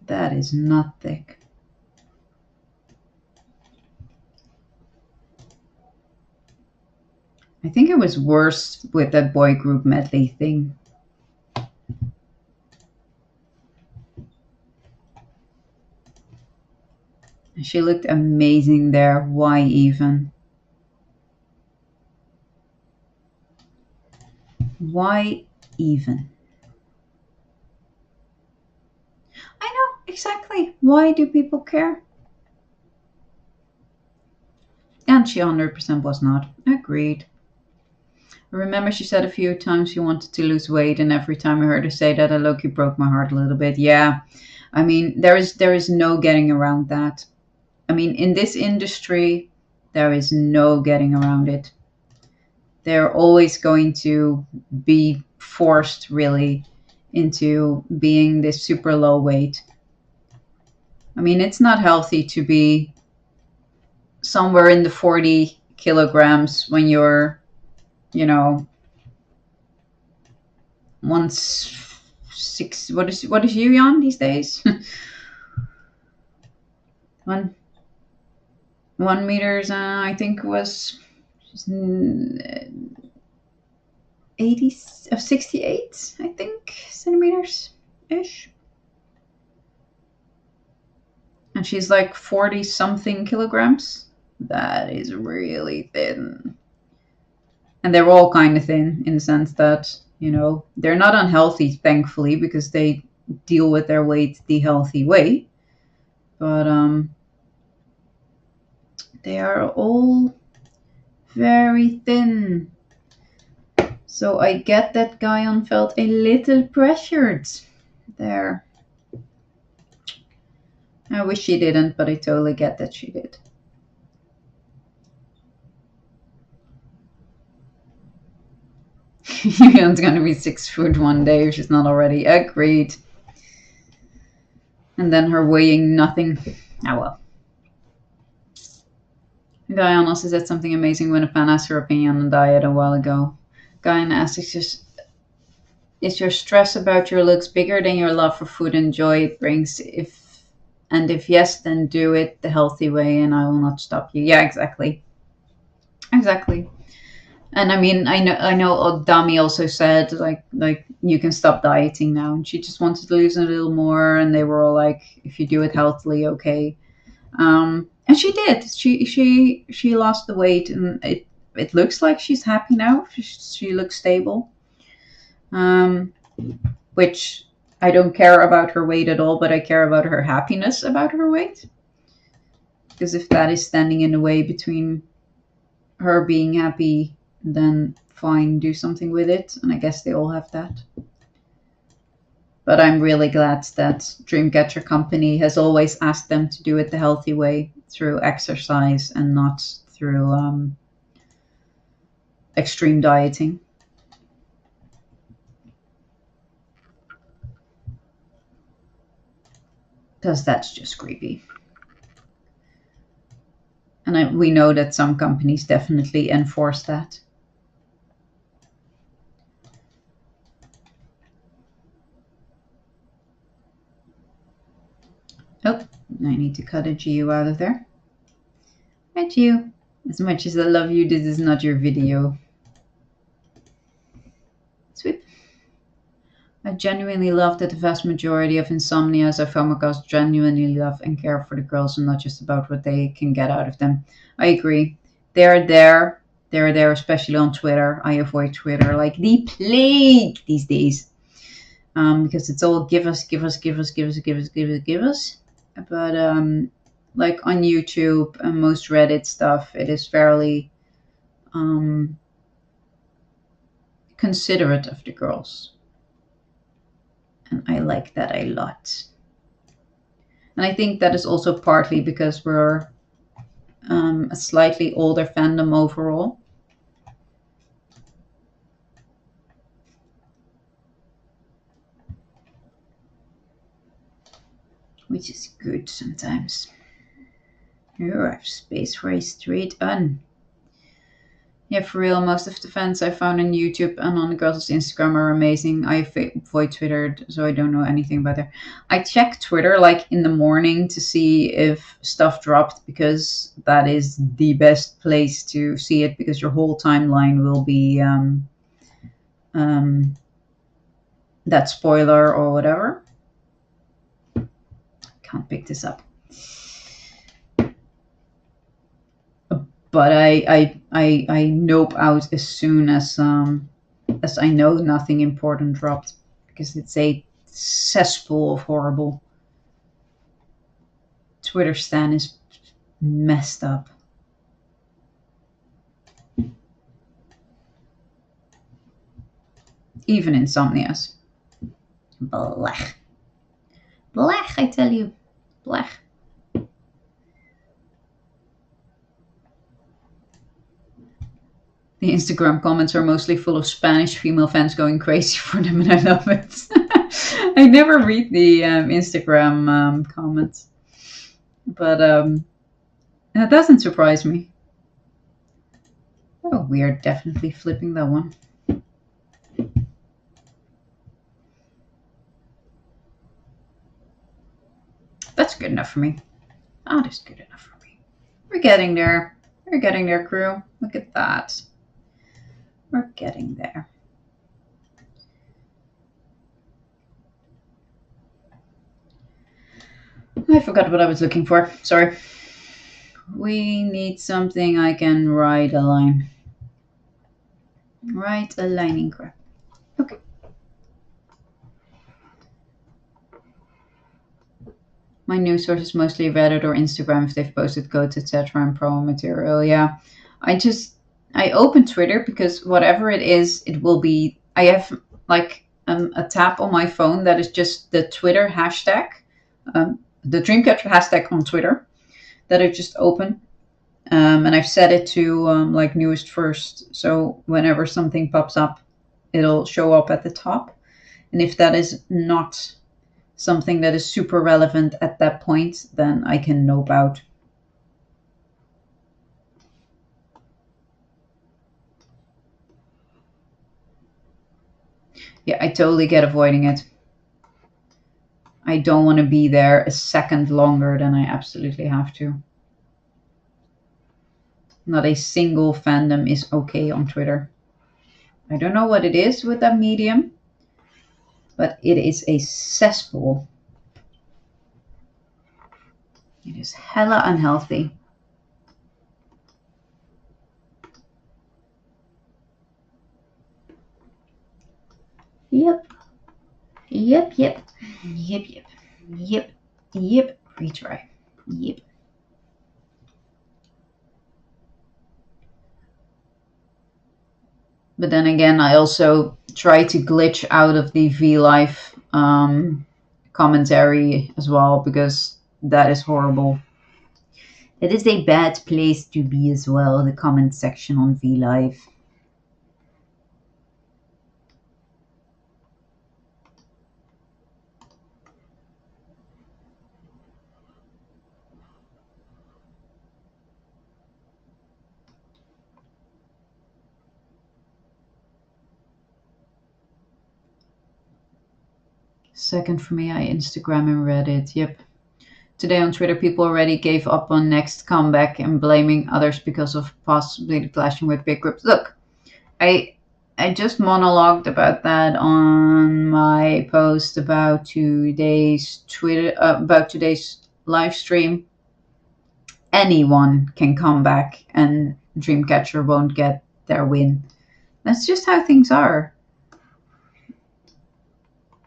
Speaker 1: That is not thick. I think it was worse with that boy group medley thing. She looked amazing there. Why even? Why even? I know, exactly. Why do people care? And she 100% was not. Agreed. I remember she said a few times she wanted to lose weight, and every time I heard her say that, I low-key broke my heart a little bit. Yeah, there is no getting around that. In this industry, there is no getting around it. They're always going to be forced, really, into being this super low weight. It's not healthy to be somewhere in the 40 kilograms when you're, you know, once six. What is Gahyeon these days? one 1 meters. I think was 80 of 68. I think centimeters ish. And she's like 40 something kilograms. That is really thin. And they're all kind of thin in the sense that, they're not unhealthy, thankfully, because they deal with their weight the healthy way. But they are all very thin. So I get that Gahyeon felt a little pressured there. I wish she didn't, but I totally get that she did. Yun's gonna be 6 foot one day if she's not already. Agreed. And then her weighing nothing. Ah, well. Gahyeon also said something amazing when a fan asked her opinion on diet a while ago. Gahyeon asked, is your stress about your looks bigger than your love for food and joy it brings? If yes, then do it the healthy way and I will not stop you. Yeah, exactly. And I mean, I know Dami also said like you can stop dieting now, and she just wanted to lose a little more, and they were all like, if you do it healthily, okay. And she did. She lost the weight, and it looks like she's happy now. She looks stable. Which I don't care about her weight at all, but I care about her happiness about her weight. Because if that is standing in the way between her being happy, then fine, do something with it. And I guess they all have that. But I'm really glad that Dreamcatcher Company has always asked them to do it the healthy way through exercise and not through extreme dieting. Because that's just creepy. And we know that some companies definitely enforce that. Oh, I need to cut a GU out of there. Hi, GU. As much as I love you, this is not your video. Sweep. I genuinely love that the vast majority of insomnias I come across genuinely love and care for the girls and not just about what they can get out of them. I agree. They're there, especially on Twitter. I avoid Twitter like the plague these days. Because it's all give us. But like on YouTube and most Reddit stuff, it is fairly considerate of the girls. And I like that a lot. And I think that is also partly because we're a slightly older fandom overall. Which is good sometimes. Here I have space for a straight on. Yeah, for real, most of the fans I found on YouTube and on the girls' Instagram are amazing. I avoid Twitter, so I don't know anything about it. I check Twitter like in the morning to see if stuff dropped, because that is the best place to see it, because your whole timeline will be that spoiler or whatever. Can't pick this up. But I nope out as soon as I know nothing important dropped, because it's a cesspool of horrible. Twitter stan is messed up. Even insomnias. Blech. Blech, I tell you. Blech. The Instagram comments are mostly full of Spanish female fans going crazy for them, and I love it. I never read the Instagram comments. But That doesn't surprise me. Oh, we are definitely flipping that one. That's good enough for me. That is good enough for me. We're getting there. We're getting there, crew. Look at that. We're getting there. I forgot what I was looking for. Sorry. We need something I can write a line. Write a lining crap. Okay. My news source is mostly Reddit or Instagram if they've posted codes, etc. and promo material. Yeah. I open Twitter because whatever it is, it will be. I have like a tab on my phone that is just the Twitter hashtag, the Dreamcatcher hashtag on Twitter that I just open. And I've set it to like newest first. So whenever something pops up, it'll show up at the top. And if that is not something that is super relevant at that point, then I can nope out. Yeah, I totally get avoiding it. I don't want to be there a second longer than I absolutely have to. Not a single fandom is okay on Twitter. I don't know what it is with that medium, but it is a cesspool. It is hella unhealthy. Yep. Yep, yep. Yep, yep. Yep. Yep. Retry. Yep. But then again, I also try to glitch out of the VLive commentary as well because that is horrible. It is a bad place to be as well, the comment section on VLive. Second for me, I Instagram and Reddit. Yep. Today on Twitter, people already gave up on next comeback and blaming others because of possibly clashing with big groups. Look, I just monologued about that on my post about today's live stream. Anyone can come back and Dreamcatcher won't get their win. That's just how things are.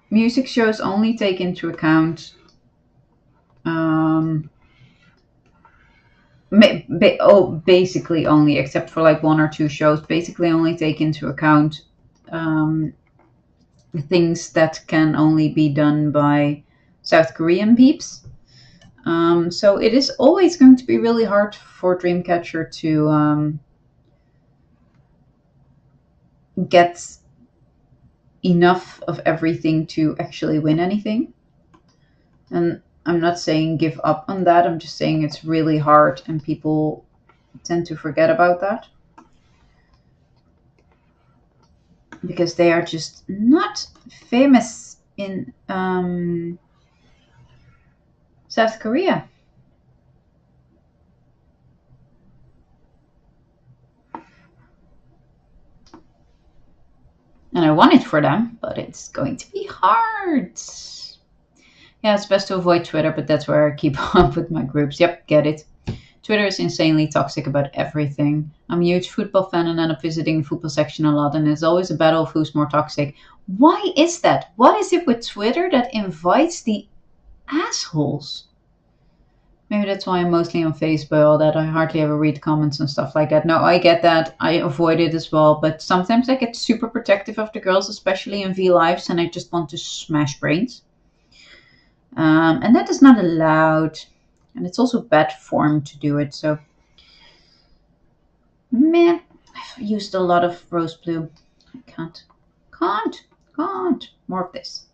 Speaker 1: Music shows only take into account basically only, except for like one or two shows, basically only take into account things that can only be done by South Korean peeps. So it is always going to be really hard for Dreamcatcher to get enough of everything to actually win anything. And I'm not saying give up on that. I'm just saying it's really hard and people tend to forget about that. Because they are just not famous in South Korea. And I want it for them, but it's going to be hard. Yeah, it's best to avoid Twitter, but that's where I keep up with my groups. Yep, get it. Twitter is insanely toxic about everything. I'm a huge football fan and end up visiting the football section a lot, and it's always a battle of who's more toxic. Why is that? What is it with Twitter that invites the assholes? Maybe that's why I'm mostly on Facebook, that I hardly ever read comments and stuff like that. No, I get that. I avoid it as well. But sometimes I get super protective of the girls, especially in V Lives, and I just want to smash brains. And that is not allowed. And it's also bad form to do it. So, man, I've used a lot of rose blue. I can't. More of this.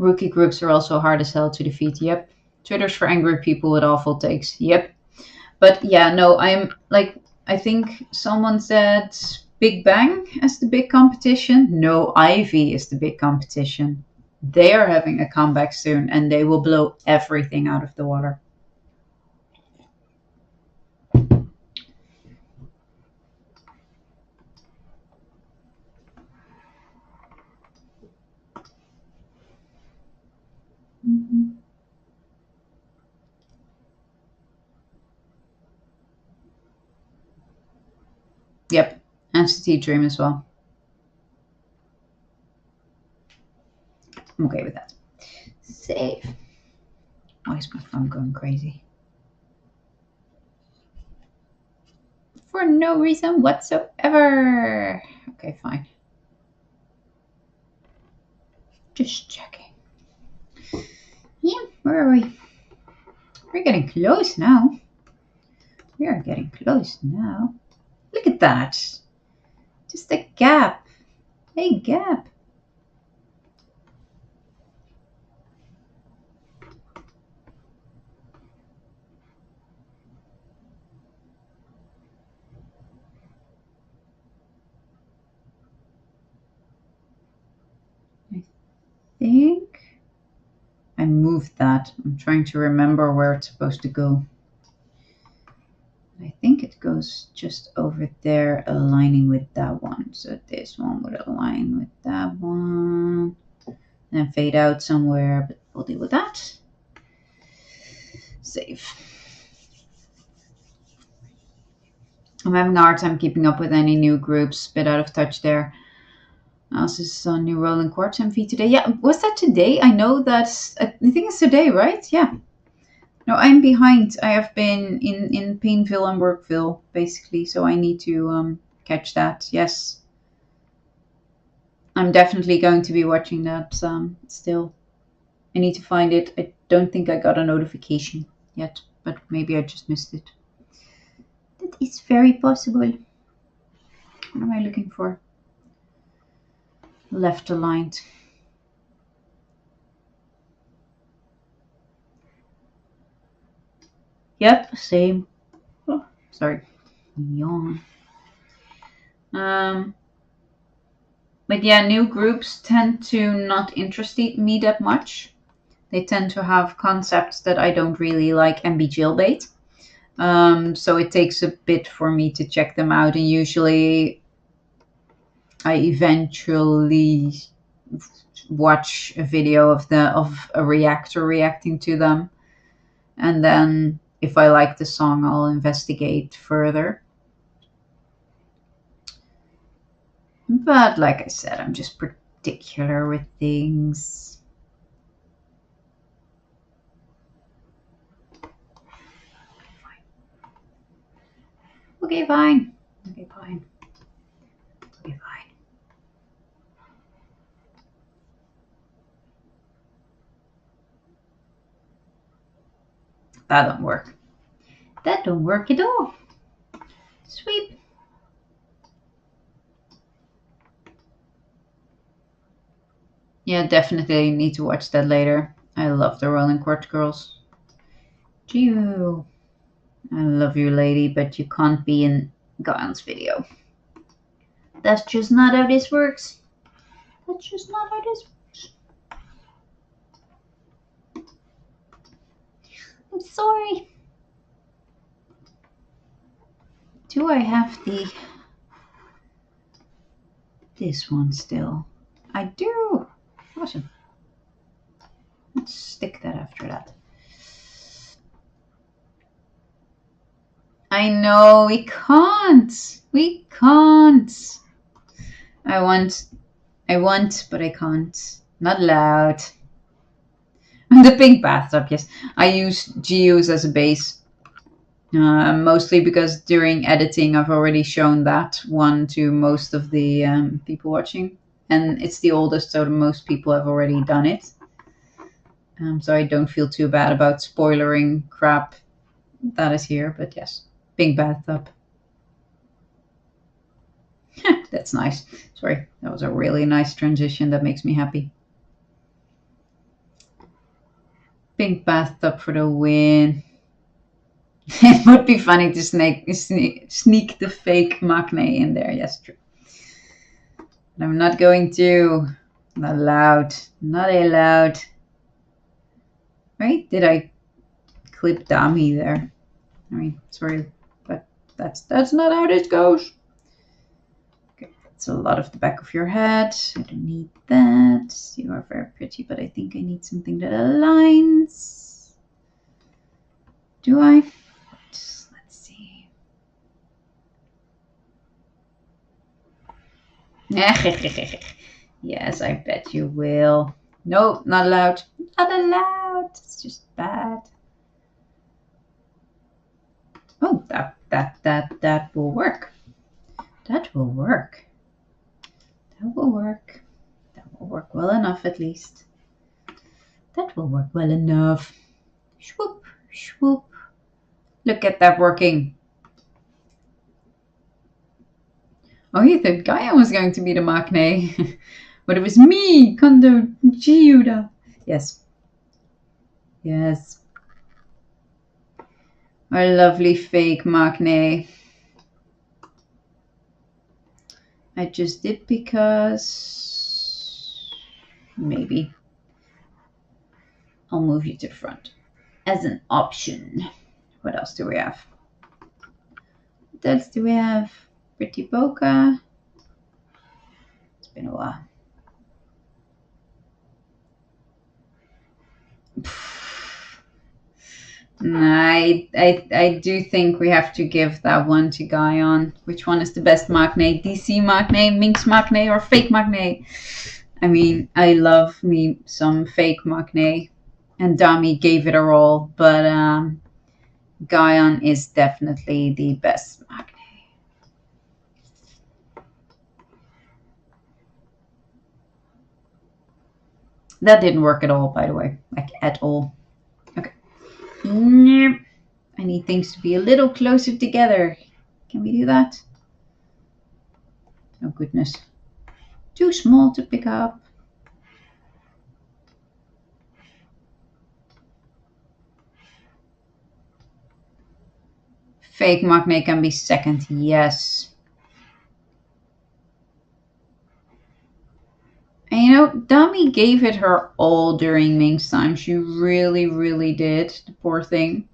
Speaker 1: Rookie groups are also hard as hell to defeat. Yep. Twitter's for angry people with awful takes. Yep. But yeah, no, I'm like, I think someone said Big Bang as the big competition. No, Ivy is the big competition. They are having a comeback soon and they will blow everything out of the water. Mhm. Yep. NCT Dream as well. I'm okay with that. Save. Why is my phone going crazy? For no reason whatsoever. Okay, fine. Just checking. Yeah, where are we? We're getting close now. We are getting close now. Look at that. Just a gap. A gap. I think I moved that. I'm trying to remember where it's supposed to go. I think it goes just over there, aligning with that one. So this one would align with that one. And fade out somewhere, but we'll deal with that. Save. I'm having a hard time keeping up with any new groups. Bit out of touch there. Also saw new Rolling Quartz MV today. Yeah, was that today? I know that's, I think it's today, right? Yeah. No, I'm behind. I have been in Painville and Workville, basically, so I need to catch that. Yes. I'm definitely going to be watching that still. I need to find it. I don't think I got a notification yet, but maybe I just missed it. That is very possible. What am I looking for? Left aligned. Yep, same. Oh, sorry. Yawn. But yeah, new groups tend to not interest me that much. They tend to have concepts that I don't really like and be jailbait. So it takes a bit for me to check them out, and usually I eventually watch a video of a reactor reacting to them, and then if I like the song, I'll investigate further. But like I said, I'm just particular with things. Okay, fine. Okay, fine. Okay, fine. That don't work. That don't work at all. Sweep. Yeah, definitely need to watch that later. I love the Rolling Quartz Girls. Geo. I love you, lady, but you can't be in Gahyeon's video. That's just not how this works. That's just not how this works. I'm sorry. Do I have this one still? I do. Awesome. Let's stick that after that. I know, we can't. We can't. I want, but I can't. Not allowed. The pink bathtub, yes. I use GUs as a base. Mostly because during editing, I've already shown that one to most of the people watching. And it's the oldest, so most people have already done it. So I don't feel too bad about spoilering crap that is here. But yes, pink bathtub. That's nice. Sorry, that was a really nice transition. That makes me happy. Pink bathtub for the win. It would be funny to sneak the fake maknae in there. Yes, true. But I'm not going to. Not allowed. Not allowed. Right? Did I clip Dami there? I mean, sorry, but that's not how this goes. Okay, that's a lot of the back of your head. I don't need that. You are very pretty, but I think I need something that aligns. Do I? Let's see. Yes, I bet you will. Nope, not allowed. Not allowed. It's just bad. Oh, that will work. That will work. That will work. That will work well enough, at least. That will work well enough. Swoop, swoop. Look at that working. Oh, you thought Gahyeon was going to be the maknae. But it was me, Kondo Jiuda. Yes. Yes. Our lovely fake maknae. I just did because maybe I'll move you to the front as an option. What else do we have? What else do we have? Pretty Boca. It's been a while. I do think we have to give that one to Gahyeon. Which one is the best maknae? DC maknae, Minx maknae, or fake maknae? I mean, I love me some fake maknae, and Dami gave it a roll, but Gahyeon is definitely the best maknae. That didn't work at all, by the way, like at all. Okay. Nope. I need things to be a little closer together. Can we do that? Oh, goodness. Too small to pick up. Fake maknae can be second, yes. And you know, Dami gave it her all during Ming's time. She really, really did. The poor thing.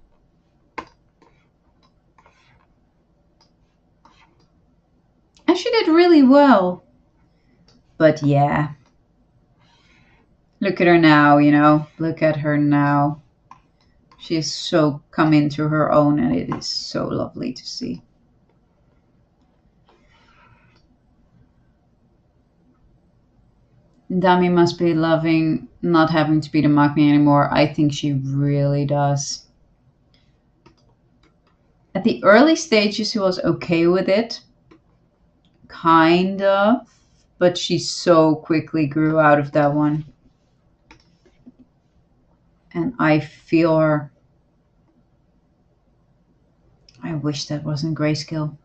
Speaker 1: And she did really well. But yeah. Look at her now, you know. Look at her now. She has so come into her own, and it is so lovely to see. Dami must be loving not having to be the maknae anymore. I think she really does. At the early stages, she was okay with it. Kind of. But she so quickly grew out of that one. And I feel her. I wish that wasn't grayscale.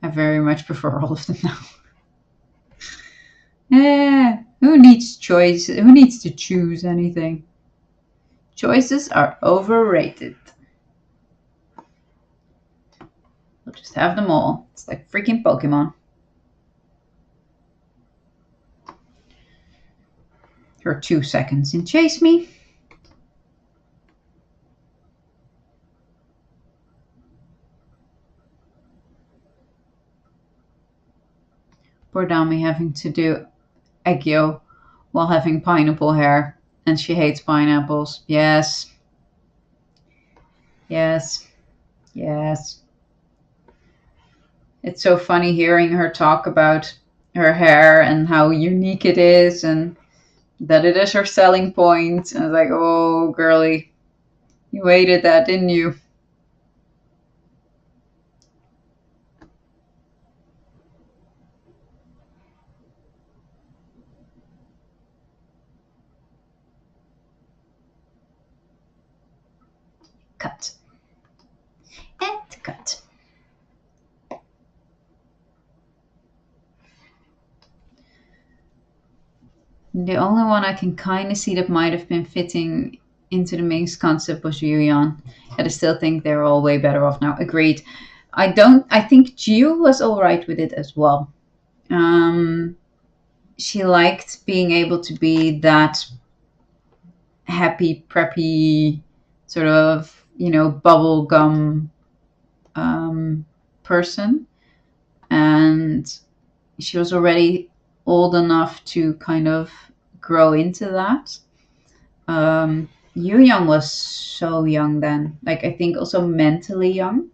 Speaker 1: I very much prefer all of them now. Who needs choice? Who needs to choose anything? Choices are overrated. We'll just have them all. It's like freaking Pokemon. Her 2 seconds in Chase Me. Poor Dami having to do Gahyeon while having pineapple hair. And she hates pineapples. Yes. Yes. Yes. It's so funny hearing her talk about her hair and how unique it is and that it is her selling point. And I was like, oh, girly, you hated that, didn't you? Cut. And cut. The only one I can kind of see that might have been fitting into the Ming's concept was Yuyan. Yet I still think they're all way better off now. Agreed. I think Jiu was alright with it as well. Um, she liked being able to be that happy, preppy, sort of, bubblegum person. And she was already old enough to kind of grow into that. Yu Young was so young then. Like, I think also mentally young.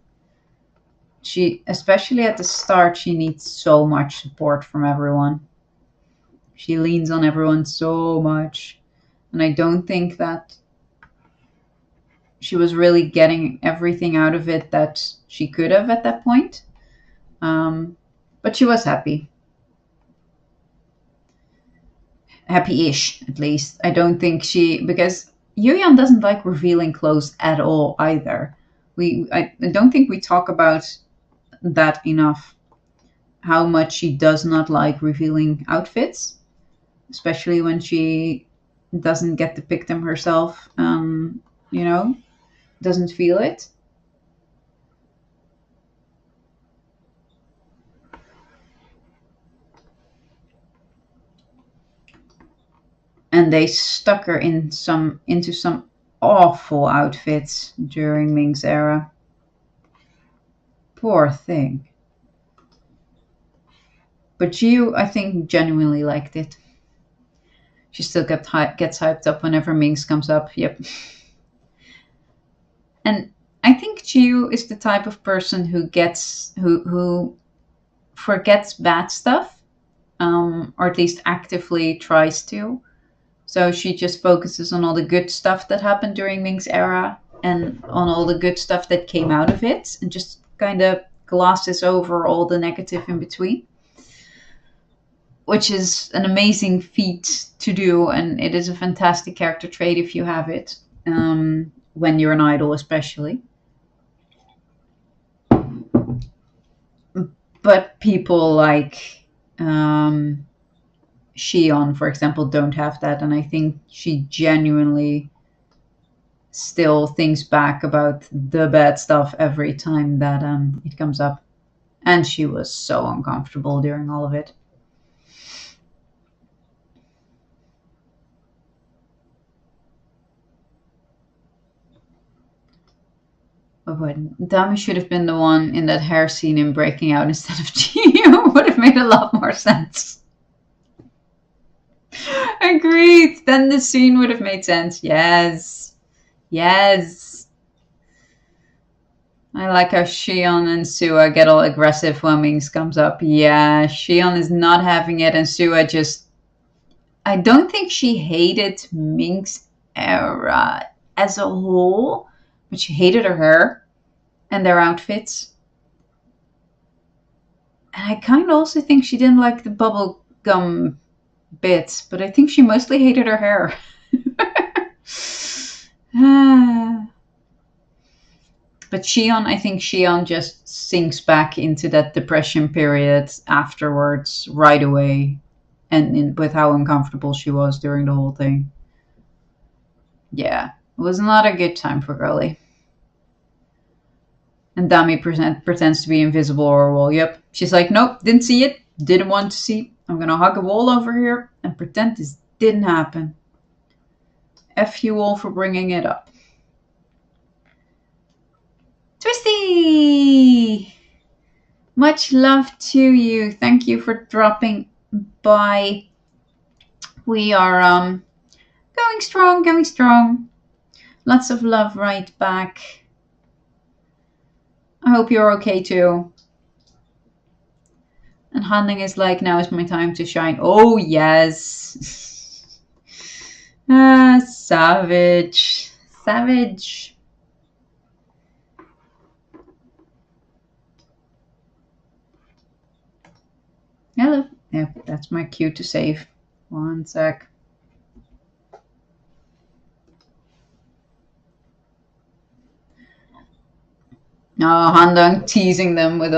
Speaker 1: She, especially at the start, she needs so much support from everyone. She leans on everyone so much. And I don't think that she was really getting everything out of it that she could have at that point. But she was happy. Happy-ish, at least. I don't think because Yuyan doesn't like revealing clothes at all either. I don't think we talk about that enough. How much she does not like revealing outfits, especially when she doesn't get to pick them herself. Doesn't feel it. And they stuck her into some awful outfits during Ming's era. Poor thing. But Jiu, I think, genuinely liked it. She still gets hyped up whenever Minx comes up. Yep. And I think Jiu is the type of person who forgets bad stuff, or at least actively tries to. So she just focuses on all the good stuff that happened during Ming's era and on all the good stuff that came out of it, and just kind of glosses over all the negative in between, which is an amazing feat to do, and it is a fantastic character trait if you have it, when you're an idol especially. But people like Xion, for example, don't have that, and I think she genuinely still thinks back about the bad stuff every time that it comes up. And she was so uncomfortable during all of it. But Dami should have been the one in that hair scene in Breaking Out instead of Gio. Would have made a lot more sense. Agreed. Then the scene would have made sense. Yes. Yes. I like how Xion and Sua get all aggressive when Minx comes up. Yeah, Xion is not having it, and Sua just... I don't think she hated Minx era as a whole, but she hated her hair and their outfits. And I kind of also think she didn't like the bubble gum bits, but I think she mostly hated her hair. But I think Xion just sinks back into that depression period afterwards right away, and with how uncomfortable she was during the whole thing. Yeah, it was not a good time for Girly. And Dami pretends to be invisible or a wall. Yep. She's like, nope, didn't see it, didn't want to see. I'm going to hug a wall over here and pretend this didn't happen. F you all for bringing it up. Twisty! Much love to you. Thank you for dropping by. We are going strong, going strong. Lots of love right back. I hope you're okay too. And Hanling is like, now is my time to shine. Oh, yes. Savage. Savage. Hello. Yeah, that's my cue to save. One sec. Handong teasing them with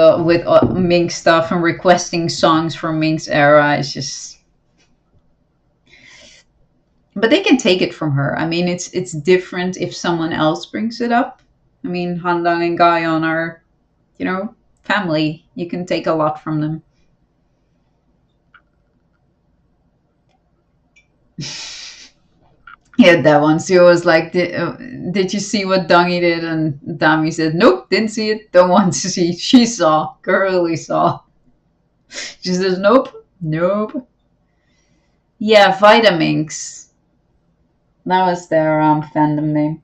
Speaker 1: Mink stuff and requesting songs from Mink's era is just... But they can take it from her. I mean, it's different if someone else brings it up. I mean, Handang and Gahyeon are, family. You can take a lot from them. Yeah, that one. She was like, did you see what Dongy did? And Dami said, nope, didn't see it. Don't want to see. She saw. Girly saw. She says, nope, nope. Yeah, Vitamix. That was their fandom name.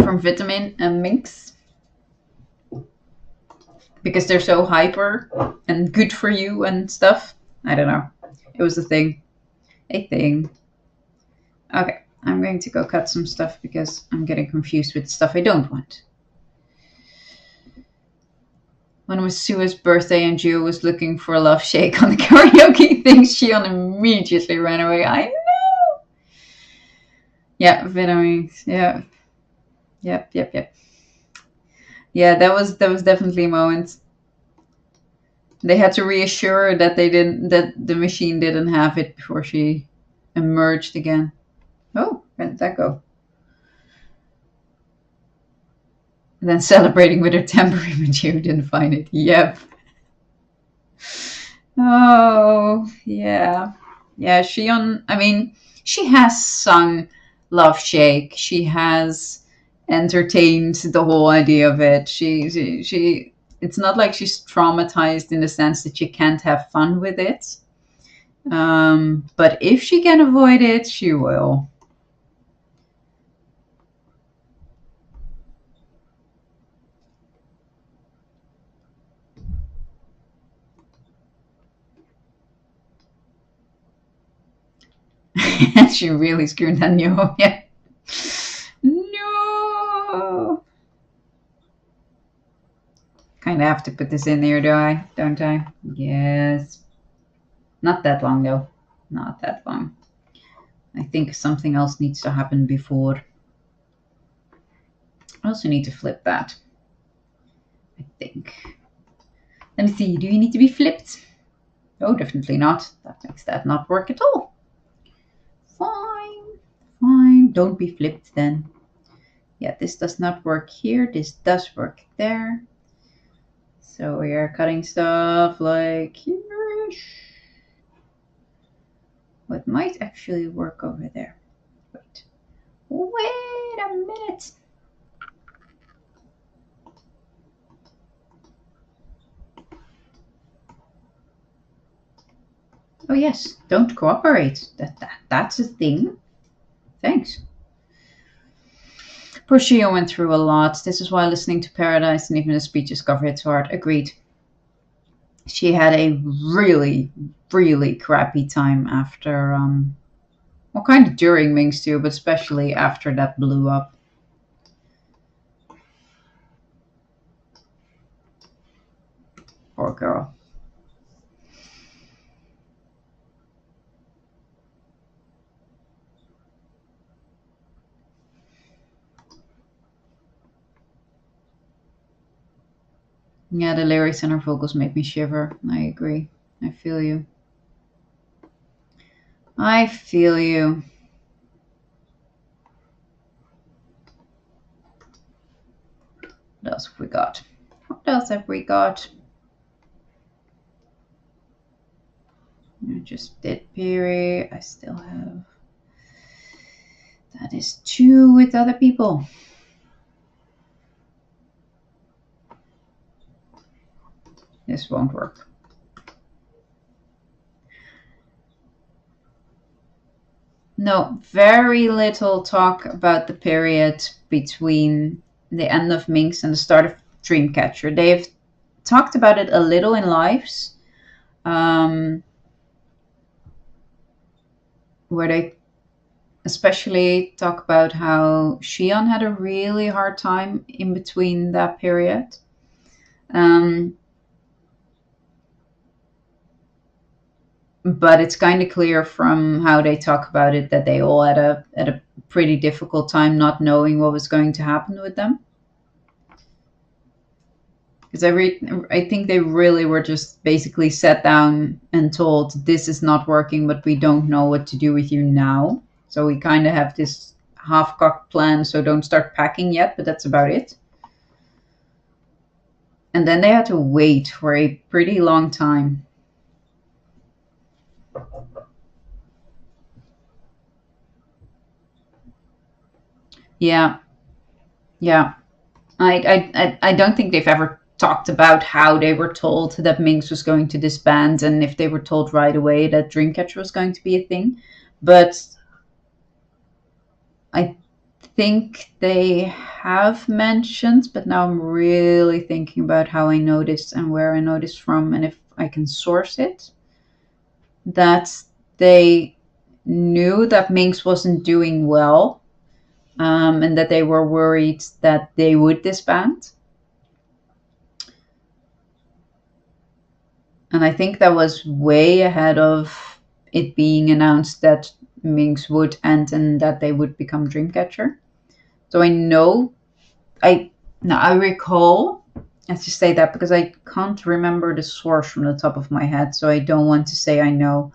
Speaker 1: From Vitamin and Minx. Because they're so hyper and good for you and stuff. I don't know. It was a thing. A thing. Okay, I'm going to go cut some stuff because I'm getting confused with stuff I don't want. When it was Sue's birthday and Gio was looking for a love shake on the karaoke thing, Shion immediately ran away. I know! Yeah, Vitamix. Yeah. Yep. Yeah, that was definitely a moment. They had to reassure her that that the machine didn't have it before she emerged again. Oh, where did that go? And then celebrating with her tambourine when Gio didn't find it. Yep. Oh, yeah. Yeah, she has sung Love Shake. She has entertained the whole idea of it. She it's not like she's traumatized in the sense that she can't have fun with it. But if she can avoid it, she will. She really screwed that new. Yeah. No. Kind of have to put this in there, don't I? Yes. Not that long, though. Not that long. I think something else needs to happen before. I also need to flip that. I think. Let me see. Do you need to be flipped? Oh, definitely not. That makes that not work at all. Fine. Don't be flipped then. Yeah, this does not work here. This does work there. So we are cutting stuff like here. What might actually work over there. Wait a minute. Oh yes, don't cooperate. That's a thing. Thanks. Poor Shio went through a lot. This is why listening to Paradise and even the speeches cover hits hard. Agreed. She had a really, really crappy time after, well, kind of during Ming's too, but especially after that blew up. Poor girl. Yeah, the lyrics and her vocals make me shiver. I agree. I feel you. I feel you. What else have we got? What else have we got? I just did Piri. I still have. That is 2 with other people. This won't work. No, very little talk about the period between the end of Minx and the start of Dreamcatcher. They've talked about it a little in lives, where they especially talk about how Shion had a really hard time in between that period. But it's kind of clear from how they talk about it that they all had a pretty difficult time not knowing what was going to happen with them. Because I think they really were just basically sat down and told, this is not working, but we don't know what to do with you now. So we kind of have this half-cocked plan, so don't start packing yet, but that's about it. And then they had to wait for a pretty long time. Yeah, yeah. I don't think they've ever talked about how they were told that Minx was going to disband and if they were told right away that Dreamcatcher was going to be a thing. But I think they have mentioned, but now I'm really thinking about how I noticed and where I noticed from and if I can source it, that they knew that Minx wasn't doing well, and that they were worried that they would disband. And I think that was way ahead of it being announced that Minx would end and that they would become Dreamcatcher. So I know, I recall, let's just say that because I can't remember the source from the top of my head, so I don't want to say I know.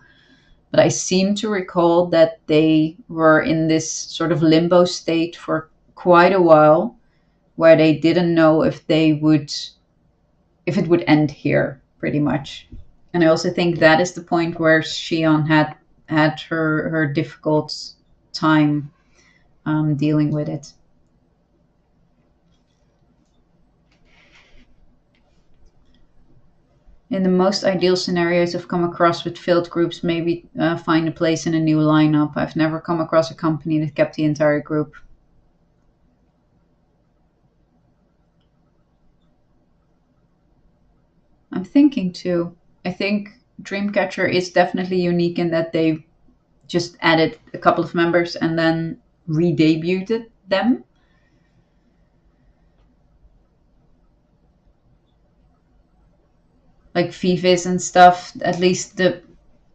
Speaker 1: But I seem to recall that they were in this sort of limbo state for quite a while, where they didn't know if it would end here, pretty much. And I also think that is the point where Xion had her difficult time dealing with it. In the most ideal scenarios I've come across with failed groups, maybe find a place in a new lineup. I've never come across a company that kept the entire group. I'm thinking too. I think Dreamcatcher is definitely unique in that they just added a couple of members and then re-debuted them. Like Vivis and stuff, at least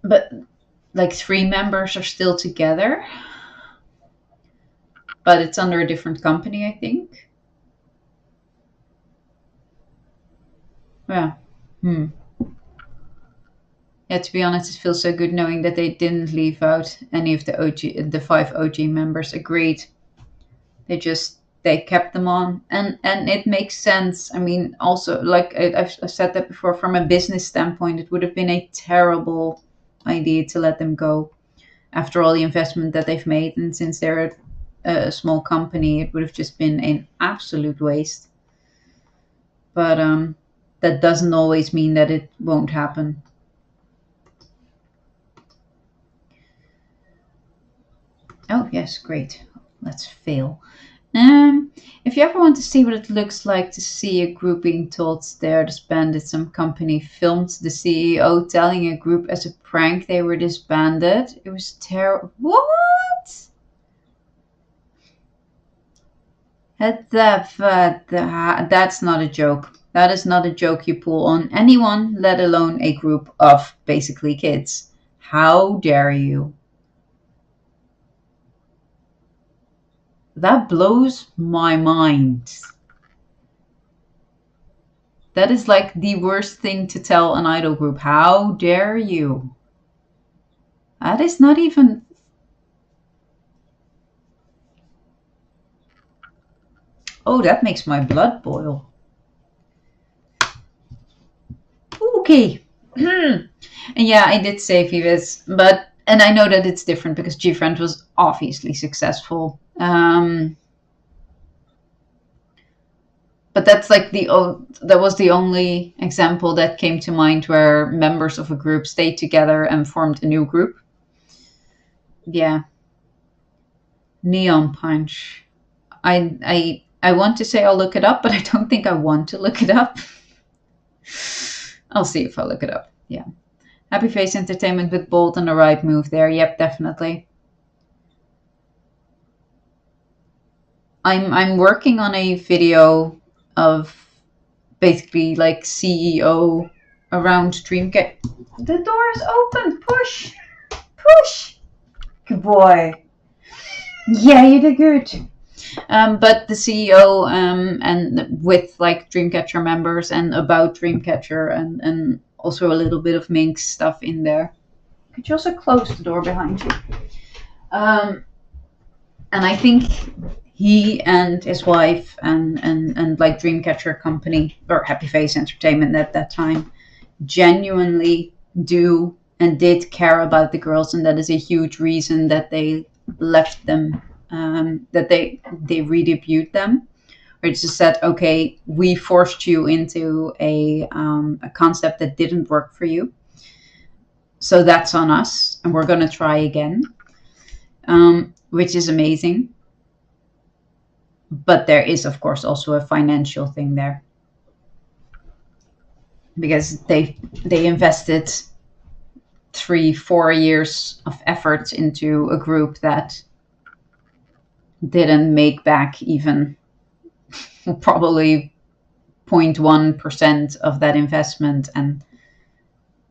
Speaker 1: but like 3 members are still together. But it's under a different company, I think. Yeah. Hmm. Yeah, to be honest, it feels so good knowing that they didn't leave out any of the 5 OG members. Agreed. They kept them on, and it makes sense. I mean, also, like I've said that before, from a business standpoint, it would have been a terrible idea to let them go after all the investment that they've made, and since they're a small company, it would have just been an absolute waste. But that doesn't always mean that it won't happen. Oh yes, great. Let's fail. If you ever want to see what it looks like to see a group being told they're disbanded, some company filmed the CEO telling a group as a prank they were disbanded. It was terrible. What? That's not a joke. That is not a joke you pull on anyone, let alone a group of basically kids. How dare you? That blows my mind. That is like the worst thing to tell an idol group. How dare you? That is not even. Oh, that makes my blood boil. Okay. And yeah, I did say Vives, and I know that it's different because G-Friend was obviously successful. But that's like that was the only example that came to mind where members of a group stayed together and formed a new group. Yeah. Neon Punch. I want to say I'll look it up, but I don't think I want to look it up. I'll see if I look it up. Yeah. Happy Face Entertainment with Bolt and the right move there. Yep, definitely. I'm working on a video of basically like CEO around Dreamcatcher. The door is open. Push. Push. Good boy. Yeah, you did good. But the CEO and with like Dreamcatcher members and about Dreamcatcher and also a little bit of Minx stuff in there. Could you also close the door behind you? And I think he and his wife and like Dreamcatcher Company or Happy Face Entertainment at that time genuinely do and did care about the girls, and that is a huge reason that they left them, that they redebuted them. Or just said, okay, we forced you into a concept that didn't work for you, so that's on us, and we're going to try again, which is amazing. But there is, of course, also a financial thing there, because they invested 3-4 years of effort into a group that didn't make back even probably 0.1% of that investment, and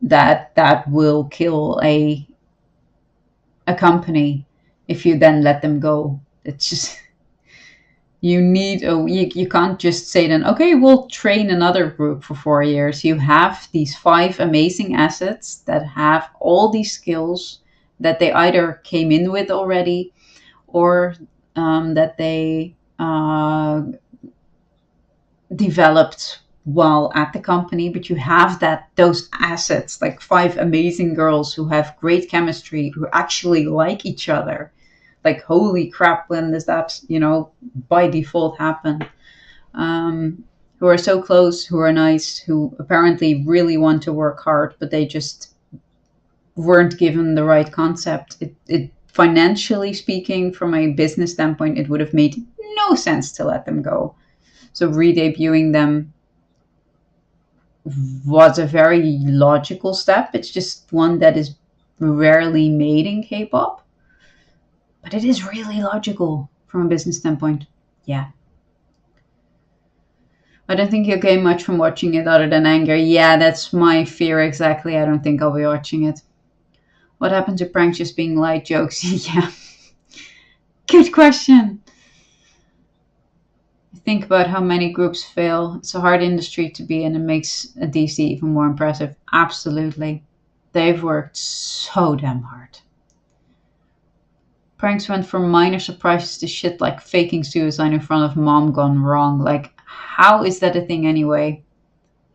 Speaker 1: that will kill a company if you then let them go. It's just, you can't just say then, okay, we'll train another group for 4 years. You have these 5 amazing assets that have all these skills that they either came in with already, or that they developed while at the company. But you have those assets, like 5 amazing girls who have great chemistry, who actually like each other. Like, holy crap, when does that, by default happen? Who are so close, who are nice, who apparently really want to work hard, but they just weren't given the right concept. It financially speaking, from a business standpoint, it would have made no sense to let them go. So redebuting them was a very logical step. It's just one that is rarely made in K-pop. But it is really logical from a business standpoint. Yeah. I don't think you'll gain much from watching it other than anger. Yeah, that's my fear exactly. I don't think I'll be watching it. What happened to pranks just being light jokes? Yeah. Good question. Think about how many groups fail. It's a hard industry to be in. It makes a DC even more impressive. Absolutely. They've worked so damn hard. Pranks went from minor surprises to shit like faking suicide in front of mom gone wrong. Like, how is that a thing anyway?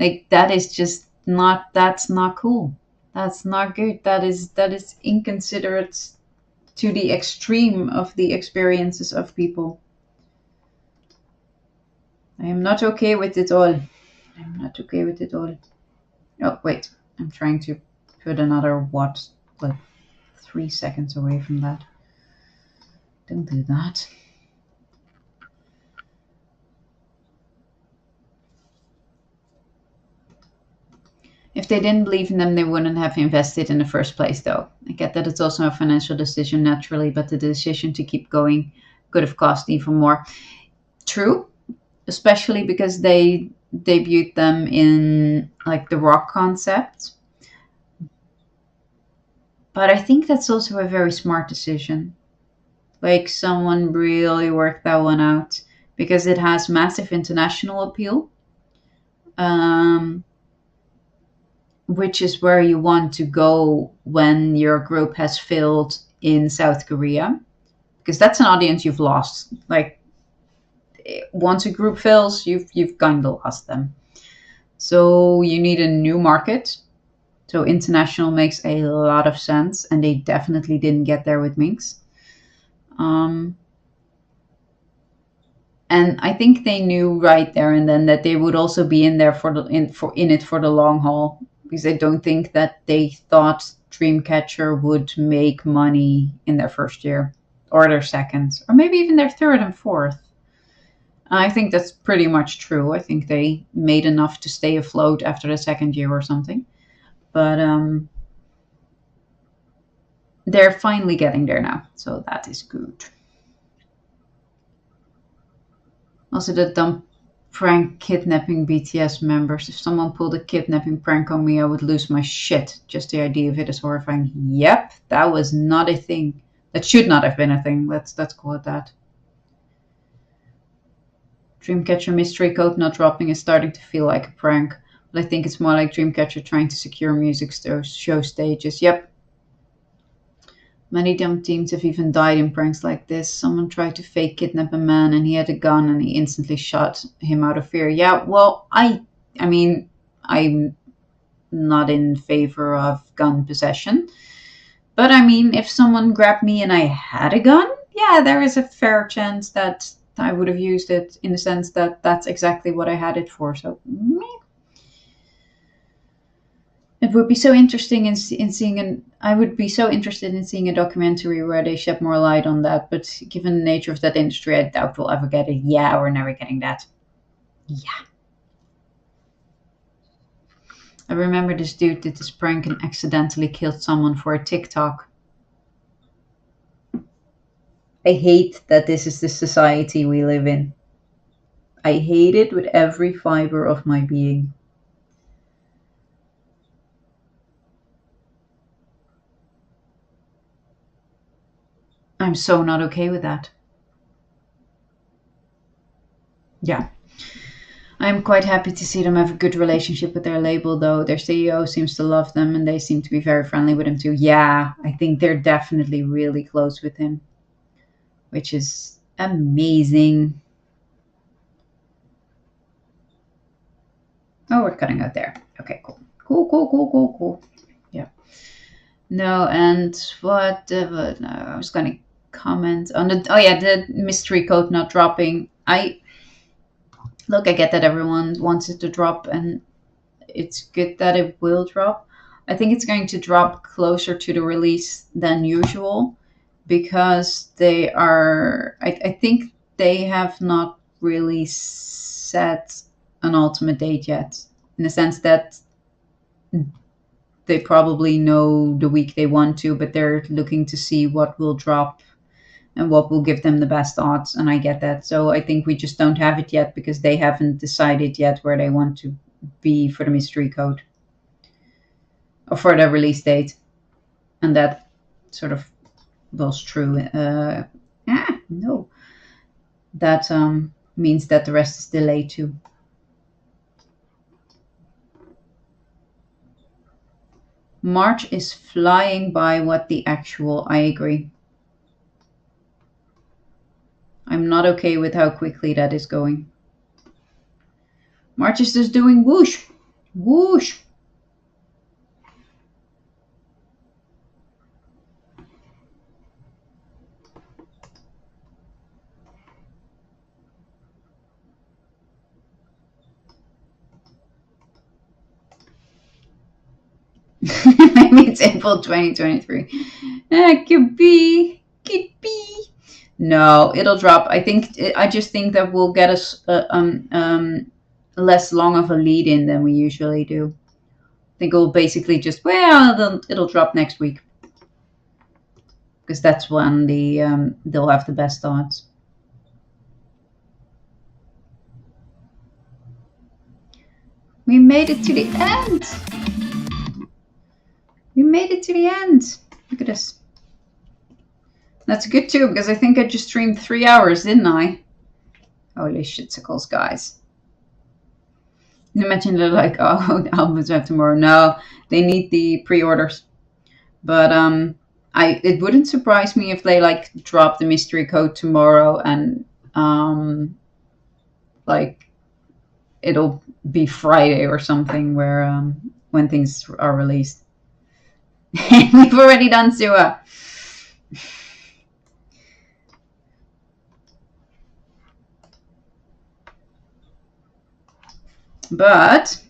Speaker 1: Like, that is just not, that's not cool. That's not good. That is inconsiderate to the extreme of the experiences of people. I am not okay with it all. I'm not okay with it all. Oh, wait. I'm trying to put another what? Like 3 seconds away from that. Don't do that. If they didn't believe in them, they wouldn't have invested in the first place, though. I get that it's also a financial decision, naturally, but the decision to keep going could have cost even more. True, especially because they debuted them in like the rock concept. But I think that's also a very smart decision. Like, someone really worked that one out, because it has massive international appeal, which is where you want to go when your group has failed in South Korea, because that's an audience you've lost. Like, once a group fails, you've kind of lost them. So you need a new market. So international makes a lot of sense, and they definitely didn't get there with Minx. And I think they knew right there and then that they would also be in there in it for the long haul, because I don't think that they thought Dreamcatcher would make money in their first year or their second, or maybe even their third and fourth. I think that's pretty much true. I think they made enough to stay afloat after the second year or something. But they're finally getting there now, so that is good. Also, the dumb prank kidnapping BTS members. If someone pulled a kidnapping prank on me, I would lose my shit. Just the idea of it is horrifying. Yep, that was not a thing. That should not have been a thing. Let's call it that. Dreamcatcher mystery code not dropping is starting to feel like a prank, but I think it's more like Dreamcatcher trying to secure music show stages. Yep. Many dumb teams have even died in pranks like this. Someone tried to fake kidnap a man and he had a gun and he instantly shot him out of fear. Yeah, well, I mean, I'm not in favor of gun possession. But I mean, if someone grabbed me and I had a gun, yeah, there is a fair chance that I would have used it in the sense that that's exactly what I had it for. So meh. It would be so interesting in seeing an. I would be so interested in seeing a documentary where they shed more light on that. But given the nature of that industry, I doubt we'll ever get it. Yeah, we're never getting that. Yeah. I remember this dude did this prank and accidentally killed someone for a TikTok. I hate that this is the society we live in. I hate it with every fiber of my being. I'm so not okay with that. Yeah. I'm quite happy to see them have a good relationship with their label, though. Their CEO seems to love them and they seem to be very friendly with him, too. Yeah, I think they're definitely really close with him, which is amazing. Oh, we're cutting out there. Okay, cool. Cool. Yeah. No, and what no, I was going to comment on the. Oh, yeah, the mystery code not dropping. I get that everyone wants it to drop, and it's good that it will drop. I think it's going to drop closer to the release than usual because I think they have not really set an ultimate date yet, in the sense that they probably know the week they want to, but they're looking to see what will drop and what will give them the best odds. And I get that. So I think we just don't have it yet because they haven't decided yet where they want to be for the mystery code or for the release date. And that sort of was true. No. That means that the rest is delayed too. March is flying by. What the actual? I agree. I'm not okay with how quickly that is going. March is just doing whoosh, whoosh. Maybe it's April 2023. Could be. Could be. No, it'll drop. I just think that we'll get us less long of a lead in than we usually do. I think it'll basically just it'll drop next week because that's when they'll have the best odds. We made it to the end. We made it to the end. Look at this. That's good too, because I think I just streamed 3 hours, didn't I? Holy shitsicles, guys. Imagine they're like, oh, albums have tomorrow. No, they need the pre-orders. But it wouldn't surprise me if they like drop the mystery code tomorrow and like it'll be Friday or something where when things are released. We've already done Sua. But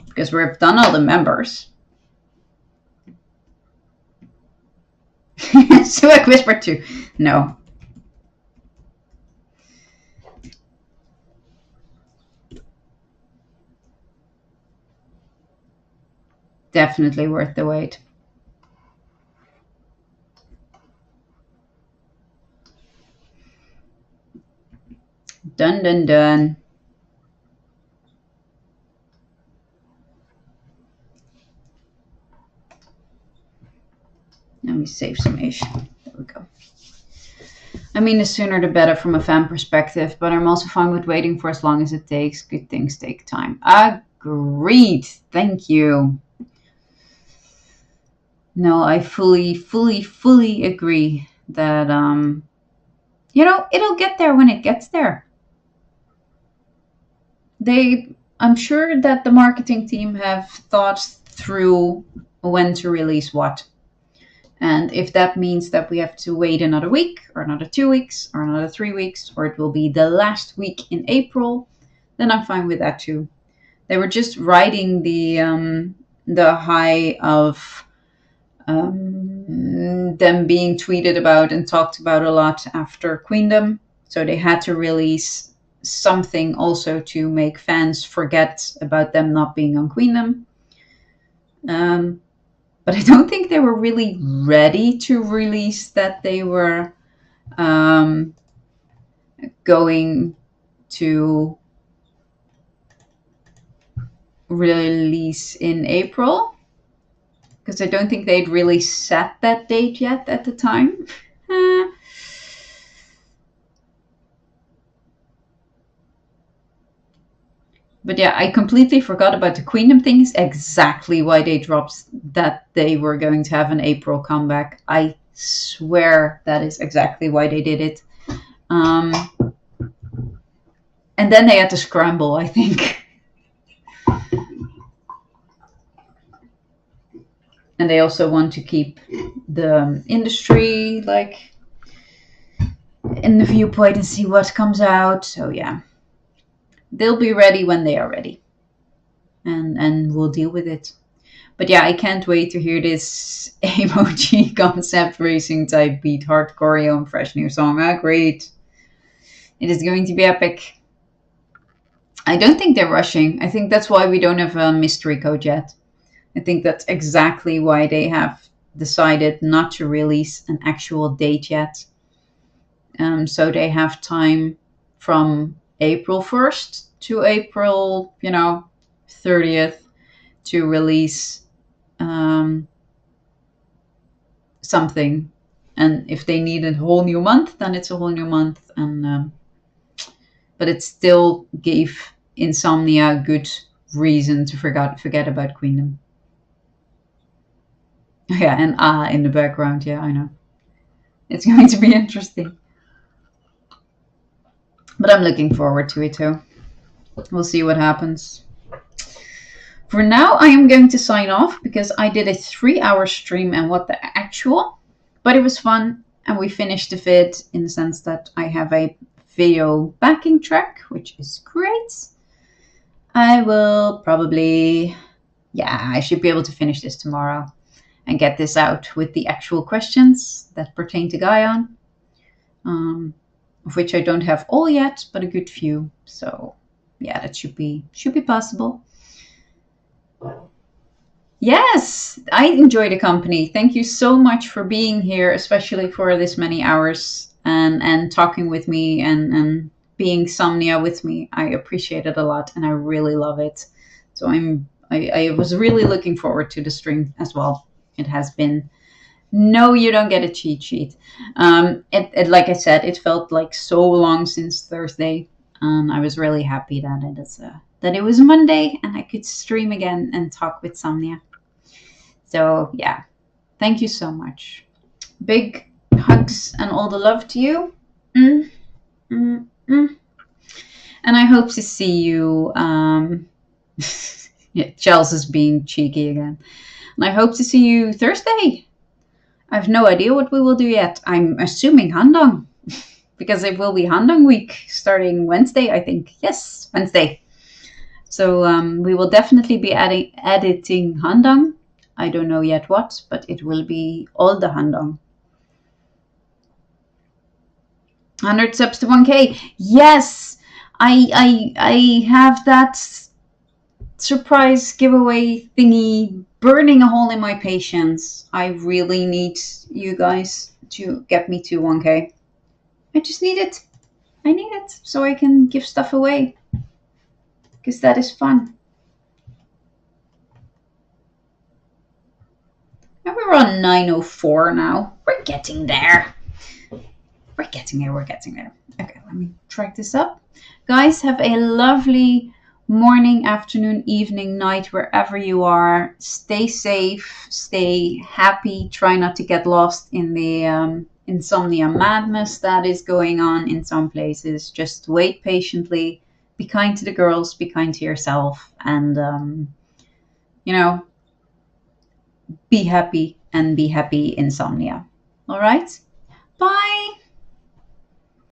Speaker 1: because we've done all the members. Sua whispered to. No. Definitely worth the wait. Dun dun dun. Let me save some ish. There we go. I mean, the sooner the better from a fan perspective, but I'm also fine with waiting for as long as it takes. Good things take time. Agreed. Thank you. No, I fully agree that, it'll get there when it gets there. I'm sure that the marketing team have thought through when to release what. And if that means that we have to wait another week or another 2 weeks or another 3 weeks, or it will be the last week in April, then I'm fine with that too. They were just riding the high of them being tweeted about and talked about a lot after Queendom. So they had to release something also to make fans forget about them not being on Queendom. But I don't think they were really ready to release that they were going to release in April, because I don't think they'd really set that date yet at the time. But yeah, I completely forgot about the Queendom thing. Is exactly why they dropped that they were going to have an April comeback. I swear that is exactly why they did it. And then they had to scramble, I think. And they also want to keep the industry like in the viewpoint and see what comes out. So yeah, they'll be ready when they are ready, and we'll deal with it. But yeah, I can't wait to hear this emoji concept racing type beat hard choreo and fresh new song. Great. It is going to be epic. I don't think they're rushing. I think that's why we don't have a mystery code yet. I think that's exactly why they have decided not to release an actual date yet. So they have time from April 1st to April, 30th to release something. And if they need a whole new month, then it's a whole new month. But it still gave Insomnia a good reason to forget about Queendom. Yeah, and in the background. Yeah, I know. It's going to be interesting. But I'm looking forward to it too. We'll see what happens. For now, I am going to sign off because I did a 3-hour stream and what the actual. But it was fun and we finished the vid in the sense that I have a video backing track, which is great. I will probably, I should be able to finish this tomorrow and get this out with the actual questions that pertain to Gahyeon, of which I don't have all yet, but a good few. So yeah, that should be possible. Yes, I enjoy the company. Thank you so much for being here, especially for this many hours and talking with me and being Somnia with me. I appreciate it a lot and I really love it. So I was really looking forward to the stream as well. It has been. No, you don't get a cheat sheet. It like I said, it felt like so long since Thursday, and I was really happy that it was Monday and I could stream again and talk with Somnia. So yeah, thank you so much. Big hugs and all the love to you. And I hope to see you. Yeah, Charles is being cheeky again. And I hope to see you Thursday. I have no idea what we will do yet. I'm assuming Handong, because it will be Handong week starting Wednesday, I think. Yes, Wednesday. So we will definitely be editing Handong. I don't know yet what, but it will be all the Handong. 100 subs to 1K. Yes, I have that surprise giveaway thingy burning a hole in my patience. I really need you guys to get me to 1K. I just need it. I need it so I can give stuff away. Because that is fun. And we're on 904 now. We're getting there. We're getting there. We're getting there. Okay, let me track this up. Guys, have a lovely morning, afternoon, evening, night, wherever you are. Stay safe, stay happy. Try not to get lost in the insomnia madness that is going on in some places. Just wait patiently. Be kind to the girls, be kind to yourself, and, you know, be happy and be happy insomnia. All right? Bye.